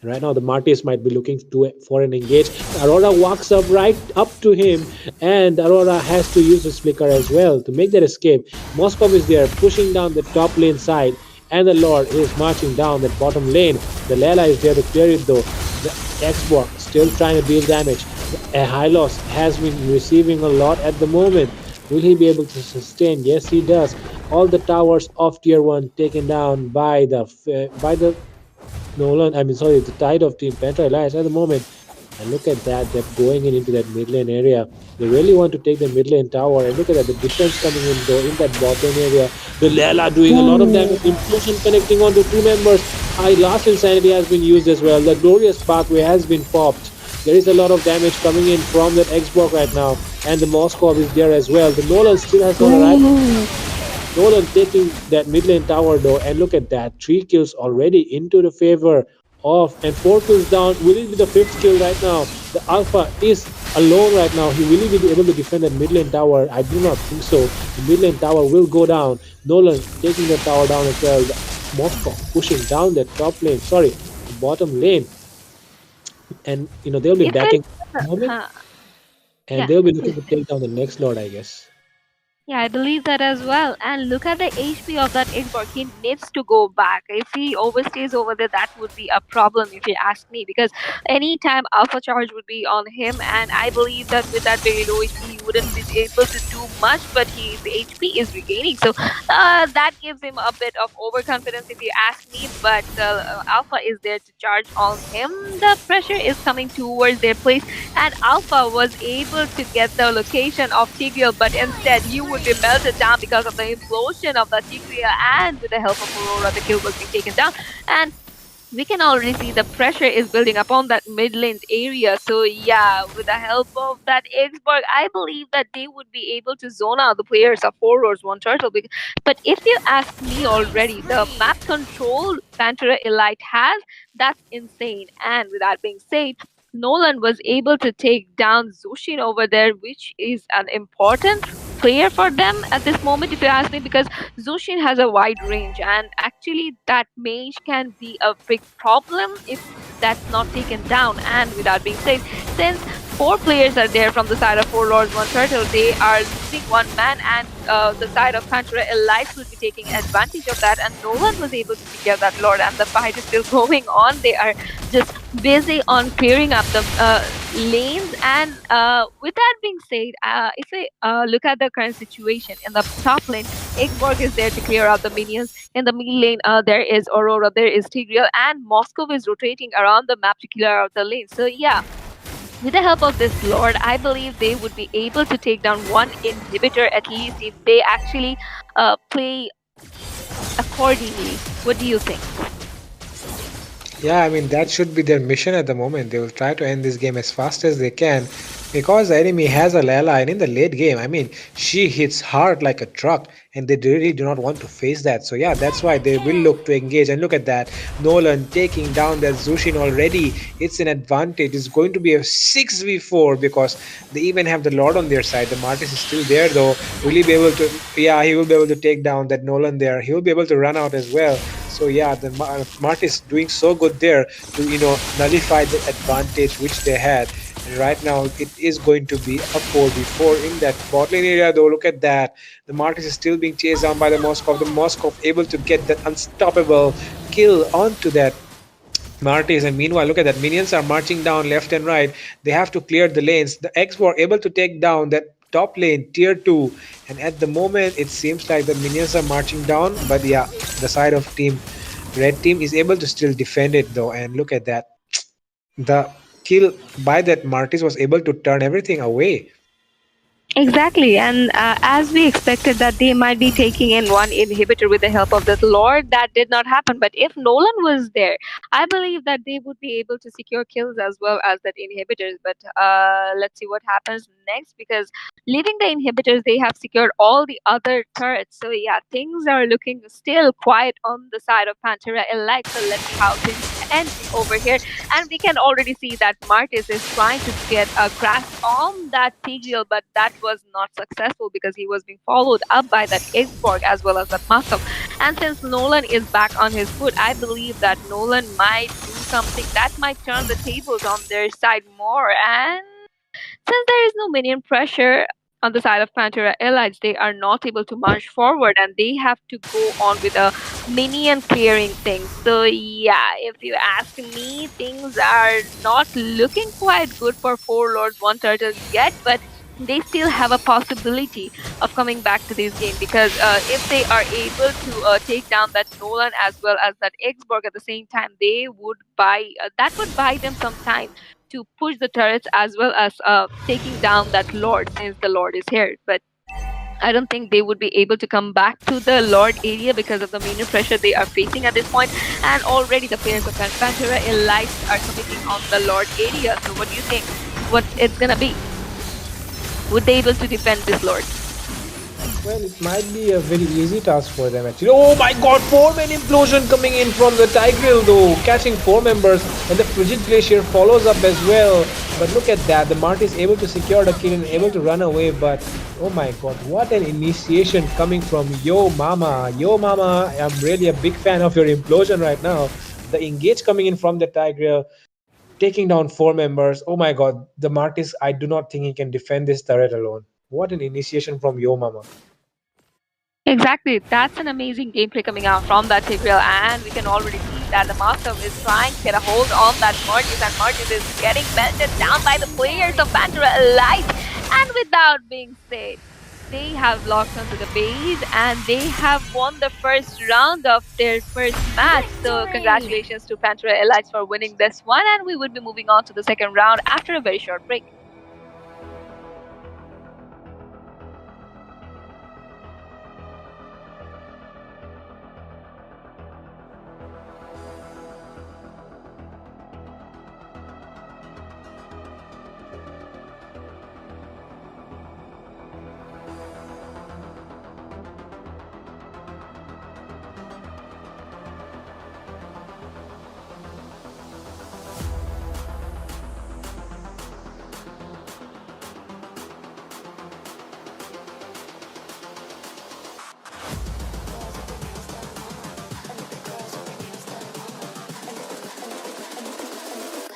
And right now the Martis might be looking for an engage. Aurora walks up right up to him, and Aurora has to use his Flicker as well to make that escape. Moskov is there pushing down the top lane side, and the Lord is marching down that bottom lane. The Lela is there to clear it though. The X-Borg still trying to deal damage. A high loss has been receiving a lot at the moment. Will he be able to sustain? Yes, he does. All the towers of tier 1 taken down by the Nolan. I mean, sorry, the tide of Team Panther Alliance at the moment. And look at that, they're going into that mid lane area. They really want to take the mid lane tower. And look at that, the defense coming in though in that bot lane area. The Lela doing a lot of damage. Implosion connecting onto two members. High last insanity has been used as well. The glorious pathway has been popped. There is a lot of damage coming in from that Xbox right now. And the Moskov is there as well. The Nolan still has not arrived. Nolan taking that mid lane tower though. And look at that. 3 kills already into the favor of, and 4 kills down. Will it be the 5th kill right now? The Alpha is alone right now. He will be able to defend that mid lane tower? I do not think so. The mid lane tower will go down. Nolan taking the tower down as well. The Moskov pushing down the top lane. Sorry, the bottom lane. And they'll be If backing it, moment, uh, and yeah, they'll be looking please. to take down the next Lord, I guess. Yeah, I believe that as well. And look at the HP of that Xborg. He needs to go back. If he overstays over there, that would be a problem if you ask me. Because anytime Alpha Charge would be on him, and I believe that with that very low HP, he wouldn't be able to do much. But his HP is regaining, so that gives him a bit of overconfidence, if you ask me. But Alpha is there to charge on him. The pressure is coming towards their place, and Alpha was able to get the location of Tigreal, but instead he would be melted down because of the implosion of the Tigreal, and with the help of Aurora, the kill was being taken down. And we can already see the pressure is building up on that mid lanes area. So yeah, with the help of that Xborg, I believe that they would be able to zone out the players of four roars, one turtle. But if you ask me already, the map control Pantera Elite has, that's insane. And with that being said, Nolan was able to take down Zushin over there, which is an important player for them at this moment, if you ask me, because Zushin has a wide range, and actually that mage can be a big problem if that's not taken down. And with that being said, since four players are there from the side of Four Lords, One Turtle, they are losing one man, and the side of Pantera Elites will be taking advantage of that. And Nolan was able to secure that Lord, and the fight is still going on. They are just busy on clearing up the lanes. And with that being said, if we look at the current situation in the top lane, Igborg is there to clear out the minions. In the mid lane, there is Aurora, there is Tigreal, and Moscow is rotating around the map to clear out the lane. So yeah, with the help of this Lord, I believe they would be able to take down one inhibitor at least if they actually play accordingly. What do you think? Yeah, I mean, that should be their mission at the moment. They will try to end this game as fast as they can because the enemy has a Layla, and in the late game, I mean, she hits hard like a truck, and they really do not want to face that. So, yeah, that's why they will look to engage. And look at that, Nolan taking down that Zushin already. It's an advantage. It's going to be a 6v4 because they even have the Lord on their side. The Martis is still there, though. Will he be able to? Yeah, he will be able to take down that Nolan there. He will be able to run out as well. So yeah, the Martis doing so good there to nullify the advantage which they had. And right now it is going to be a 4v4 in that bot lane area. Though look at that, the Martis is still being chased down by the Moskov. The Moskov able to get that unstoppable kill onto that Martis, and meanwhile, look at that. Minions are marching down left and right. They have to clear the lanes. The X were able to take down that top lane, tier 2. And at the moment, it seems like the minions are marching down. But yeah, the side of team red team is able to still defend it though. And look at that. The kill by that Martis was able to turn everything away. Exactly, and as we expected that they might be taking in one inhibitor with the help of the Lord, that did not happen. But if Nolan was there, I believe that they would be able to secure kills as well as that inhibitors. But let's see what happens next, because leaving the inhibitors, they have secured all the other turrets. So yeah, things are looking still quiet on the side of Pantera Elite. So let's see how things end over here. And we can already see that Martis is trying to get a grasp on that Tigreal, but that was not successful because he was being followed up by that Xborg as well as that Moscow. And since Nolan is back on his foot, I believe that Nolan might do something that might turn the tables on their side more. And since there is no minion pressure on the side of Pantera Elites, they are not able to march forward, and they have to go on with a minion clearing thing. So yeah, if you ask me, things are not looking quite good for Four Lords, One Turtle yet, but they still have a possibility of coming back to this game, because if they are able to take down that Nolan as well as that Xborg at the same time, they would buy that would buy them some time to push the turrets as well as taking down that Lord, since the Lord is here. But I don't think they would be able to come back to the Lord area because of the minion pressure they are facing at this point. And already the players of Pantera Elites are committing on the Lord area. So what do you think? What it's gonna be? Would they able to defend this Lord? Well, it might be a very easy task for them actually. Oh my god, 4-man implosion coming in from the Tigreal though, catching 4 members, and the Frigid Glacier follows up as well. But look at that, the Mart is able to secure the kill and able to run away, but oh my god, what an initiation coming from Yo Mama. Yo Mama, I'm really a big fan of your implosion right now. The engage coming in from the Tigreal, taking down 4 members. Oh my god, the Martis, I do not think he can defend this turret alone. What an initiation from Yo Mama. Exactly. That's an amazing gameplay coming out from that Tigreal, and we can already see that the Master is trying to get a hold on that Mortis, and Mortis is getting belted down by the players of Pantera Elite. And with that being said, they have locked onto the base and they have won the first round of their first match. So congratulations to Pantera Elite for winning this one, and we would be moving on to the second round after a very short break.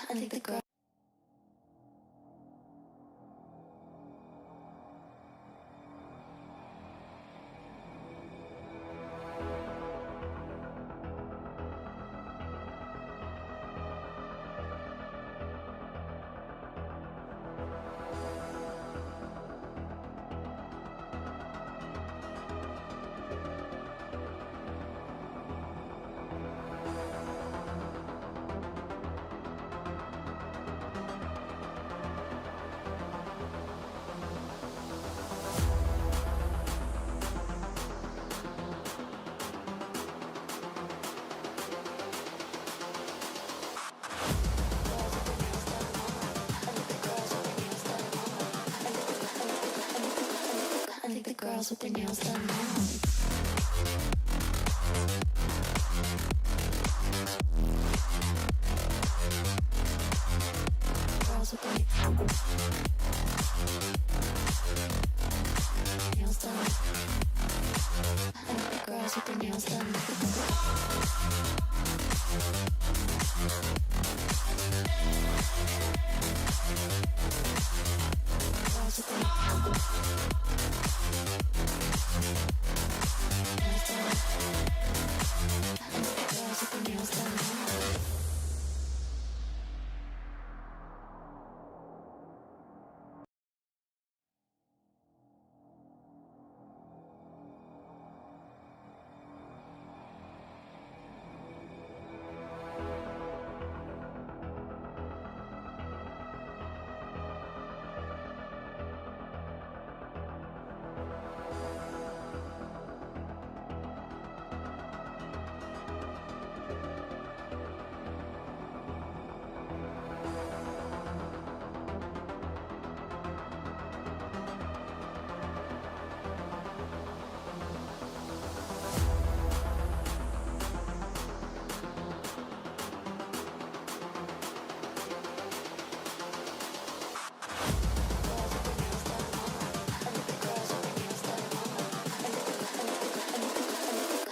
I think the girl. I think the girls with their nails done now. Girls with their nails done. I think the girls with their nails done. Girls with their nails done. I think the girls with their nails done.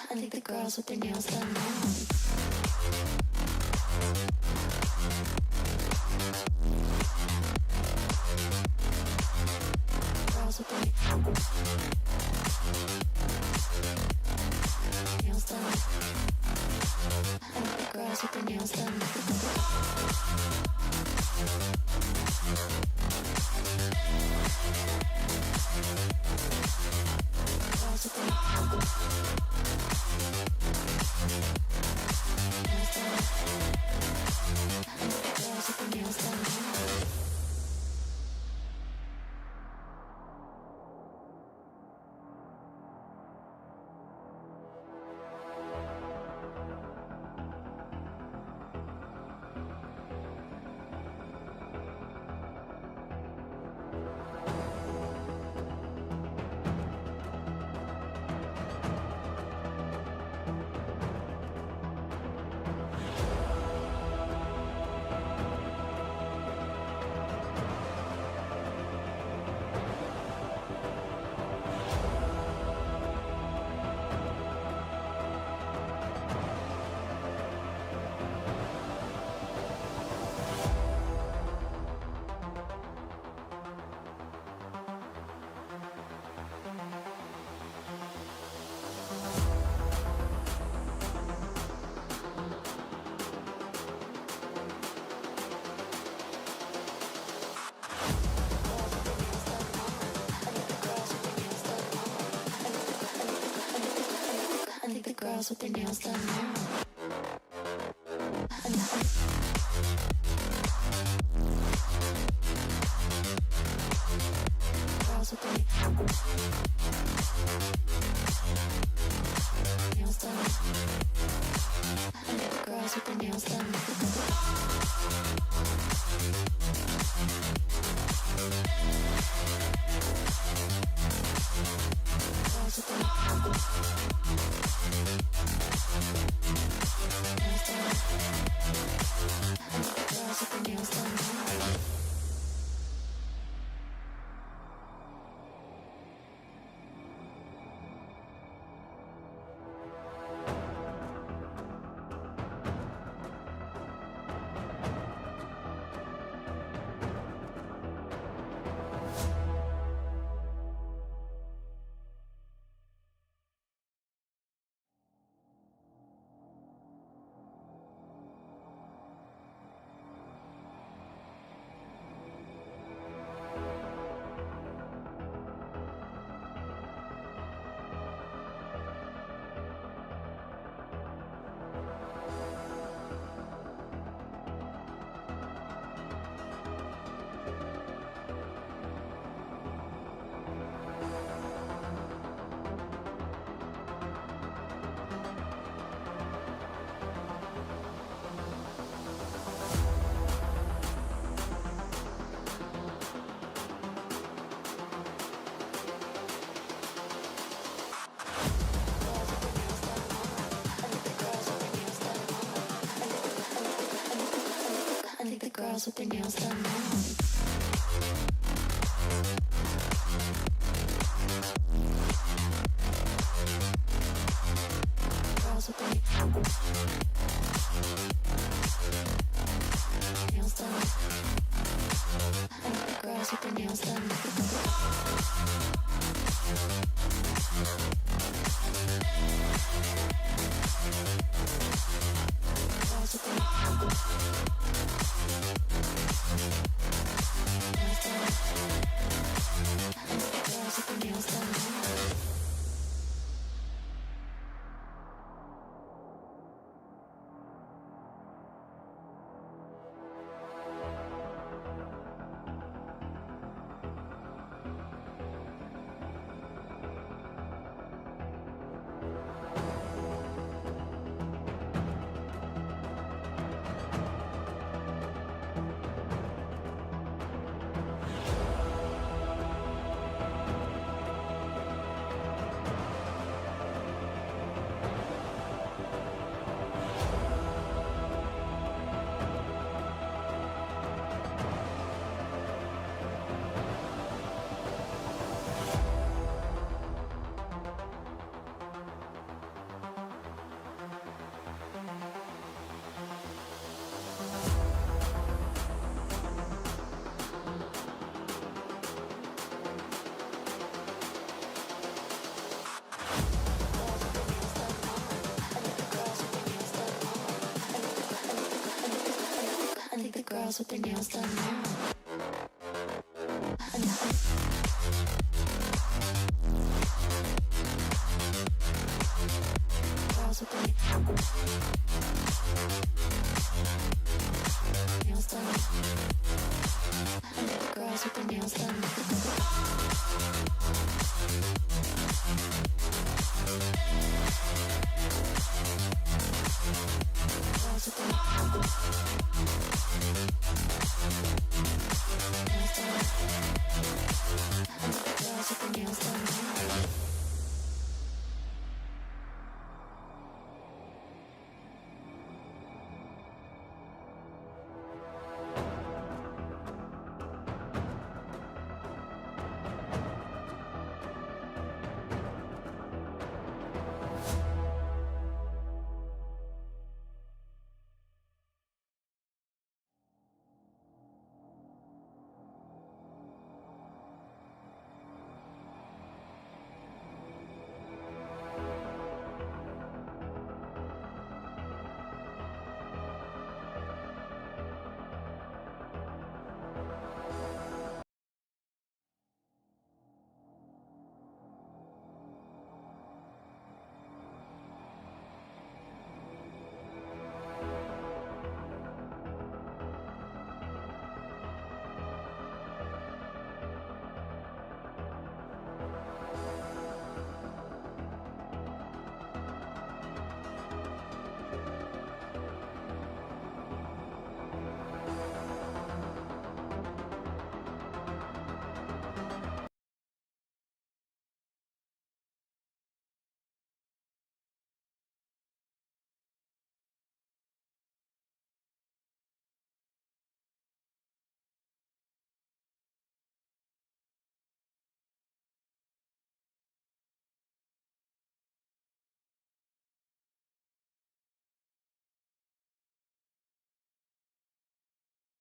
I think the girls with their nails done now. Girls with their nails done. I think the girls with their nails done. Girls with their nails done. I think the girls with their nails done. girls with their nails done now. Girls with their nails done. Girls with their nails done. Girls with their nails done. I think the girls with their nails done now. Girls with their nails done. I think the girls with their nails done. Girls with their nails done. I think the girls with their nails done now. Girls with their nails done. I think the girls with their nails done. Girls with their nails done.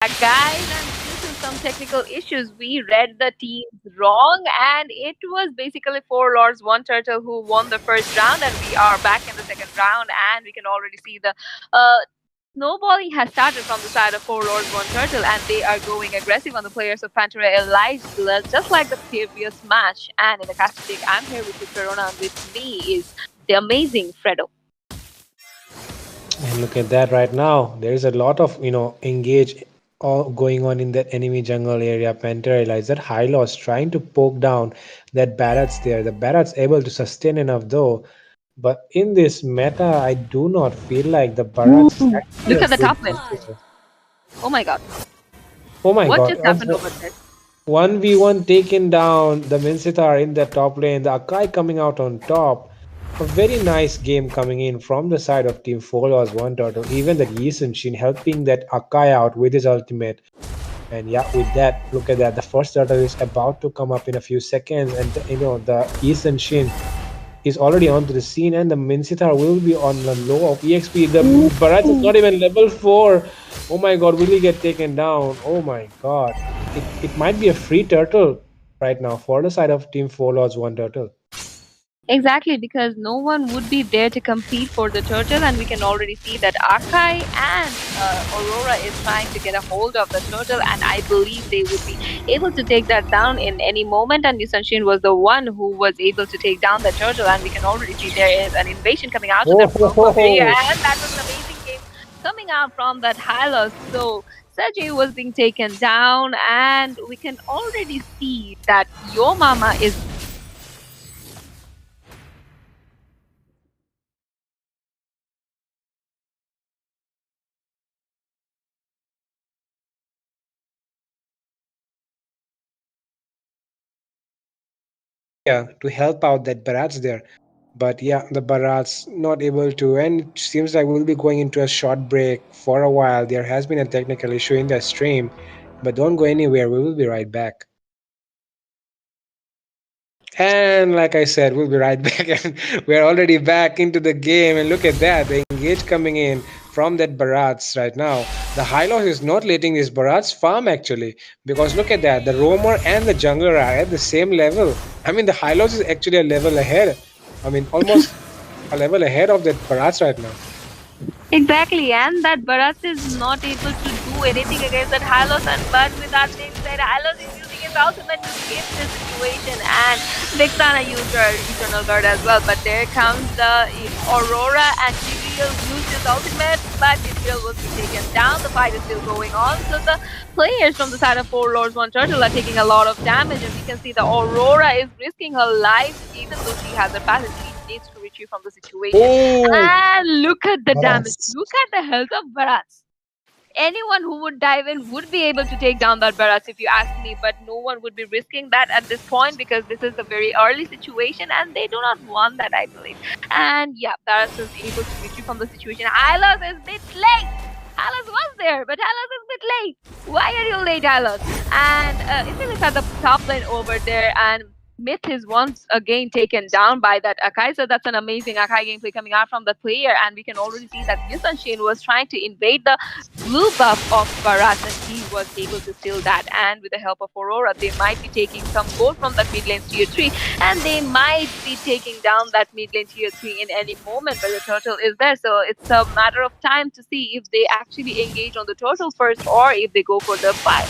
Guys, and due to some technical issues, we read the teams wrong, and it was basically four lords, one turtle who won the first round, and we are back in the second round, and we can already see the uh, snowballing has started from the side of four lords, one turtle, and they are going aggressive on the players of Pantera Elite, just like the previous match. And in the casting deck, I'm here with you, Corona, and with me is the amazing Fredo. And look at that right now. There is a lot of, engage all going on in that enemy jungle area. Pantera is that high loss trying to poke down that Barrett's there. The Barrett's able to sustain enough though. But in this meta, I do not feel like the Barrett's is actually Look a at the good top lane. decision. Oh my god. Oh my What god. just happened over there? 1v1 taken down the Minsita in the top lane. The Akai coming out on top. A very nice game coming in from the side of Team Followers One Turtle. Even that Yisun Shin helping that Akai out with his ultimate. And yeah, with that, look at that. The first turtle is about to come up in a few seconds, and the Yisun Shin is already onto the scene, and the Minsita will be on the low of EXP. The Barrage is not even level 4. Oh my god, will he get taken down? Oh my god. It might be a free turtle right now for the side of Team 4 Lords 1 turtle. Exactly, because no one would be there to compete for the turtle, and we can already see that Akai and Aurora is trying to get a hold of the turtle, and I believe they would be able to take that down in any moment. And Yusanshin was the one who was able to take down the turtle, and we can already see there is an invasion coming out to the Oh, ho, purple ho, player, ho. and that was an amazing game coming out from that Hylos. So Sergey was being taken down, and we can already see that Yo Mama is Yeah, to help out that Barats there. But yeah, the Barats not able to, and it seems like we'll be going into a short break for a while. There has been a technical issue in the stream, but don't go anywhere. We will be right back. And like I said, we'll be right back. And we're already back into the game. And look at that, the engage coming in from that Barats right now. The Hylos is not letting this Barats farm actually. Because look at that, the Roamer and the Jungler are at the same level. I mean, the Hylos is actually a level ahead. I mean, almost a level ahead of that Barats right now. exactly, and that Bharat is not able to do anything against that Hylos, and but with that being said, Hylos is using his ultimate to escape this situation, and Vixana used her Eternal Guard as well, but there comes the Aurora, and Tigreal used his ultimate, but Tigreal was being taken down, the fight is still going on, so the players from the side of Four Lords, One Turtle are taking a lot of damage, and we can see the Aurora is risking her life, even though she has a passive, she needs to retrieve from the situation. Oh, And look at the damage. Barats. Look at the health of Barats. Anyone who would dive in would be able to take down that Barats if you ask me, but no one would be risking that at this point because this is a very early situation and they do not want that, I believe. And yeah, Barats was able to retrieve from the situation. Hylos is a bit late. Hylos was there, but Hylos is a bit late. Why are you late, Hylos? And if you look at the top lane over there, and Myth is once again taken down by that Akai. So that's an amazing Akai gameplay coming out from the player. And we can already see that Yusan Shin was trying to invade the blue buff of Barat and he was able to steal that. And with the help of Aurora, they might be taking some gold from that mid lane tier 3 and they might be taking down that mid lane tier 3 in any moment where the turtle is there. So it's a matter of time to see if they actually engage on the turtle first or if they go for the fight.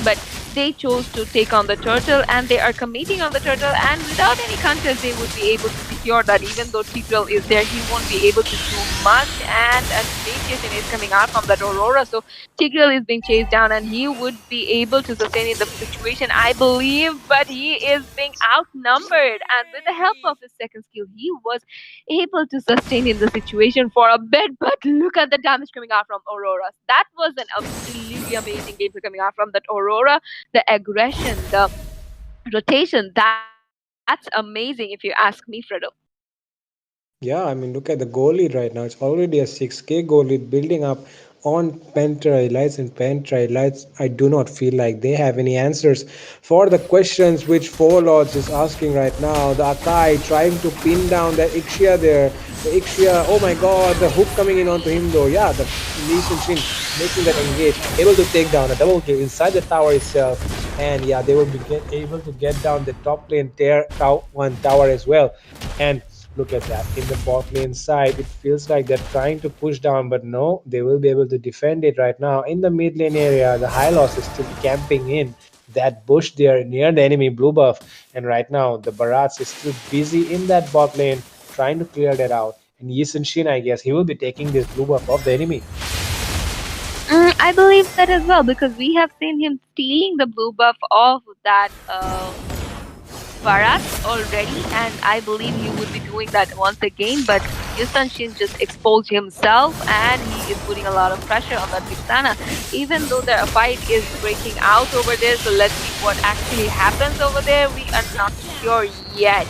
But they chose to take on the turtle and they are committing on the turtle, and without any contest they would be able to secure that. Even though Tigreal is there, he won't be able to do much, and a chasing is coming out from that Aurora, so Tigreal is being chased down and he would be able to sustain in the situation, I believe, but he is being outnumbered, and with the help of his second skill he was able to sustain in the situation for a bit. But look at the damage coming out from Aurora. That was an absolutely amazing gameplay coming out from that Aurora. The aggression, the rotation, that's amazing if you ask me, Fredo. Yeah, I mean, look at the goal lead right now. It's already a 6K goal lead building up on Pantera Elites and Pantera Elites, I do not feel like they have any answers for the questions which Four Lords is asking right now. The Akai trying to pin down that Ixia there. The Ixia, oh my god, the hook coming in onto him though. Yeah, the Lee Sin Shin making that engage, able to take down a double kill inside the tower itself. And yeah, they will be able to get down the top lane one tower as well. And look at that. In the bot lane side, it feels like they're trying to push down, but no, they will be able to defend it right now. In the mid lane area, the High Loss is still camping in that bush there near the enemy blue buff. And right now, the Barats is still busy in that bot lane trying to clear that out. And Yi Sun Shin, I guess, he will be taking this blue buff of the enemy. I believe that as well because we have seen him stealing the blue buff of that Bharat already, and I believe he would be doing that once again. But Yusanshin just exposed himself, and he is putting a lot of pressure on that Vistana. Even though the fight is breaking out over there, so let's see what actually happens over there. We are not sure yet.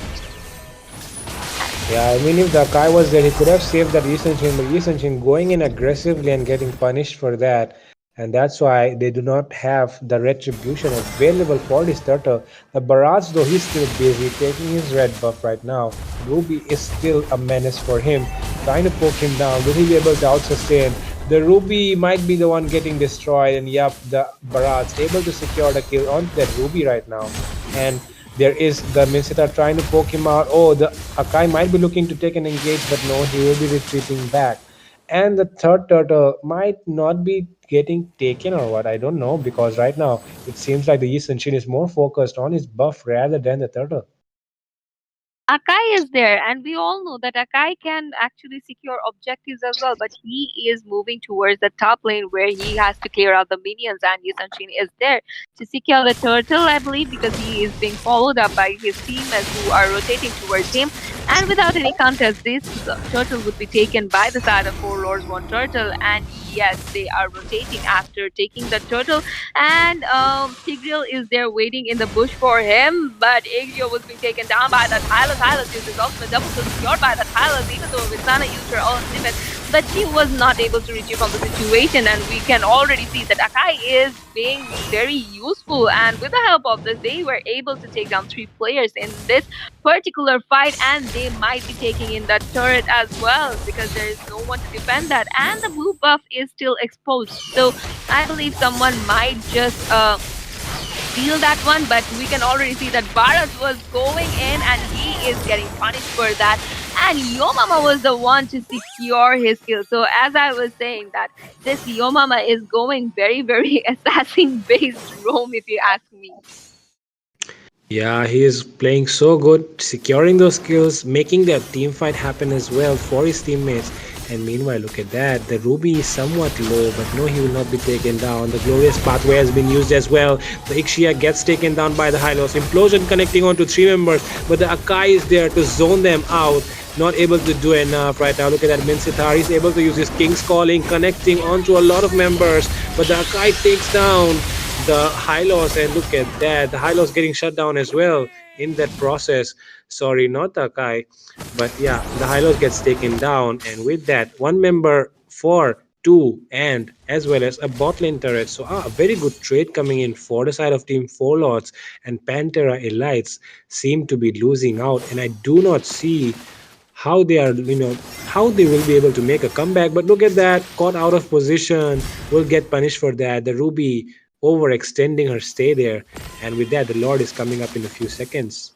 Yeah, I mean, if the Kai was there, he could have saved that Yi Sun Shin, but Yi Sun Shin going in aggressively and getting punished for that. And that's why they do not have the retribution available for this turtle. The Barrage, though, he's still busy taking his red buff right now. Ruby is still a menace for him, trying to poke him down. Will he be able to out-sustain? The Ruby might be the one getting destroyed, and yep, the Barrage able to secure the kill on that Ruby right now. And there is the Minsita trying to poke him out. Oh, the Akai might be looking to take an engage, but no, he will be retreating back. And the third turtle might not be getting taken or what, I don't know, because right now it seems like the Yi Sun Shin is more focused on his buff rather than the turtle. Akai is there, and we all know that Akai can actually secure objectives as well, but he is moving towards the top lane where he has to clear out the minions, and Yusanshin is there to secure the turtle, I believe, because he is being followed up by his teammates who are rotating towards him. And without any contest, this turtle would be taken by the side of Four Lords, one turtle, and yes, they are rotating after taking the turtle. And Tigreal is there waiting in the bush for him, but Aegyo was being taken down by the Hylas. Hylas used his ultimate, double kill secured by the Hylas, even though Vistana used her ultimate, but she was not able to retrieve from the situation. And we can already see that Akai is being very useful, and with the help of this, they were able to take down 3 players in this particular fight, and they might be taking in that turret as well because there is no one to defend that, and the blue buff is still exposed. So I believe someone might just steal that one, but we can already see that Bharat was going in and he is getting punished for that. And Yomama was the one to secure his kill. So as I was saying that this Yomama is going very, very assassin-based roam if you ask me. Yeah, he is playing so good, securing those kills, making that team fight happen as well for his teammates. And meanwhile, look at that. The Ruby is somewhat low, but no, he will not be taken down. The Glorious Pathway has been used as well. The Ixia gets taken down by the Hylos. Implosion connecting onto 3 members, but the Akai is there to zone them out. Not able to do enough right now. Look at that. Minsitar is able to use his King's Calling, connecting onto a lot of members, but the Akai takes down the Hylos, and look at that. The Hylos getting shut down as well in that process. Sorry, not the Akai. But yeah, the Hylos gets taken down, and with that, one member for 2 and as well as a bot lane turret. So a very good trade coming in for the side of Team Four Lords, and Pantera Elites seem to be losing out, and I do not see how they are, how they will be able to make a comeback. But look at that, caught out of position, will get punished for that. The Ruby overextending her stay there, and with that, the Lord is coming up in a few seconds.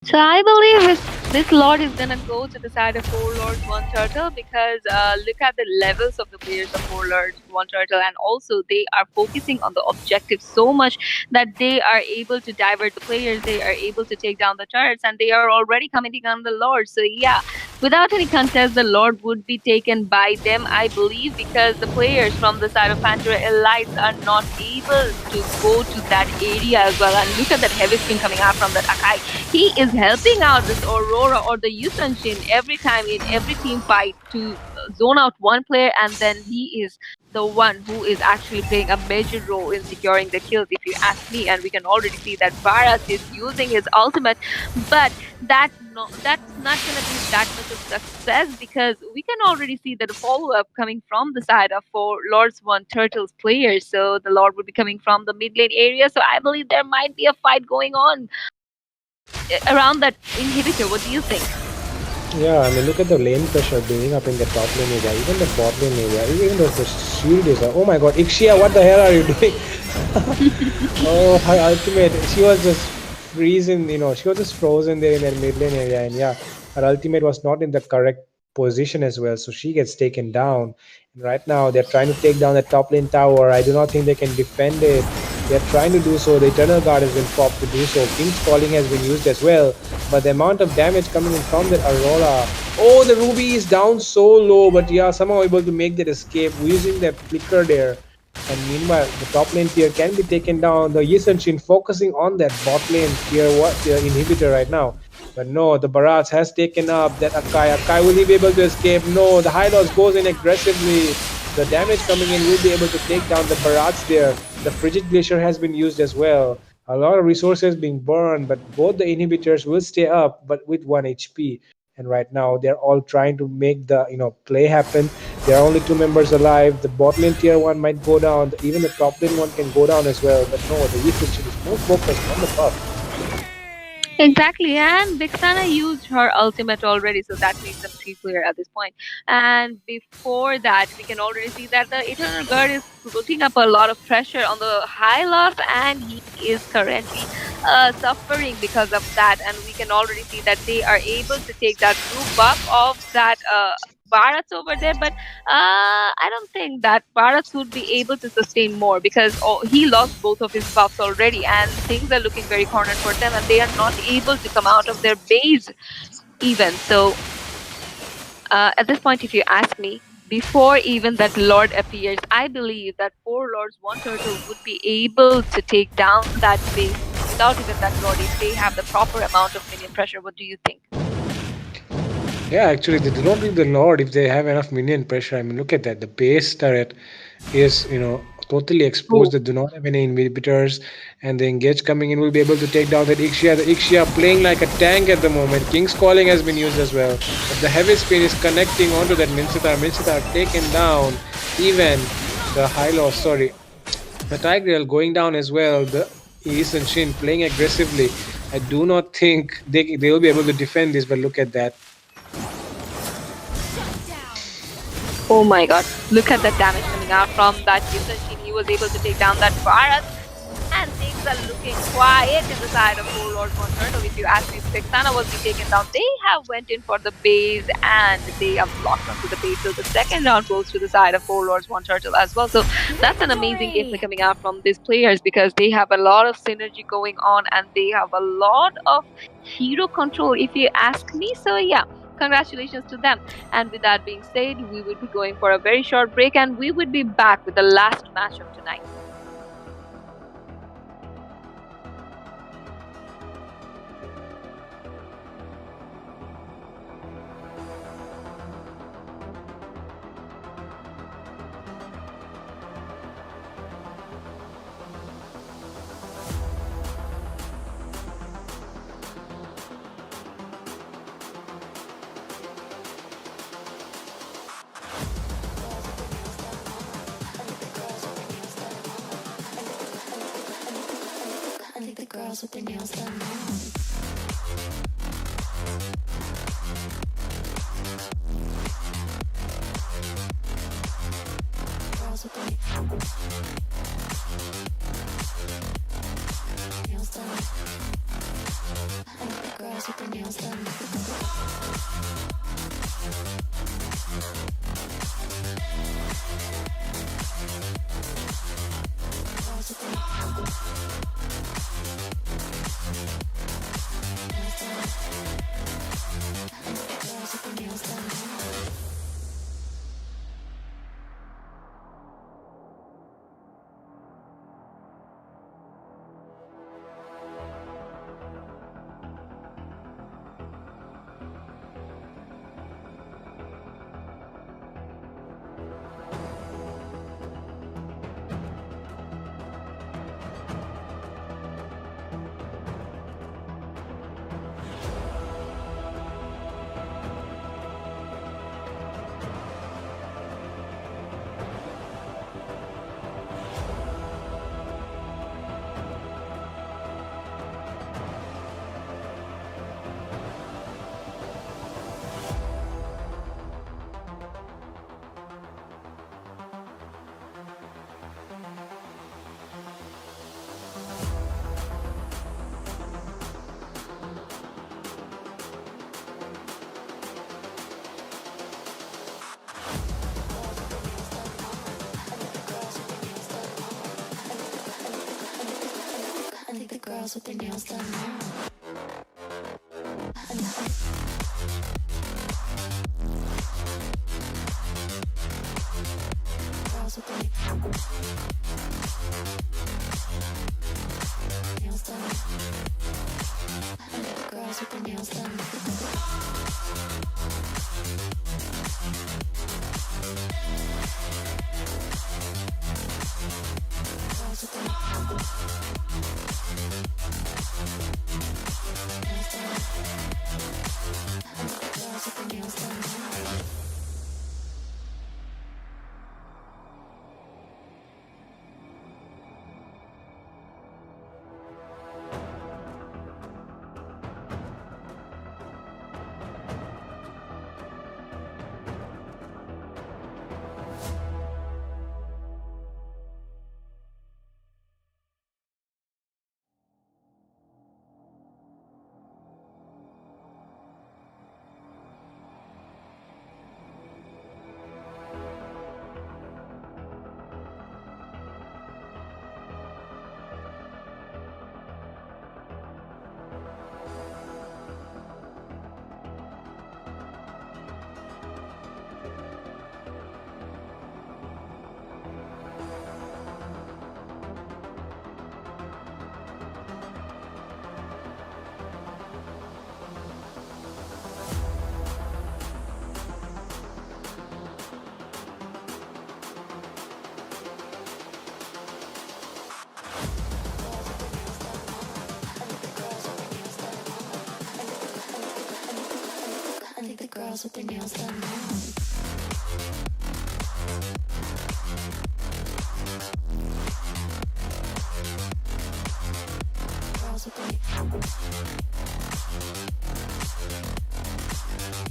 So I believe this Lord is gonna go to the side of Four Lords, One Turtle because look at the levels of the players of Four Lords, One Turtle, and also they are focusing on the objective so much that they are able to divert the players, they are able to take down the turrets, and they are already commenting on the Lord. So yeah, without any contest, the Lord would be taken by them, I believe, because the players from the side of Pantera Elites are not able to go to that area as well. And look at that heavy spin coming out from that Akai. He is helping out this Aurora or the Yusanshin every time in every team fight to zone out one player, and then he is the one who is actually playing a major role in securing the kills, if you ask me. And we can already see that Varus is using his ultimate, but that that's not gonna be that much of success because we can already see that the follow up coming from the side of four Lords One Turtles players. So the Lord would be coming from the mid lane area. So I believe there might be a fight going on around that inhibitor. What do you think? Yeah, I mean, look at the lane pressure building up in the top lane area, even the bot lane area, even though the shield is. Oh my god, Ixia, what the hell are you doing? Oh, her ultimate. She was just freezing, she was just frozen there in that mid lane area. And yeah, her ultimate was not in the correct position as well. So she gets taken down. And right now, they're trying to take down the top lane tower. I do not think they can defend it. They're trying to do so. The Eternal Guard has been popped to do so. King's Calling has been used as well. But the amount of damage coming in from that Aurora. Oh, the Ruby is down so low. But yeah, somehow able to make that escape using that flicker there. And meanwhile, the top lane tier can be taken down. The Yisun Shin focusing on that bot lane tier inhibitor right now. But no, the Barats has taken up that Akai. Akai, will he be able to escape? No, the High Loss goes in aggressively. The damage coming in will be able to take down the Barats there. The Frigid Glacier has been used as well. A lot of resources being burned, but both the inhibitors will stay up, but with 1 HP. And right now, they're all trying to make the play happen. There are only two members alive. The bot lane tier one might go down. Even the top lane one can go down as well. But no, the Yisun is more focused on the buff. Exactly, and Vixana used her ultimate already, so that makes them three player at this point. And before that, we can already see that the Eternal Guard is putting up a lot of pressure on the high loss, and he is currently suffering because of that. And we can already see that they are able to take that group buff of that Bharat's over there, but I don't think that Bharat would be able to sustain more because he lost both of his buffs already, and things are looking very cornered for them, and they are not able to come out of their base even. So, at this point, if you ask me, before even that Lord appears, I believe that four Lords, one Turtle would be able to take down that base without even that Lord if they have the proper amount of minion pressure. What do you think? Yeah, actually, they do not need the Lord if they have enough minion pressure. I mean, look at that. The base turret is, totally exposed. True. They do not have any inhibitors, and the engage coming in will be able to take down that Ixia. The Ixia playing like a tank at the moment. King's Calling has been used as well, but the heavy spin is connecting onto that Mincetar. Mincetar taken down. Even the high loss, sorry, the Tigreal going down as well. The East and Shin playing aggressively. I do not think they will be able to defend this, but look at that. Oh my god, look at the damage coming out from that Yisun. He was able to take down that Bharat, and things are looking quiet in the side of Four Lords One Turtle. If you ask me, if Vexana was being taken down, they have went in for the base and they have locked onto the base. So the second round goes to the side of Four Lords One Turtle as well. So that's an amazing gameplay coming out from these players because they have a lot of synergy going on and they have a lot of hero control, if you ask me. So yeah, congratulations to them. And with that being said, we would be going for a very short break and we would be back with the last match of tonight. I think the girls with their nails done now. Girls with their nails done. I think the girls with their nails done. Girls with their nails done. I think the girls with their nails done. girls with their nails done now. Girls with their nails done. Girls with their nails done. Girls with their nails done. I think the girls with their nails done now. Girls with their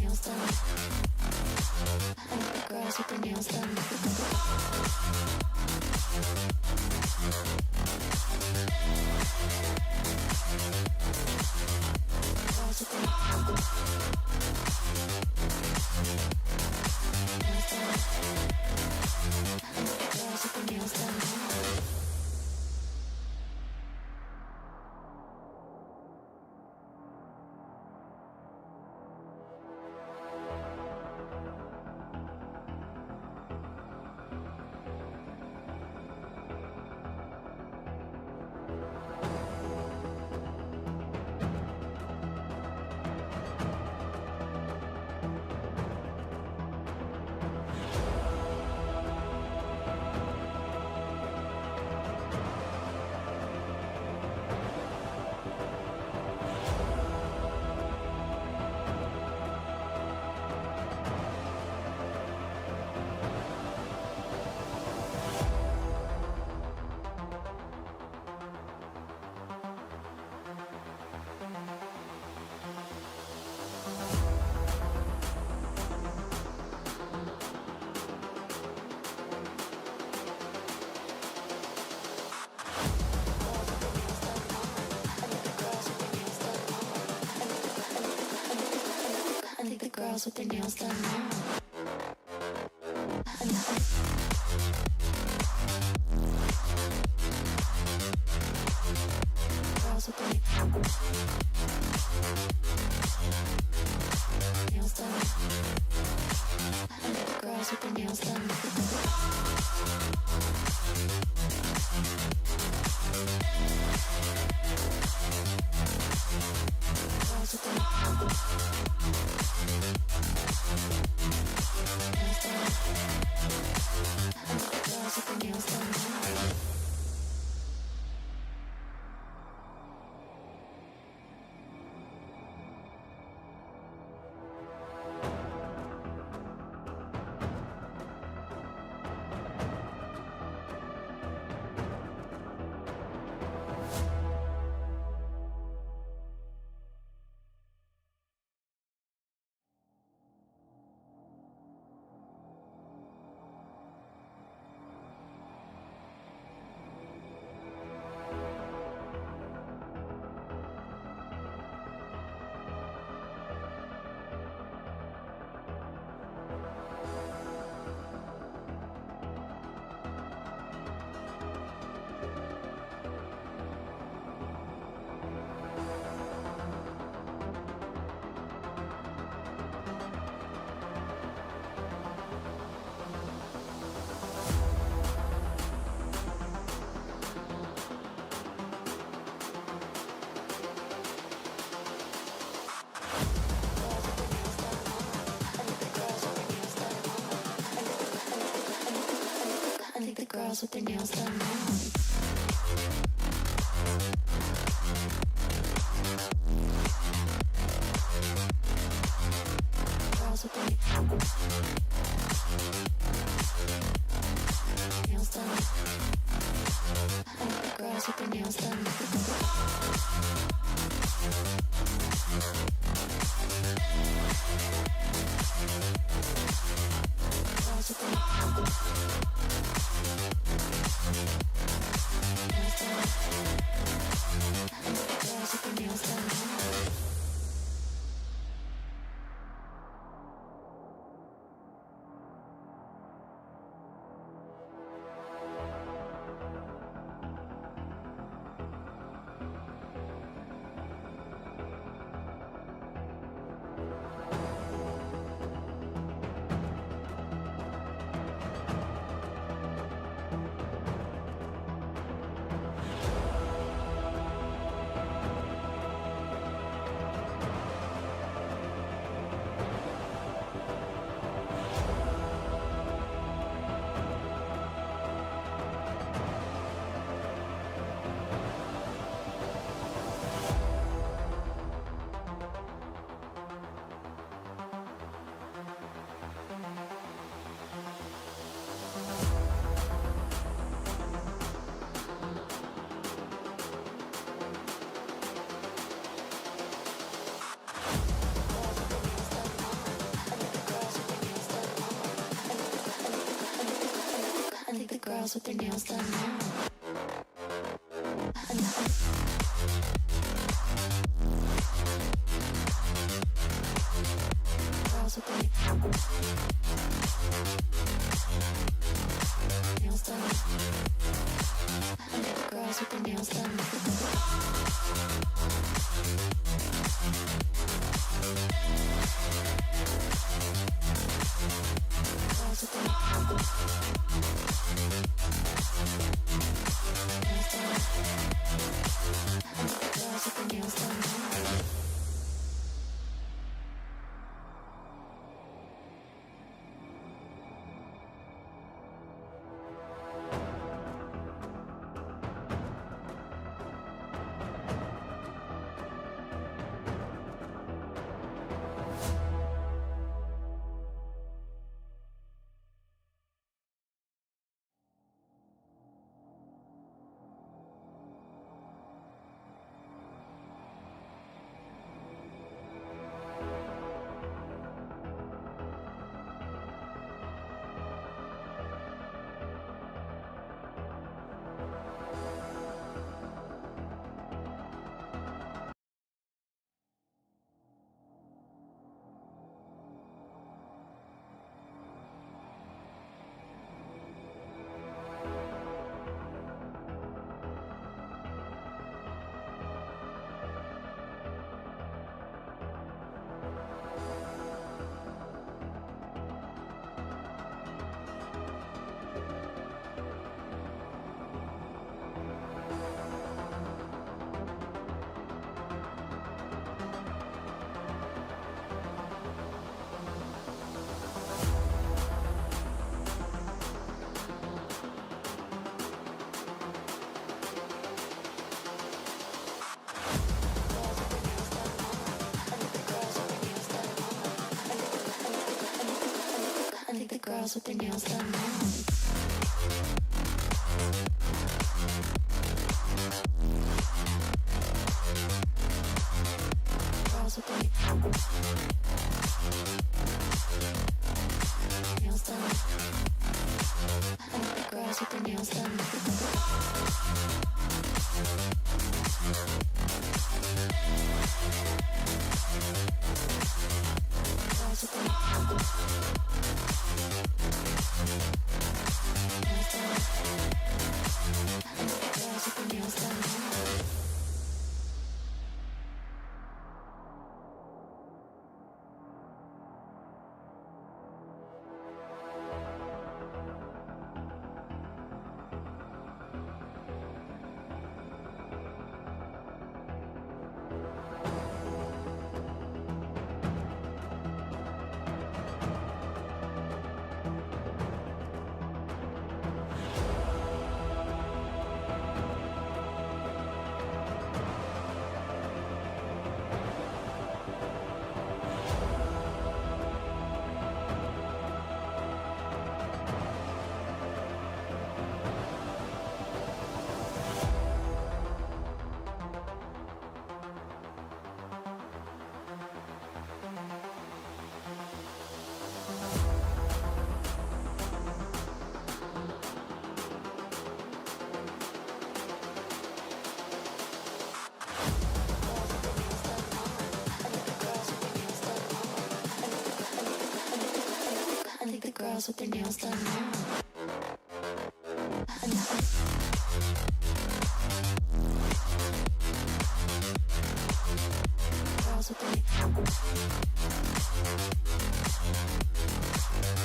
nails done. I think the girls with their nails done. Girls with their nails done. I think the girls with their nails done now. Girls with their nails done. I think the girls with their nails done. Girls with their nails done. girls with their nails done now. Girls with their nails done. I like the girls with their nails done. Girls with their nails done. I think the girls with their nails done now. Girls with their nails done. I think the girls with their nails done. Girls with their nails done. I think the girls with their nails done now. Girls with their nails done. I think the girls with their nails done. Girls with their nails done. girls with their nails done now. Girls with their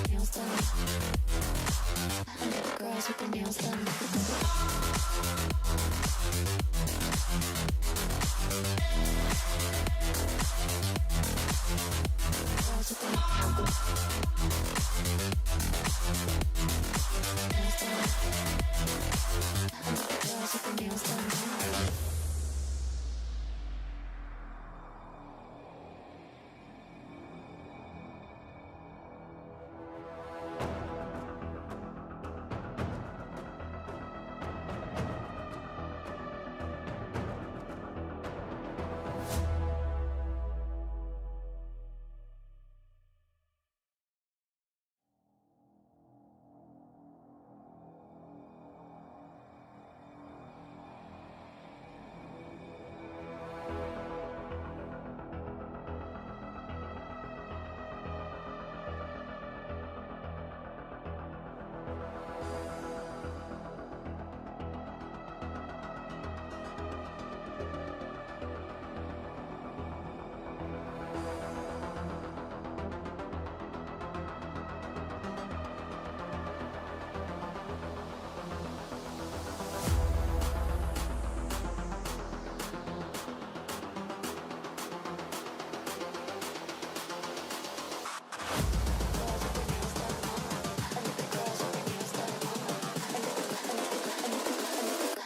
nails done. Girls with their nails done. Girls with their nails done.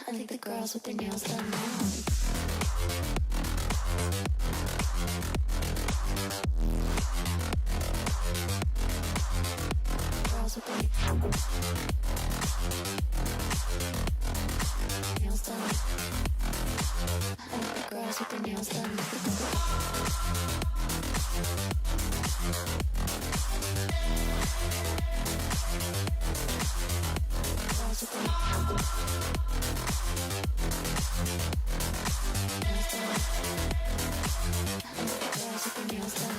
I think the girls with their nails done now. Girls with their nails done. I think the girls with their nails done. Girls with their nails done.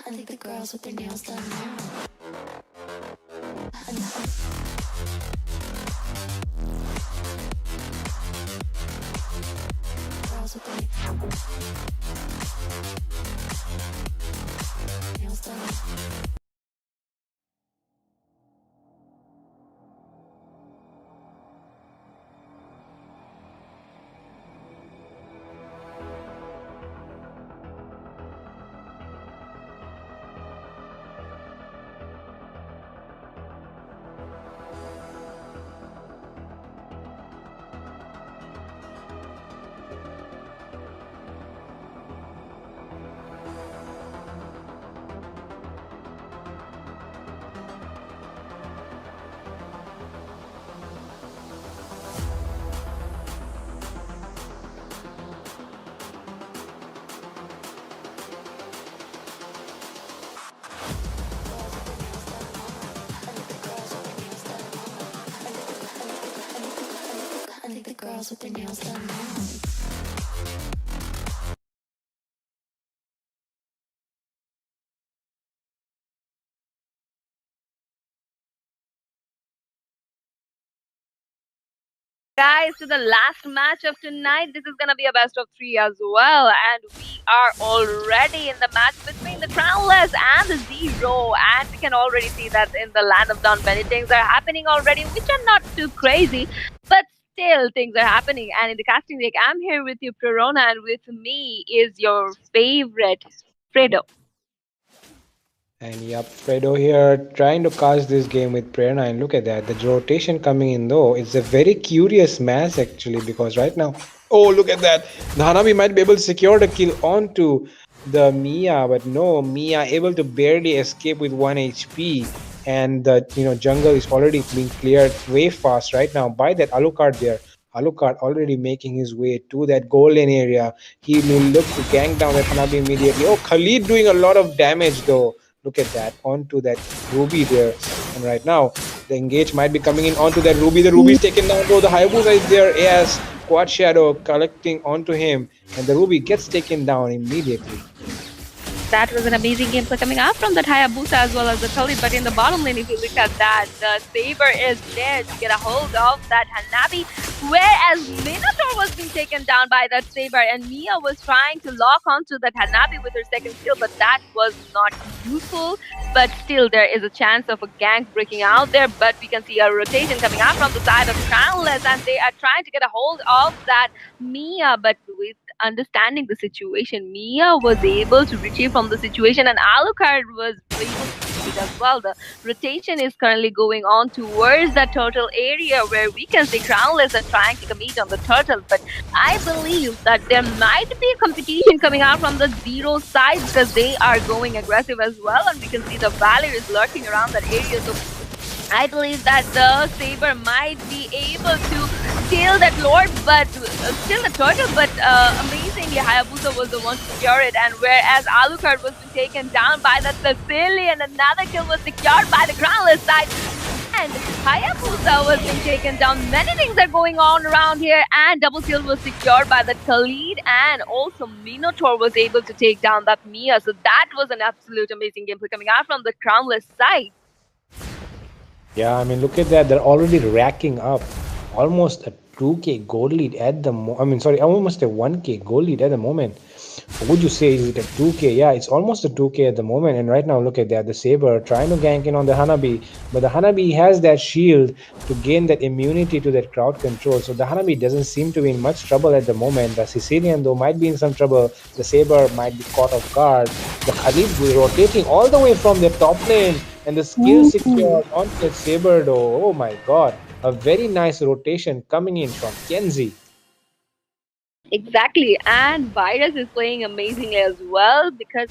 I think the girls with their nails done now. Girls with their nails done. I think the girls with their nails done now. Guys, to the last match of tonight. This is gonna be a best of three as well, and we are already in the match between the Crownless and the Zero, and we can already see that in the land of Dawn many things are happening already, which are not too crazy, but still things are happening. And in the casting deck, I'm here with you, Prerona, and with me is your favorite Fredo. And yep, Fredo here trying to cast this game with Prerna, and look at that. The rotation coming in though, it's a very curious match actually, because right now, oh look at that. The Hanabi might be able to secure the kill onto the Mia, but no, Mia able to barely escape with 1 HP, and the jungle is already being cleared way fast right now by that Alucard there. Alucard already making his way to that golden area. He will look to gank down that Hanabi immediately. Oh, Khalid doing a lot of damage though. Look at that, onto that Ruby there. And right now, the engage might be coming in onto that Ruby. The Ruby is taken down though. The Hayabusa is there as Quad Shadow collecting onto him. And the Ruby gets taken down immediately. That was an amazing gameplay coming out from that Hayabusa as well as the Tully. But in the bottom lane, if you look at that, the Saber is there to get a hold of that Hanabi. Whereas Minotaur was being taken down by that Saber, and Mia was trying to lock onto that Hanabi with her second skill, but that was not useful. But still, there is a chance of a gank breaking out there. But we can see a rotation coming out from the side of Crownless, and they are trying to get a hold of that Mia. But with understanding the situation, Mia was able to retrieve from the situation, and Alucard was able to succeed as well. The rotation is currently going on towards the turtle area, where we can see Crownless are trying to compete on the turtle. But I believe that there might be a competition coming out from the Zero side, because they are going aggressive as well, and we can see the Valor is lurking around that area. So I believe that the Saber might be able to steal that Lord, but steal the turtle, but amazingly Hayabusa was the one to secure it, and whereas Alucard was taken down by the Sicilian, another kill was secured by the Crownless side, and Hayabusa was being taken down. Many things are going on around here, and double kill was secured by the Khalid, and also Minotaur was able to take down that Mia, so that was an absolute amazing gameplay coming out from the Crownless side. Yeah, I mean, look at that. They're already racking up almost a 2k gold lead at the almost a 1k gold lead at the moment. Would you say is it a 2k? Yeah, it's almost a 2k at the moment. And right now, look at that. The Saber trying to gank in on the Hanabi, but the Hanabi has that shield to gain that immunity to that crowd control. So the Hanabi doesn't seem to be in much trouble at the moment. The Sicilian, though, might be in some trouble. The Saber might be caught off guard. The Khalid will rotating all the way from the top lane, and the skill secure on the Saber, though. Oh my god. A very nice rotation coming in from Kenzie. Exactly, and Virus is playing amazingly as well, because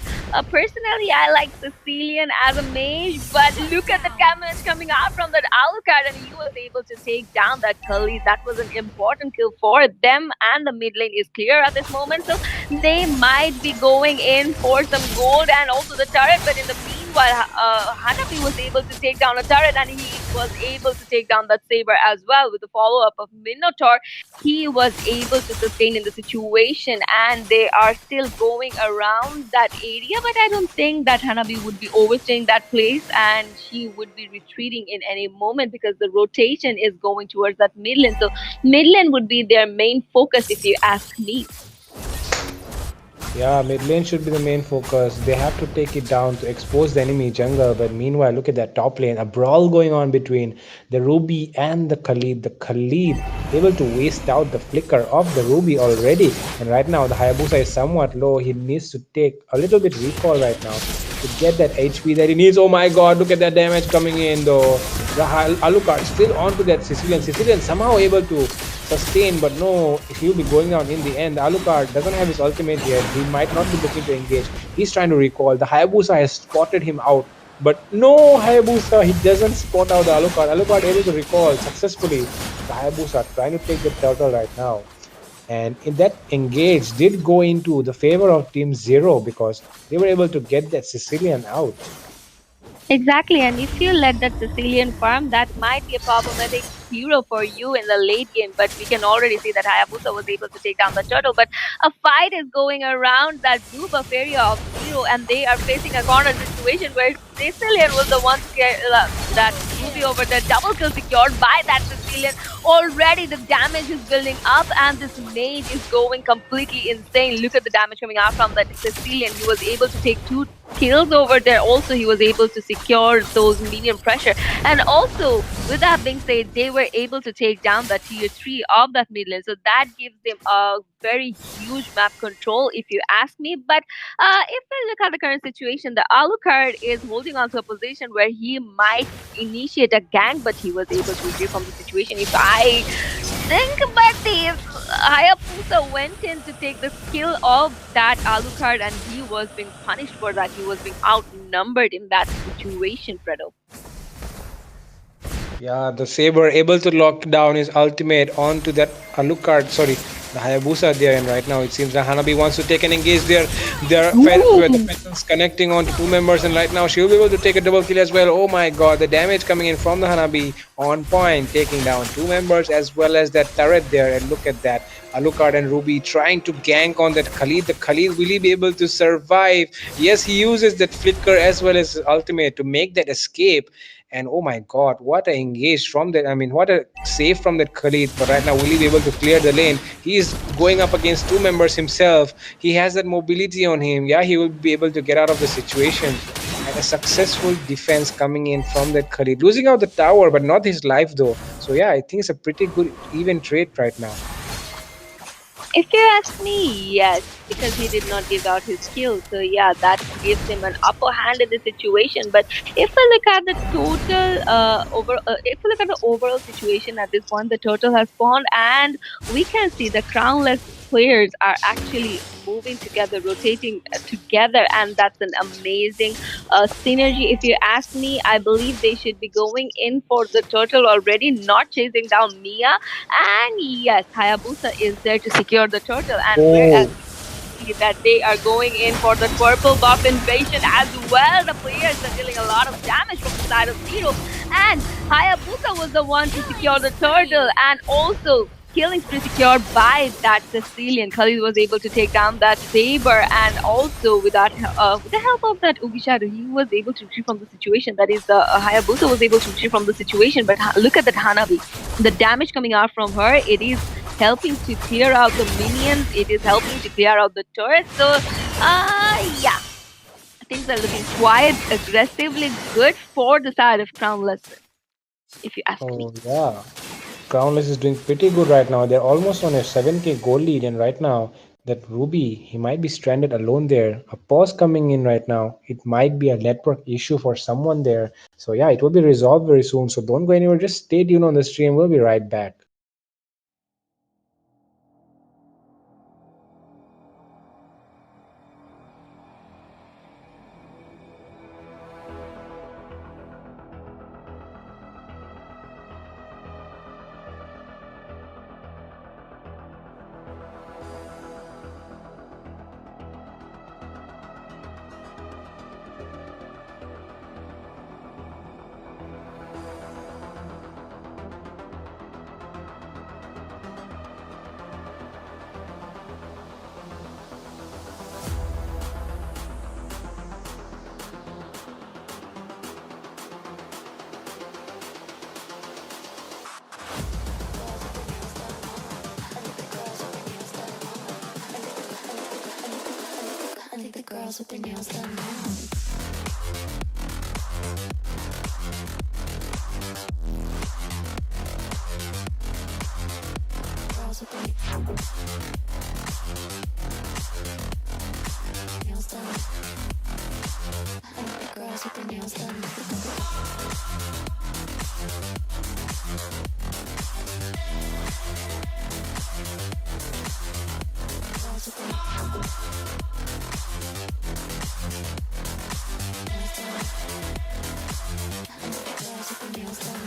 personally I like Sicilian as a mage, but look at the damage coming out from that Alucard, and he was able to take down that Tully. That was an important kill for them, and the mid lane is clear at this moment, so they might be going in for some gold and also the turret, but in the meanwhile Hanabi was able to take down a turret, and he was able to take down that Saber as well with the follow-up of Minotaur. He was able to sustain in the situation, and they are still going around that area, but I don't think that Hanabi would be overstaying that place, and she would be retreating in any moment, because the rotation is going towards that mid lane. So mid lane would be their main focus if you ask me. Yeah, mid lane should be the main focus. They have to take it down to expose the enemy jungle. But meanwhile, look at that top lane. A brawl going on between the Ruby and the Khalid. The Khalid able to waste out the flicker of the Ruby already. And right now, the Hayabusa is somewhat low. He needs to take a little bit recall right now to get that HP that he needs. Oh my god, look at that damage coming in though. The Alucard still onto that Sicilian. Sicilian somehow able to sustain, but no, he'll be going down in the end. Alucard doesn't have his ultimate yet. He might not be looking to engage. He's trying to recall. The Hayabusa has spotted him out, but no, Hayabusa, he doesn't spot out the Alucard. Alucard able to recall successfully. The Hayabusa trying to take the turtle right now. And in that engage did go into the favor of Team Zero, because they were able to get that Sicilian out. Exactly, and if you let that Sicilian farm, that might be a problematic hero for you in the late game. But we can already see that Hayabusa was able to take down the turtle. But a fight is going around that blue buff area of Zero, and they are facing a corner situation where Sicilian was the one to get that Ruby over there. Double kill secured by that Sicilian. Already the damage is building up, and this mage is going completely insane. Look at the damage coming out from that Sicilian. He was able to take two kills over there. Also, he was able to secure those medium pressure, and also with that being said, they were able to take down the tier 3 of that mid lane, so that gives them a very huge map control if you ask me. But if we look at the current situation, the Alucard is holding on to a position where he might initiate a gang, but he was able to retrieve from the situation. If I think about this, Hayabusa went in to take the skill of that Alucard, and he was being punished for that. He was being outnumbered in that situation, Fredo. Yeah, the Saber able to lock down his ultimate onto that Alucard, sorry, the Hayabusa there, and right now it seems that Hanabi wants to take and engage there. The Ooh. Pheasants connecting on to two members, and right now she'll be able to take a double kill as well. Oh my god, the damage coming in from the Hanabi on point, taking down two members as well as that turret there. And look at that, Alucard and Ruby trying to gank on that Khalid. The Khalid will he be able to survive? Yes, he uses that flicker as well as his ultimate to make that escape. And oh my god, what a engage from that. I mean, what a save from that Khalid. But right now, will he be able to clear the lane? He is going up against two members himself. He has that mobility on him. Yeah, he will be able to get out of the situation. And a successful defense coming in from that Khalid. Losing out the tower, but not his life though. So yeah, I think it's a pretty good even trade right now. If you ask me, yes, because he did not give out his skill. So yeah, that gives him an upper hand in the situation. But if we look at the total if we look at the overall situation at this point, the total has spawned, and we can see the crownless players are actually moving together, rotating together, and that's an amazing synergy. If you ask me, I believe they should be going in for the turtle already, not chasing down Mia. And yes, Hayabusa is there to secure the turtle. And whereas Oh, see that they are going in for the purple buff invasion as well. The players are dealing a lot of damage from the side of Zero. And Hayabusa was the one to secure the turtle, and also killing spree secured by that Sicilian. Khalid was able to take down that Saber, and also with the help of that Ubi Shadow, he was able to retrieve from the situation. That is, the Hayabusa was able to retrieve from the situation. But look at that Hanabi. The damage coming out from her, it is helping to clear out the minions. It is helping to clear out the turrets. So, yeah, things are looking quite aggressively good for the side of Crownless, if you ask me. oh yeah. Crownless is doing pretty good right now. They're almost on a 7k goal lead, and right now that Ruby, he might be stranded alone there. A pause coming in right now. It might be a network issue for someone there. So yeah, it will be resolved very soon. So don't go anywhere. Just stay tuned on the stream. We'll be right back. I think the girls with their nails done now. Girls with their nails done. I think the girls with their nails done. Girls with their nails done. I think the girls with their nails done.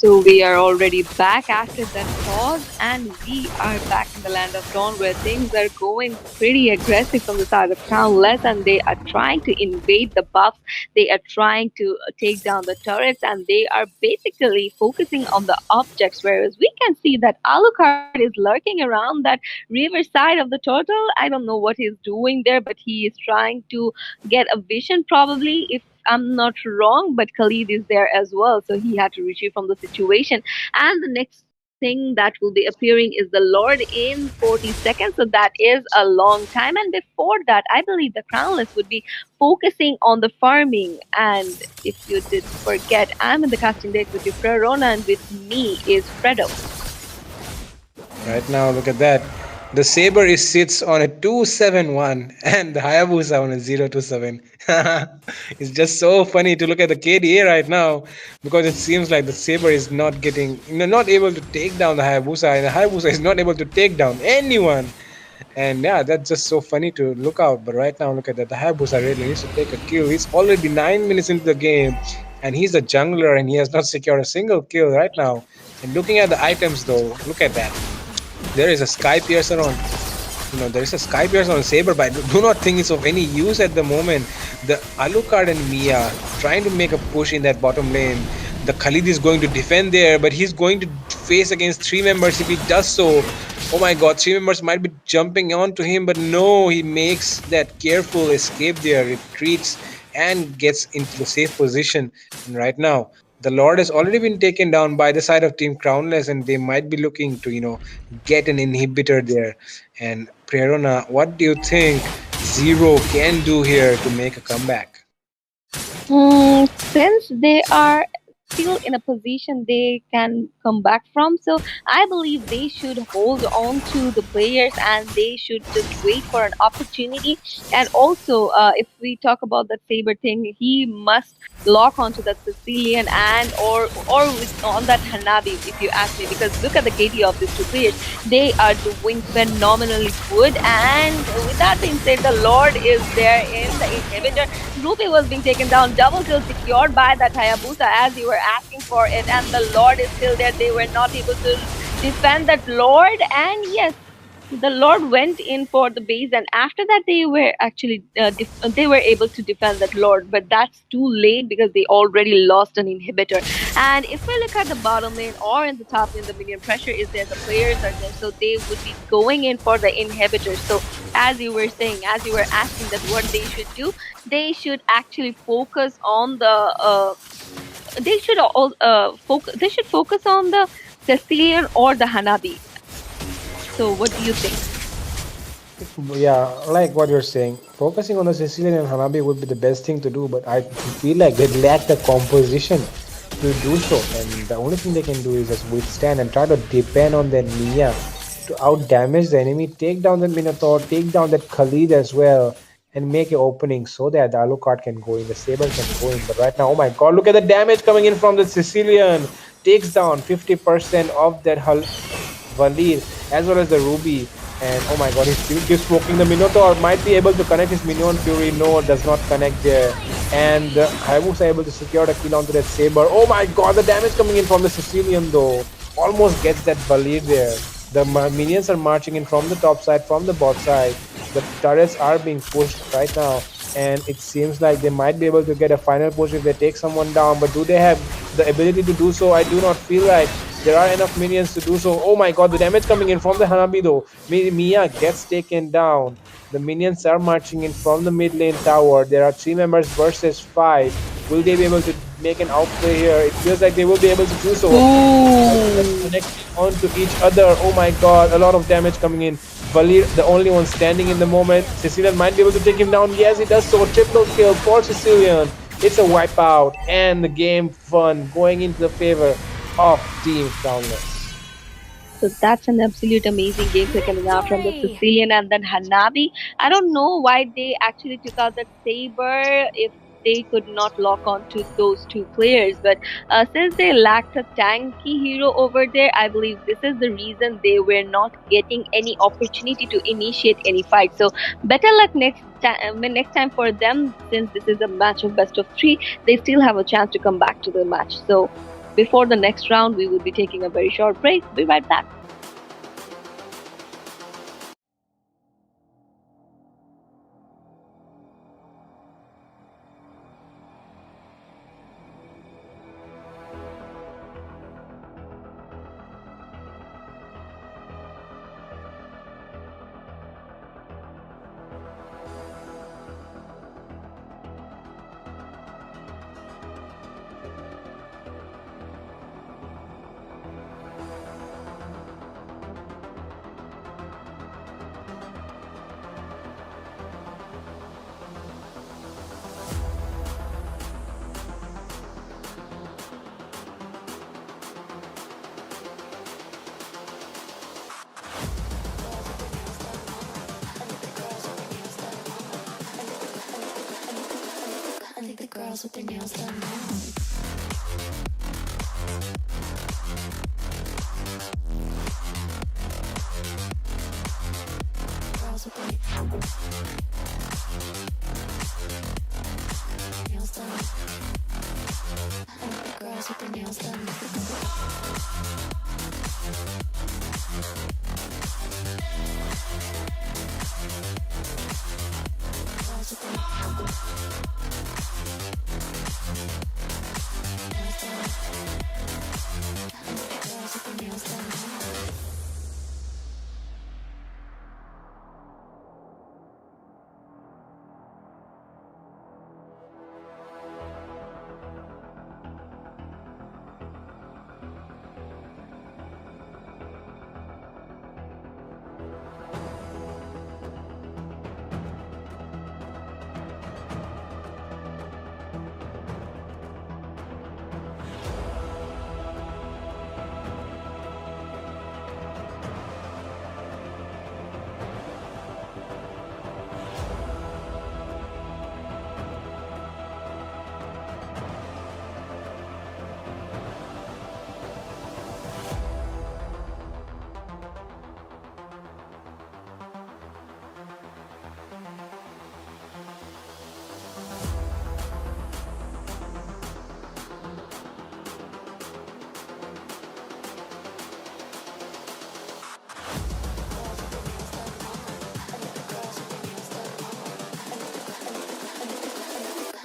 So we are already back after that pause, and we are back in the land of Dawn where things are going pretty aggressive from the side of Crownless, and they are trying to invade the buffs. They are trying to take down the turrets, and they are basically focusing on the objects. Whereas we can see that Alucard is lurking around that river side of the turtle. I don't know what he's doing there, but he is trying to get a vision probably. If I'm not wrong, but Khalid is there as well, so he had to retrieve from the situation. And the next thing that will be appearing is the Lord in 40 seconds, so that is a long time. And before that, I believe the Crownless would be focusing on the farming. And if you did forget, I'm in the casting deck with you, Prerona, and with me is Fredo. Right now, look at that. The Saber is sits on a 271 and the Hayabusa on a 027. It's just so funny to look at the KDA right now because it seems like the Saber is not getting, not able to take down the Hayabusa, and the Hayabusa is not able to take down anyone. And yeah, that's just so funny to look out. But right now, look at that. The Hayabusa really needs to take a kill. He's already 9 minutes into the game, and he's a jungler, and he has not secured a single kill right now. And looking at the items, though, look at that. There is a Sky Piercer on. There is a Sky Piercer on Saber, but I do not think it's of any use at the moment. The Alucard and Mia trying to make a push in that bottom lane. The Khalid is going to defend there, but he's going to face against three members if he does so. Oh my god, three members might be jumping onto him, but no, he makes that careful escape there, retreats, and gets into the safe position. And right now, the Lord has already been taken down by the side of Team Crownless, and they might be looking to, get an inhibitor there. And Prerona, what do you think Zero can do here to make a comeback? Since they are still in a position they can come back from, so I believe they should hold on to the players and they should just wait for an opportunity. And also, if we talk about that Saber thing, he must lock onto that Sicilian and or on that Hanabi, if you ask me, because look at the KD of these two players. They are doing phenomenally good. And with that being said, the Lord is there in the inhibitor. Ruby was being taken down, double kill secured by that Hayabusa as you were asking for it, and the Lord is still there. They were not able to defend that Lord, and yes, the Lord went in for the base, and after that they were actually they were able to defend that Lord, but that's too late because they already lost an inhibitor. And if we look at the bottom lane or in the top lane, the minion pressure is there, the players are there, so they would be going in for the inhibitor. So as you were saying, as you were asking that what they should do, they should actually focus on the they should all focus they should focus on the Cecilian or the Hanabi. So what do you think? Yeah, like what you're saying, focusing on the Sicilian and Hanabi would be the best thing to do, but I feel like they lack the composition to do so, and the only thing they can do is just withstand and try to depend on their Mia to out damage the enemy, take down the Minotaur, take down that Khalid as well, and make an opening so that the Alucard can go in, the Saber can go in. But right now, oh my god, look at the damage coming in from the Sicilian, takes down 50% of that Valir as well as the Ruby. And oh my god, he still keeps poking the Minotaur. Might be able to connect his Minion Fury. No, does not connect there. And Hayabusa able to secure a kill onto that Saber. Oh my god, the damage coming in from the Sicilian though. Almost gets that Valir there. The minions are marching in from the top side, from the bot side. The turrets are being pushed right now. And it seems like they might be able to get a final push if they take someone down. But do they have the ability to do so? I do not feel like there are enough minions to do so. Oh my god, the damage coming in from the Hanabi though. Mia gets taken down. The minions are marching in from the mid lane tower. There are 3 members versus 5. Will they be able to make an outplay here? It feels like they will be able to do so. Connecting onto each other. Oh my god, a lot of damage coming in. Valir, the only one standing in the moment. Sicilian might be able to take him down. Yes, he does so. Triple kill for Sicilian. It's a wipeout, and the game fun going into the favor of Team Crownless. So that's an absolute amazing gameplay coming out from the Sicilian and then Hanabi. I don't know why they actually took out that Saber if they could not lock on to those two players. But since they lacked a tanky hero over there, I believe this is the reason they were not getting any opportunity to initiate any fight. So better luck next time for them, since this is a match of best of 3. They still have a chance to come back to the match. So before the next round, we will be taking a very short break. Be right back. I think the girls with their nails done now. Girls with their nails done. I think the girls with their nails done. Girls with their nails done.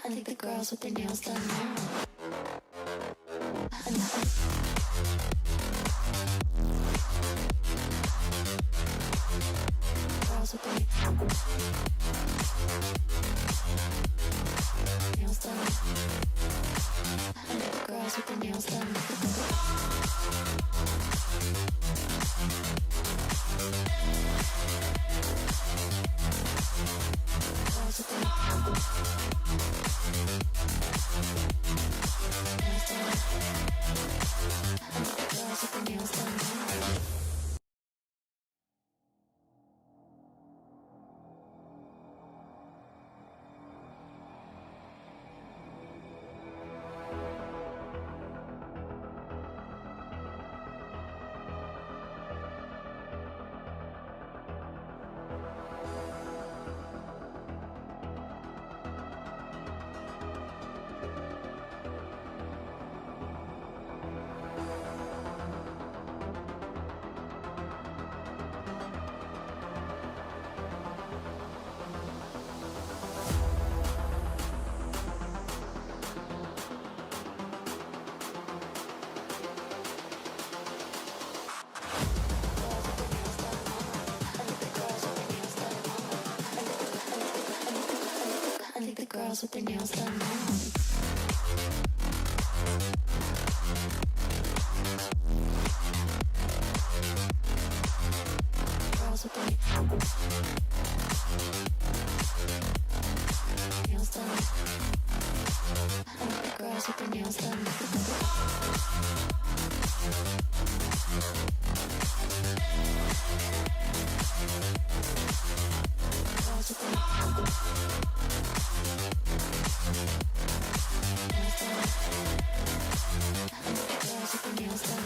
I think the girls with their nails done now. Girls with their nails done. I think the girls with their nails done. Girls with their nails done. I think the girls with their nails done now. Girls with their nails done. I think the girls with their nails done. Girls with their nails done.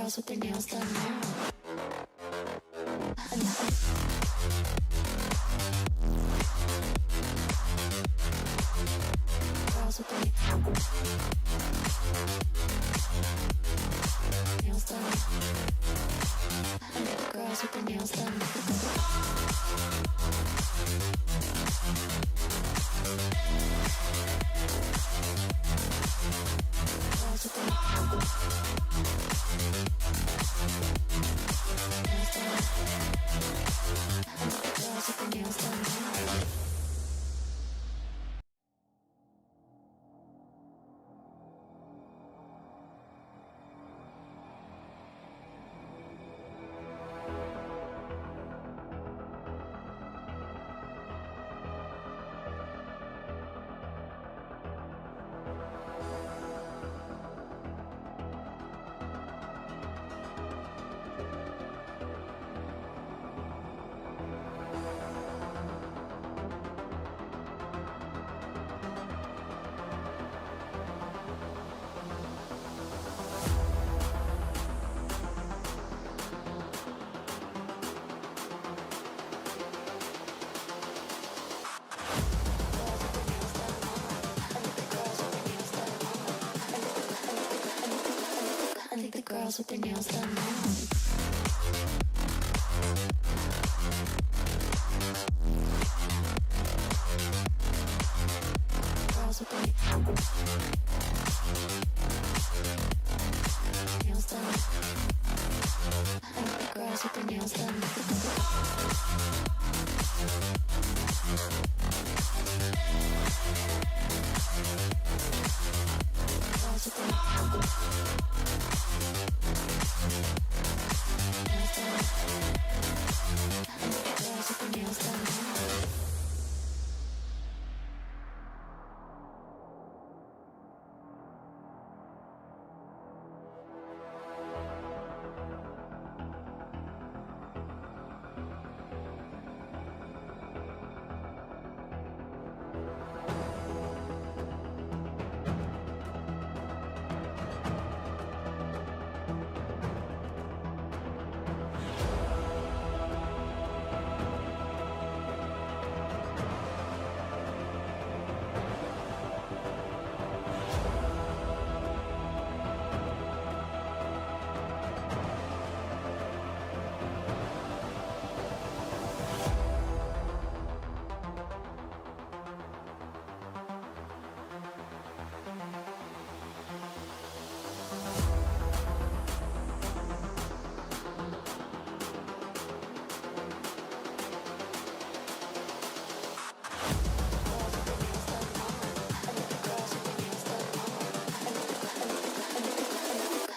girls with their nails done now. Girls with their nails done. Girls with their nails done. Girls with their nails done. Girls with their nails done. I think the girls with their nails done now. Girls with their nails done. I think the girls with their nails done. Girls with their nails done.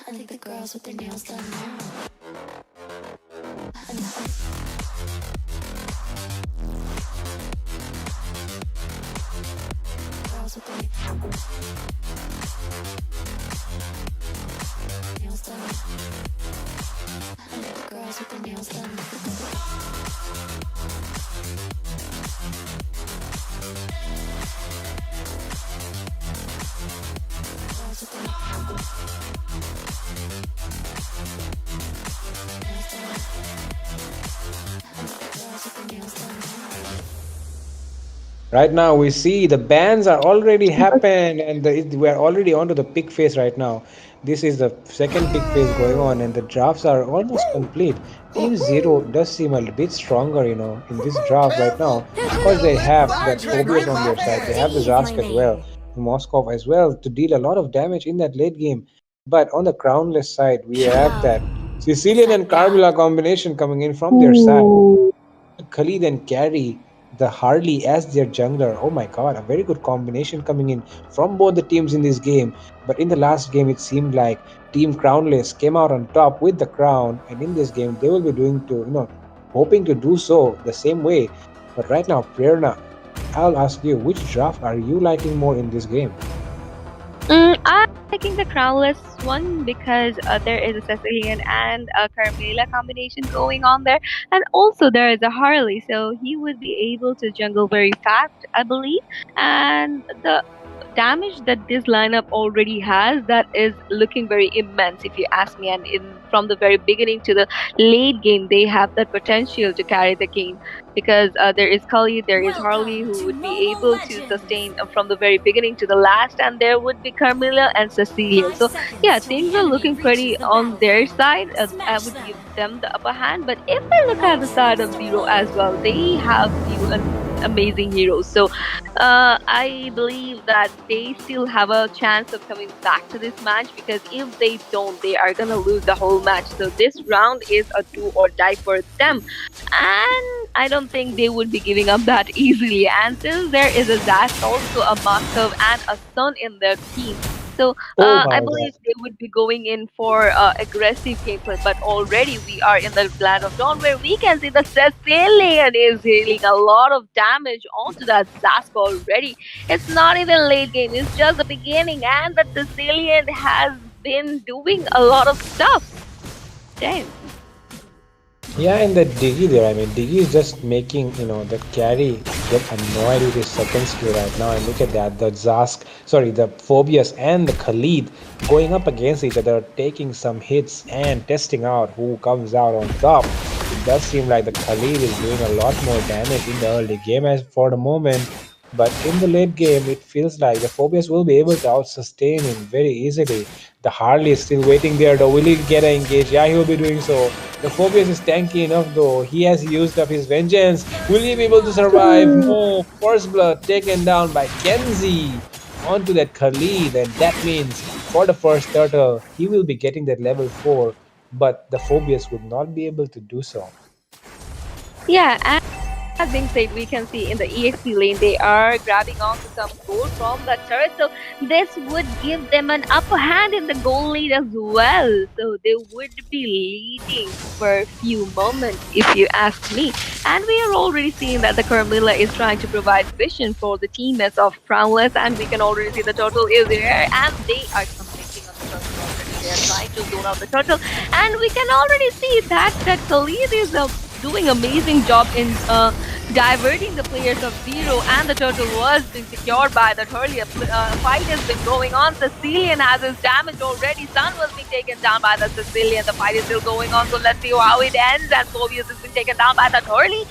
I think the girls with their nails done now. I think the girls with their nails done now. Girls with their nails done. I think the girls with their nails done. Girls with their nails done. I think the girls with their nails done now. Right now, we see the bans are already happened, and we are already onto the pick phase right now. This is the second pick phase going on, and the drafts are almost complete. Team Zero does seem a bit stronger, in this draft right now because they have the Tobias on their side. They have the Zask as well, Moskov as well to deal a lot of damage in that late game. But on the crownless side, we have that Sicilian and Carmilla combination coming in from their side. Khalid and carry the Harley as their jungler. Oh my god, a very good combination coming in from both the teams in this game. But in the last game, it seemed like Team Crownless came out on top with the crown, and in this game, they will be doing hoping to do so the same way. But right now, Prerna, I'll ask you, which draft are you liking more in this game? I'm liking the crownless one because there is a Sicilian and a Carmela combination going on there, and also there is a Harley, so he would be able to jungle very fast, I believe. And the damage that this lineup already has, that is looking very immense, if you ask me. And in from the very beginning to the late game, they have that potential to carry the game, because there is Cully, there is Harley who would be able to sustain from the very beginning to the last, and there would be Carmilla and Cecilia. So yeah, things are looking pretty on their side. I would give them the upper hand. But if I look at the side of Zero as well, they have few amazing heroes. So I believe that they still have a chance of coming back to this match, because if they don't, they are gonna lose the whole match. So this round is a do or die for them, and I don't think they would be giving up that easily. And since there is a Zask, also a Moscow, and a Sun in their team, so Oh my I god. believe they would be going in for aggressive gameplay. But already we are in the land of dawn, where we can see the Sicilian is dealing a lot of damage onto that Zask already. It's not even late game; it's just the beginning, and the Sicilian has been doing a lot of stuff. Damn. Yeah, and the Diggy there, I mean, Diggy is just making, the carry get annoyed with his second skill right now. And look at that, the Zask, sorry, the Phobius and the Khalid going up against each other, taking some hits and testing out who comes out on top. It does seem like the Khalid is doing a lot more damage in the early game as for the moment. But in the late game, it feels like the Phobius will be able to out-sustain him very easily. The Harley is still waiting there, though. Will he get engaged? Yeah, he will be doing so. The Phobius is tanky enough, though. He has used up his vengeance. Will he be able to survive? No. First blood taken down by Kenzie onto that Khalid, and that means for the first turtle, he will be getting that level 4, but the Phobius would not be able to do so. Yeah, and that being said, we can see in the EXP lane they are grabbing onto some gold from the turret. So this would give them an upper hand in the gold lead as well. So they would be leading for a few moments, if you ask me. And we are already seeing that the Carmilla is trying to provide vision for the teammates of Crownless, and we can already see the turtle is there, and they are commenting on the turtle already. They are trying to zone out the turtle, and we can already see that Khalid is doing amazing job in diverting the players of Zero, and the turtle was being secured by that earlier. Fight has been going on. Sicilian has his damage already. Sun was being taken down by the Sicilian. The fight is still going on, so let's see how it ends. And Phobius has been taken down by that Hurley.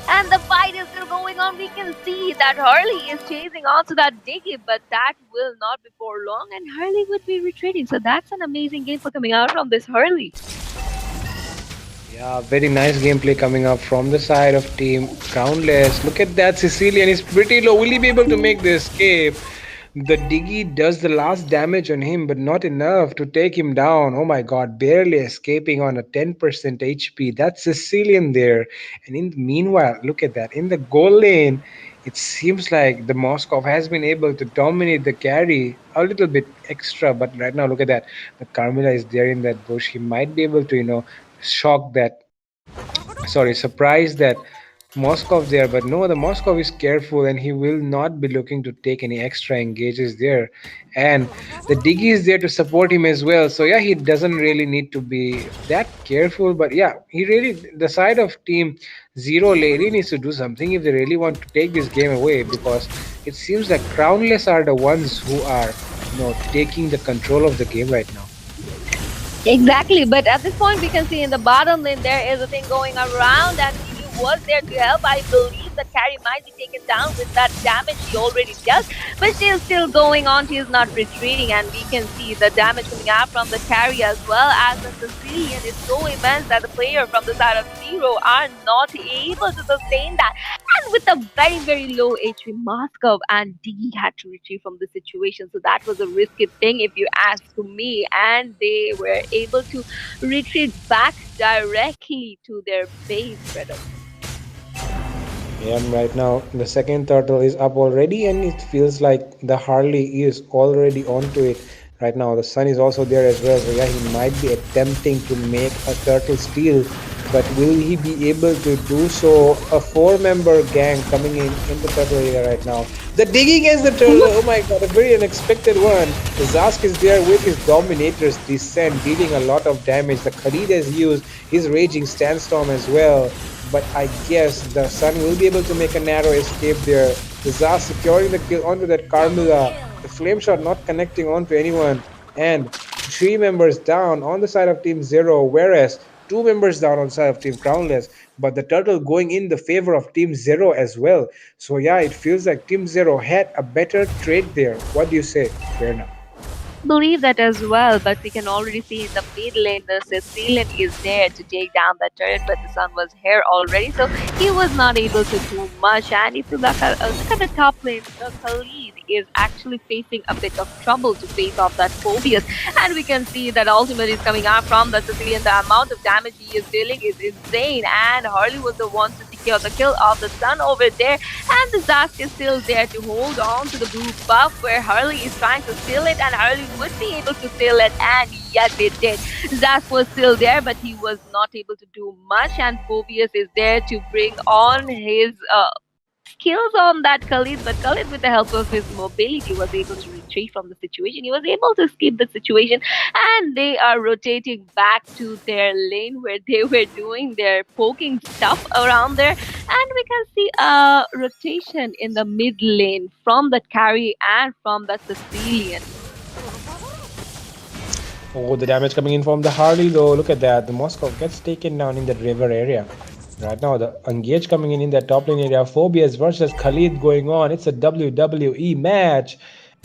And the fight is still going on. We can see that Hurley is chasing onto that Diggy, but that will not be for long, and Hurley would be retreating. So that's an amazing game for coming out from this Hurley. Yeah, very nice gameplay coming up from the side of Team Crownless. Look at that, Sicilian is pretty low. Will he be able to make the escape? The Diggy does the last damage on him, but not enough to take him down. Oh my god, barely escaping on a 10% HP. That's Sicilian there. And in the meanwhile, look at that. In the goal lane, it seems like the Moskov has been able to dominate the carry a little bit extra. But right now, look at that. The Carmilla is there in that bush. He might be able to, shock that, sorry, surprise that Moskov there, but no, the Moskov is careful and he will not be looking to take any extra engages there. And the Diggy is there to support him as well. So yeah, he doesn't really need to be that careful, but yeah, he really, the side of Team Zero really needs to do something if they really want to take this game away, because it seems like Crownless are the ones who are, taking the control of the game right now. Exactly, but at this point we can see in the bottom lane there is a thing going around, and he was there to help. I believe that Carrie might be taken down with that damage he already dealt, but she's still going on. She is not retreating, and we can see the damage coming out from the Carrie as well as the Sicilian is so immense that the player from the side of Zero are not able to sustain that. And with a very, very low HP, Moscow and Diggy had to retrieve from the situation. So that was a risky thing, if you ask me. And they were able to retreat back directly to their base, brother. Yeah, right now the second turtle is up already, and it feels like the Harley is already onto it. Right now, the sun is also there as well, so yeah, he might be attempting to make a turtle steal, but will he be able to do so? A four-member gang coming in the turtle area right now. The digging against the turtle, oh my god, a very unexpected one. The Zask is there with his Dominator's Descent, dealing a lot of damage. The Khalid has used his Raging Sandstorm as well, but I guess the Sun will be able to make a narrow escape there. The Zask securing the kill onto that Carmilla. The flame shot not connecting on to anyone, and three members down on the side of Team Zero, whereas two members down on the side of Team Crownless. But the turtle going in the favor of Team Zero as well. So yeah, it feels like Team Zero had a better trade there. What do you say, Prerna? Believe that as well, but we can already see in the mid lane the Sicilian is there to take down the turret, but the sun was here already, so he was not able to do much. And if you look at the top lane, the Khalid is actually facing a bit of trouble to face off that Phobius, and we can see that ultimate is coming out from the Sicilian. The amount of damage he is dealing is insane, and Harley was the one to secure the kill of the sun over there, and the Zask is still there to hold on to the blue buff where Harley is trying to steal it, and Harley would be able to steal it, and yes, it did. Zask was still there, but he was not able to do much, and Phobius is there to bring on his skills on that Khalid, but Khalid, with the help of his mobility, was able to retrieve from the situation. He was able to escape the situation, and they are rotating back to their lane where they were doing their poking stuff around there. And we can see a rotation in the mid lane from the carry and from the Sicilian. Oh, the damage coming in from the Harley though. Look at that. The Moscow gets taken down in the river area. Right now, the engage coming in that top lane area. Phobius versus Khalid going on. It's a WWE match.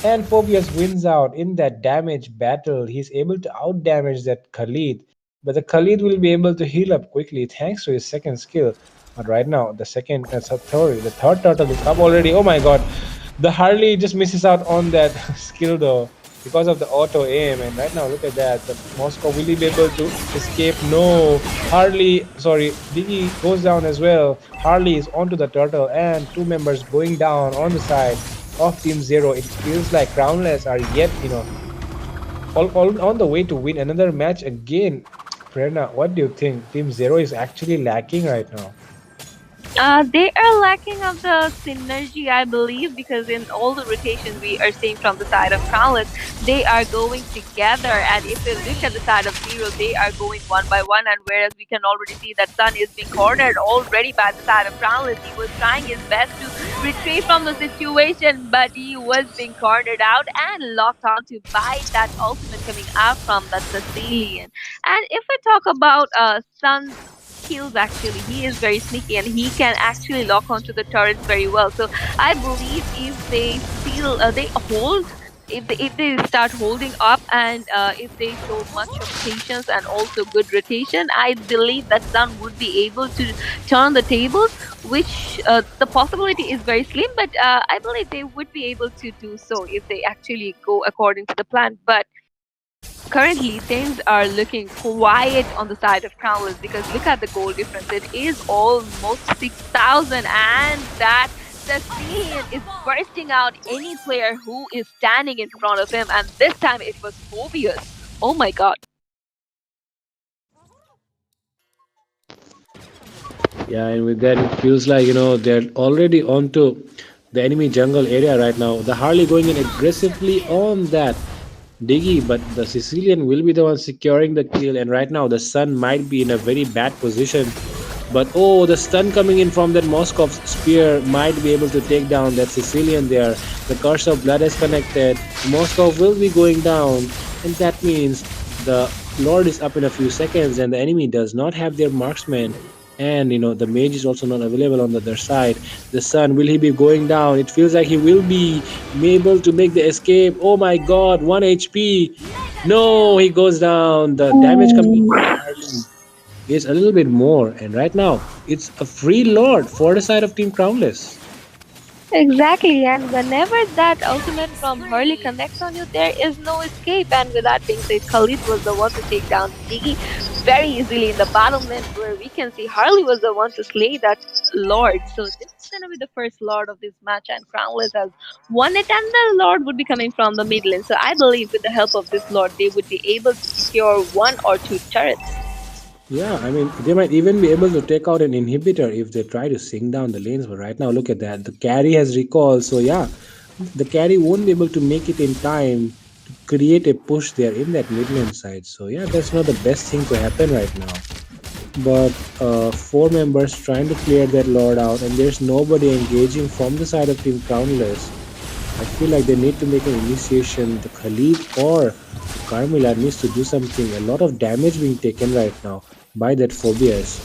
And Phobius wins out in that damage battle. He's able to out damage that Khalid. But the Khalid will be able to heal up quickly thanks to his second skill. But right now, the third turtle is up already. Oh my god. The Harley just misses out on that skill though because of the auto aim. And right now, look at that. The Moscow will he be able to escape? No. Diggy goes down as well. Harley is onto the turtle, and two members going down on the side of Team Zero. It feels like Crownless are yet, all on the way to win another match again. Prerna, what do you think? Team Zero is actually lacking right now. They are lacking of the synergy, I believe, because in all the rotations we are seeing from the side of Crownless, they are going together. And if we look at the side of Zero, they are going one by one. And whereas we can already see that Sun is being cornered already by the side of Crownless, he was trying his best to retrieve from the situation, but he was being cornered out and locked onto by that ultimate coming out from the Sicilian. And if we talk about Sun's skills, actually he is very sneaky and he can actually lock onto the turrets very well. So I believe if they feel if they start holding up, and if they show much of patience and also good rotation, I believe that Sun would be able to turn the tables, which the possibility is very slim, but I believe they would be able to do so if they actually go according to the plan. But currently things are looking quiet on the side of Crownless, because look at the goal difference. It is almost 6,000, and that Sicilian is bursting out any player who is standing in front of him, and this time it was Phobius. Oh my god. Yeah, and with that, it feels like they're already onto the enemy jungle area right now. The Harley going in aggressively on that Diggy, but the Sicilian will be the one securing the kill. And right now, the Sun might be in a very bad position. But oh, the stun coming in from that Moskov spear might be able to take down that Sicilian there. The Curse of Blood is connected. Moskov will be going down, and that means the Lord is up in a few seconds, and the enemy does not have their marksman. And the mage is also not available on the other side. The Sun, will he be going down? It feels like he will be able to make the escape. Oh my god, 1 HP. No, he goes down. The damage coming is a little bit more, and right now it's a free Lord for the side of Team Crownless. Exactly, and whenever that ultimate from Hurley connects on you, there is no escape. And with that being said, Khalid was the one to take down Diggy very easily in the bottom lane, where we can see Harley was the one to slay that Lord. So this is gonna be the first Lord of this match, and Crownless has won it, and the Lord would be coming from the mid lane. So I believe with the help of this Lord, they would be able to secure 1 or 2 turrets. Yeah, I mean, they might even be able to take out an inhibitor if they try to sing down the lanes. But right now, look at that. The carry has recall. So, yeah, the carry won't be able to make it in time to create a push there in that mid lane side. So, yeah, that's not the best thing to happen right now. But 4 members trying to clear that Lord out, and there's nobody engaging from the side of Team Crownless. I feel like they need to make an initiation. The Khalid or the Carmilla needs to do something. A lot of damage being taken right now by that Phobias.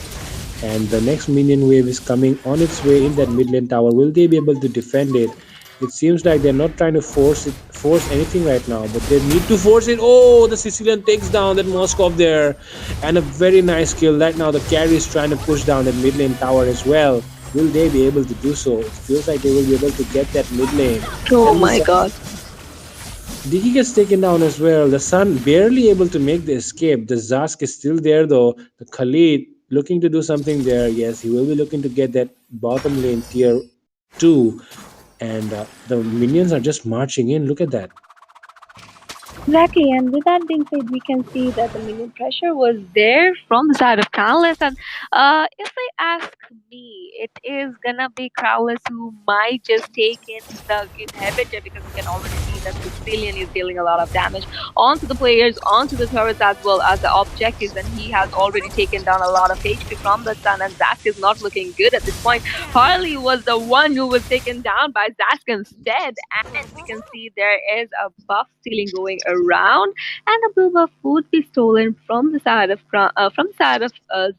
And the next minion wave is coming on its way in that mid lane tower. Will they be able to defend it? It seems like they're not trying to force anything right now, but they need to force it. Oh, the Sicilian takes down that Moskov there, and a very nice kill. Right now, the carry is trying to push down that mid lane tower as well. Will they be able to do so? It feels like they will be able to get that mid lane. Oh And my the god. Diki gets taken down as well. The Sun barely able to make the escape. The Zask is still there though. The Khalid looking to do something there. Yes, he will be looking to get that bottom lane tier 2. And the minions are just marching in. Look at that. Exactly, and with that being said, we can see that the minion pressure was there from the side of Crowless. And if I ask me, it is gonna be Crowless who might just take in the inhibitor because we can already see that Sicilian is dealing a lot of damage onto the players, onto the turrets as well as the objectives, and he has already taken down a lot of HP from the Sun. And Zask is not looking good at this point. Harley was the one who was taken down by Zask instead, and we can see there is a buff stealing going around, and a blue buff would be stolen from the side of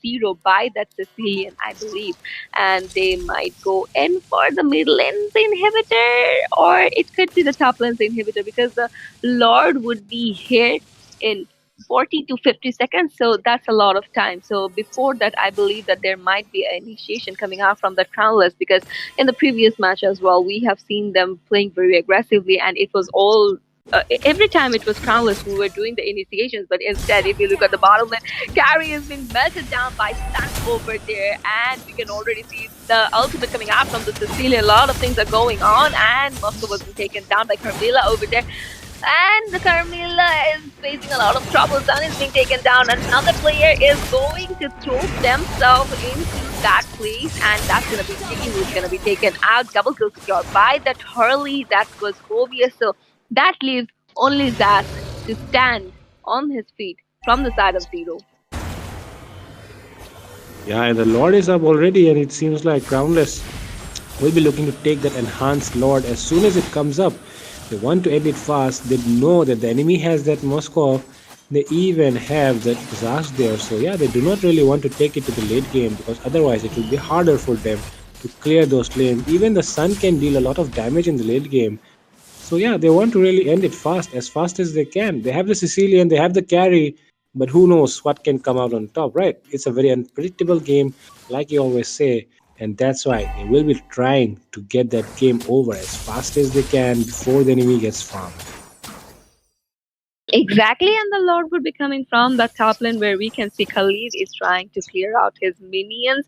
Zero by that Sicilian, I believe, and they might go in for the mid lane's inhibitor, or it could be the top lane's inhibitor because the Lord would be hit in 40 to 50 seconds, so that's a lot of time. So before that, I believe that there might be an initiation coming out from the crownless, because in the previous match as well, we have seen them playing very aggressively, and it was all every time it was crownless who were doing the initiations. But instead, if you look at the bottom lane, carry has been melted down by Sun over there, and we can already see the ultimate coming out from the Cecilia. A lot of things are going on, and Moscow was been taken down by Carmilla over there. And the Carmilla is facing a lot of trouble. Sun is being taken down. Another player is going to throw themselves into that place, and that's going to be Sticky, who's going to be taken out. Double kill secure by that Hurley. That was Phobia. So that leaves only Zask to stand on his feet from the side of Zero. Yeah, and the Lord is up already, and it seems like Crownless will be looking to take that enhanced Lord as soon as it comes up. They want to end it fast. They know that the enemy has that Moskov. They even have that Zash there. So yeah, they do not really want to take it to the late game because otherwise it will be harder for them to clear those lanes. Even the Sun can deal a lot of damage in the late game. So yeah, they want to really end it fast as they can. They have the Sicilian, they have the carry, but who knows what can come out on top, right? It's a very unpredictable game, like you always say, and that's why they will be trying to get that game over as fast as they can before the enemy gets farmed. Exactly, and the Lord would be coming from the top lane where we can see Khalid is trying to clear out his minions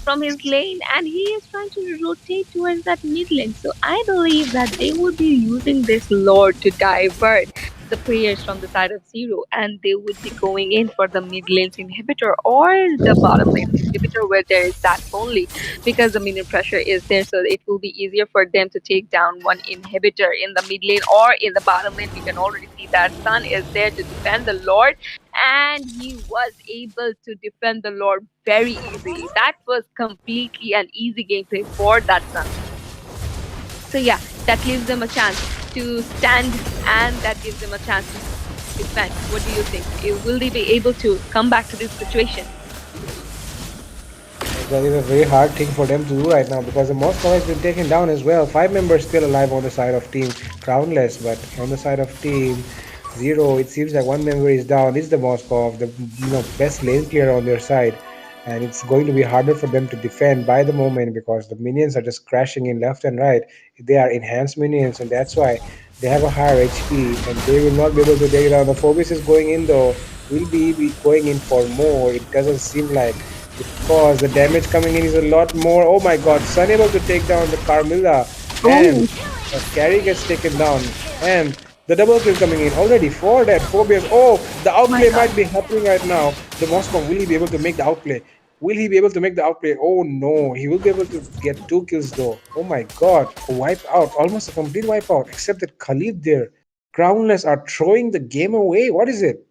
from his lane, and he is trying to rotate towards that mid lane. So I believe that they would be using this Lord to divert the players from the side of Zero, and they would be going in for the mid lane's inhibitor or the bottom lane's inhibitor where there is that only, because the minion pressure is there, so it will be easier for them to take down one inhibitor in the mid lane or in the bottom lane. We can already see that Sun is there to defend the Lord, and he was able to defend the Lord very easily. That was completely an easy gameplay for that Sun. So yeah, that gives them a chance to stand, and that gives them a chance to defend. What do you think? Will they be able to come back to this situation? That is a very hard thing for them to do right now because the Moscow has been taken down as well. 5 members still alive on the side of Team Crownless, but on the side of Team Zero, it seems like 1 member is down. This is the Moscow, the best lane clear on their side, and it's going to be harder for them to defend by the moment because the minions are just crashing in left and right. They are enhanced minions, and that's why they have a higher HP, and they will not be able to take it down. The Phobos is going in though. Will be going in for more. It doesn't seem like because the damage coming in is a lot more. Oh my god, Sun able to take down the Carmilla, and Oh, the carry gets taken down, and the double kill coming in already for that Phobias. Oh, the my outplay God. might be happening right now. The Moscow, will he be able to make the outplay? Will he be able to make the outplay? Oh no, he will be able to get 2 kills though. Oh my god, a wipe out, almost a complete wipe out, except that Khalid there. Crownless are throwing the game away. What is it?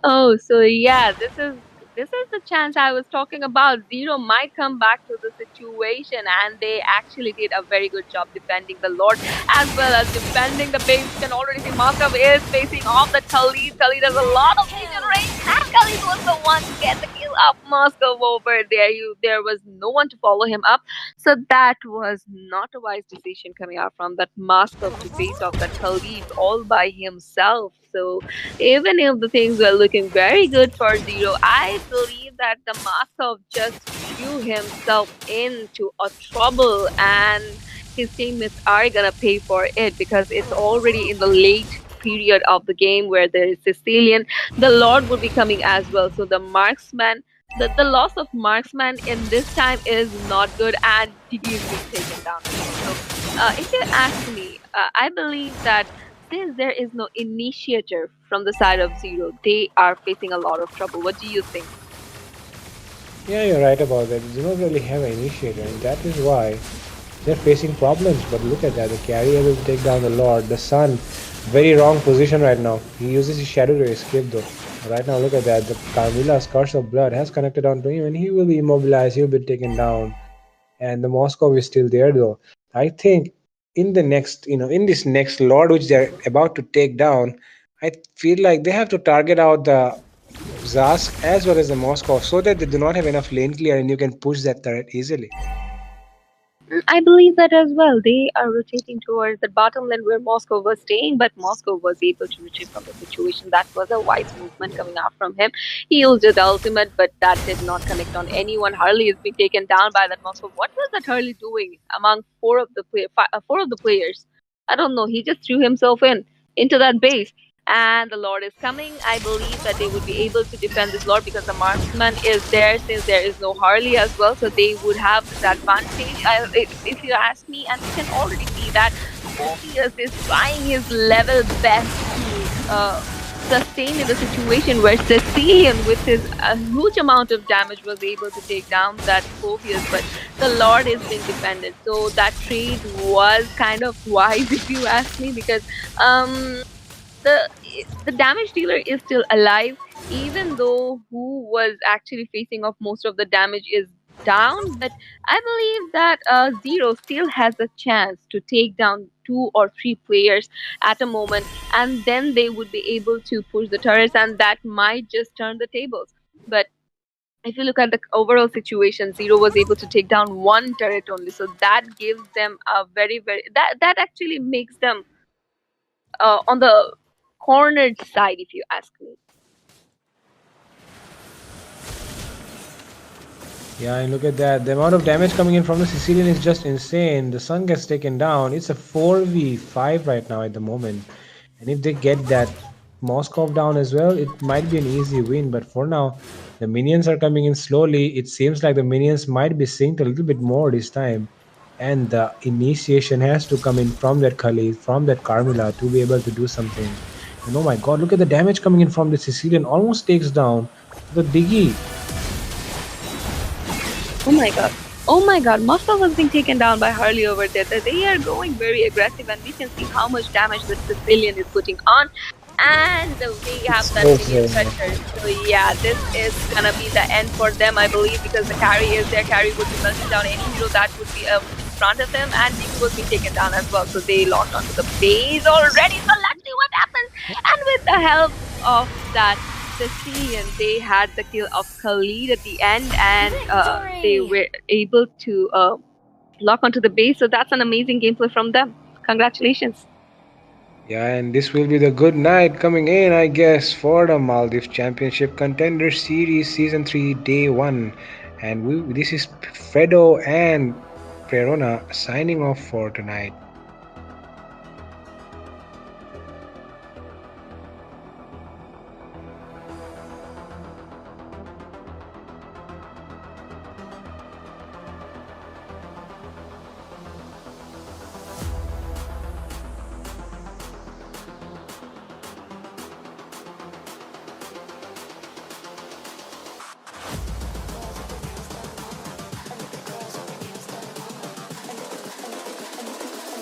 Oh, so yeah, this is This is the chance I was talking about. Zero might come back to the situation, and they actually did a very good job defending the Lord as well as defending the base. You can already see Moscow is facing off the Khalid. Khalid has a lot of regeneration, and Khalid was the one to get the kill of Moscow over there. There was no one to follow him up, so that was not a wise decision coming out from that Moscow to face off that Khalid all by himself. So even if the things were looking very good for Zero, I believe that the Moscow just threw himself into a trouble, and his teammates are gonna pay for it because it's already in the late period of the game where there is Sicilian. The Lord would be coming as well. So the marksman, the loss of marksman in this time is not good, and DD is being taken down as well. So if you ask me, I believe that since there is no initiator from the side of Zero, they are facing a lot of trouble. What do you think? Yeah, you're right about that. They don't really have an initiator, and that is why they're facing problems. But look at that. The carrier will take down the Lord. The Sun, very wrong position right now. He uses his shadow to escape though. Right now, look at that. The Carmilla's Curse of Blood has connected onto him, and he will be immobilized. He'll be taken down. And the Moscow is still there though. I think in the next, in this next Lord which they're about to take down, I feel like they have to target out the Zask as well as the Moscow so that they do not have enough lane clear and you can push that turret easily. I believe that as well. They are rotating towards the bottom lane where Moscow was staying, but Moscow was able to retrieve from the situation. That was a wise movement coming out from him. He used his ultimate, but that did not connect on anyone. Harley is being taken down by that Moscow. What was that Harley doing among four of the players? I don't know. He just threw himself into that base, and the Lord is coming. I believe that they would be able to defend this Lord because the marksman is there since there is no Harley as well, so they would have this advantage. If you ask me, and we can already see that Phobius is trying his level best to sustain in the situation where Cecilian, with his huge amount of damage, was able to take down that Phobius, but the Lord is being defended. So that trade was kind of wise, if you ask me, because um the the damage dealer is still alive, even though who was actually facing off most of the damage is down. But I believe that Zero still has a chance to take down two or three players at a moment, and then they would be able to push the turrets, and that might just turn the tables. But if you look at the overall situation, Zero was able to take down one turret only, so that gives them a very that actually makes them on the cornered side, if you ask me. Yeah, and look at that. The amount of damage coming in from the Sicilian is just insane. The Sun gets taken down. It's a 4v5 right now at the moment. And if they get that Moscow down as well, it might be an easy win. But for now, the minions are coming in slowly. It seems like the minions might be synced a little bit more this time. And the initiation has to come in from that Khalid, from that Carmilla to be able to do something. And oh my god, look at the damage coming in from the Sicilian. Almost takes down the Diggy. Oh my god. Oh my god, Moscow was being taken down by Harley over there. They are going very aggressive, and we can see how much damage the Sicilian is putting on. And we have that minion pressure. So yeah, this is gonna be the end for them, I believe, because the carry is there. Carry would be melting down any hero that would be in front of him, and Niku was being taken down as well. So they locked onto the base already. So let's see what happens. And with the help of that Sicilian, they had the kill of Khalid at the end, and they were able to lock onto the base. So that's an amazing gameplay from them. Congratulations. Yeah, and this will be the good night coming in, I guess, for the Maldives Championship Contender Series Season 3 Day 1. And this is Fredo and Prerona signing off for tonight.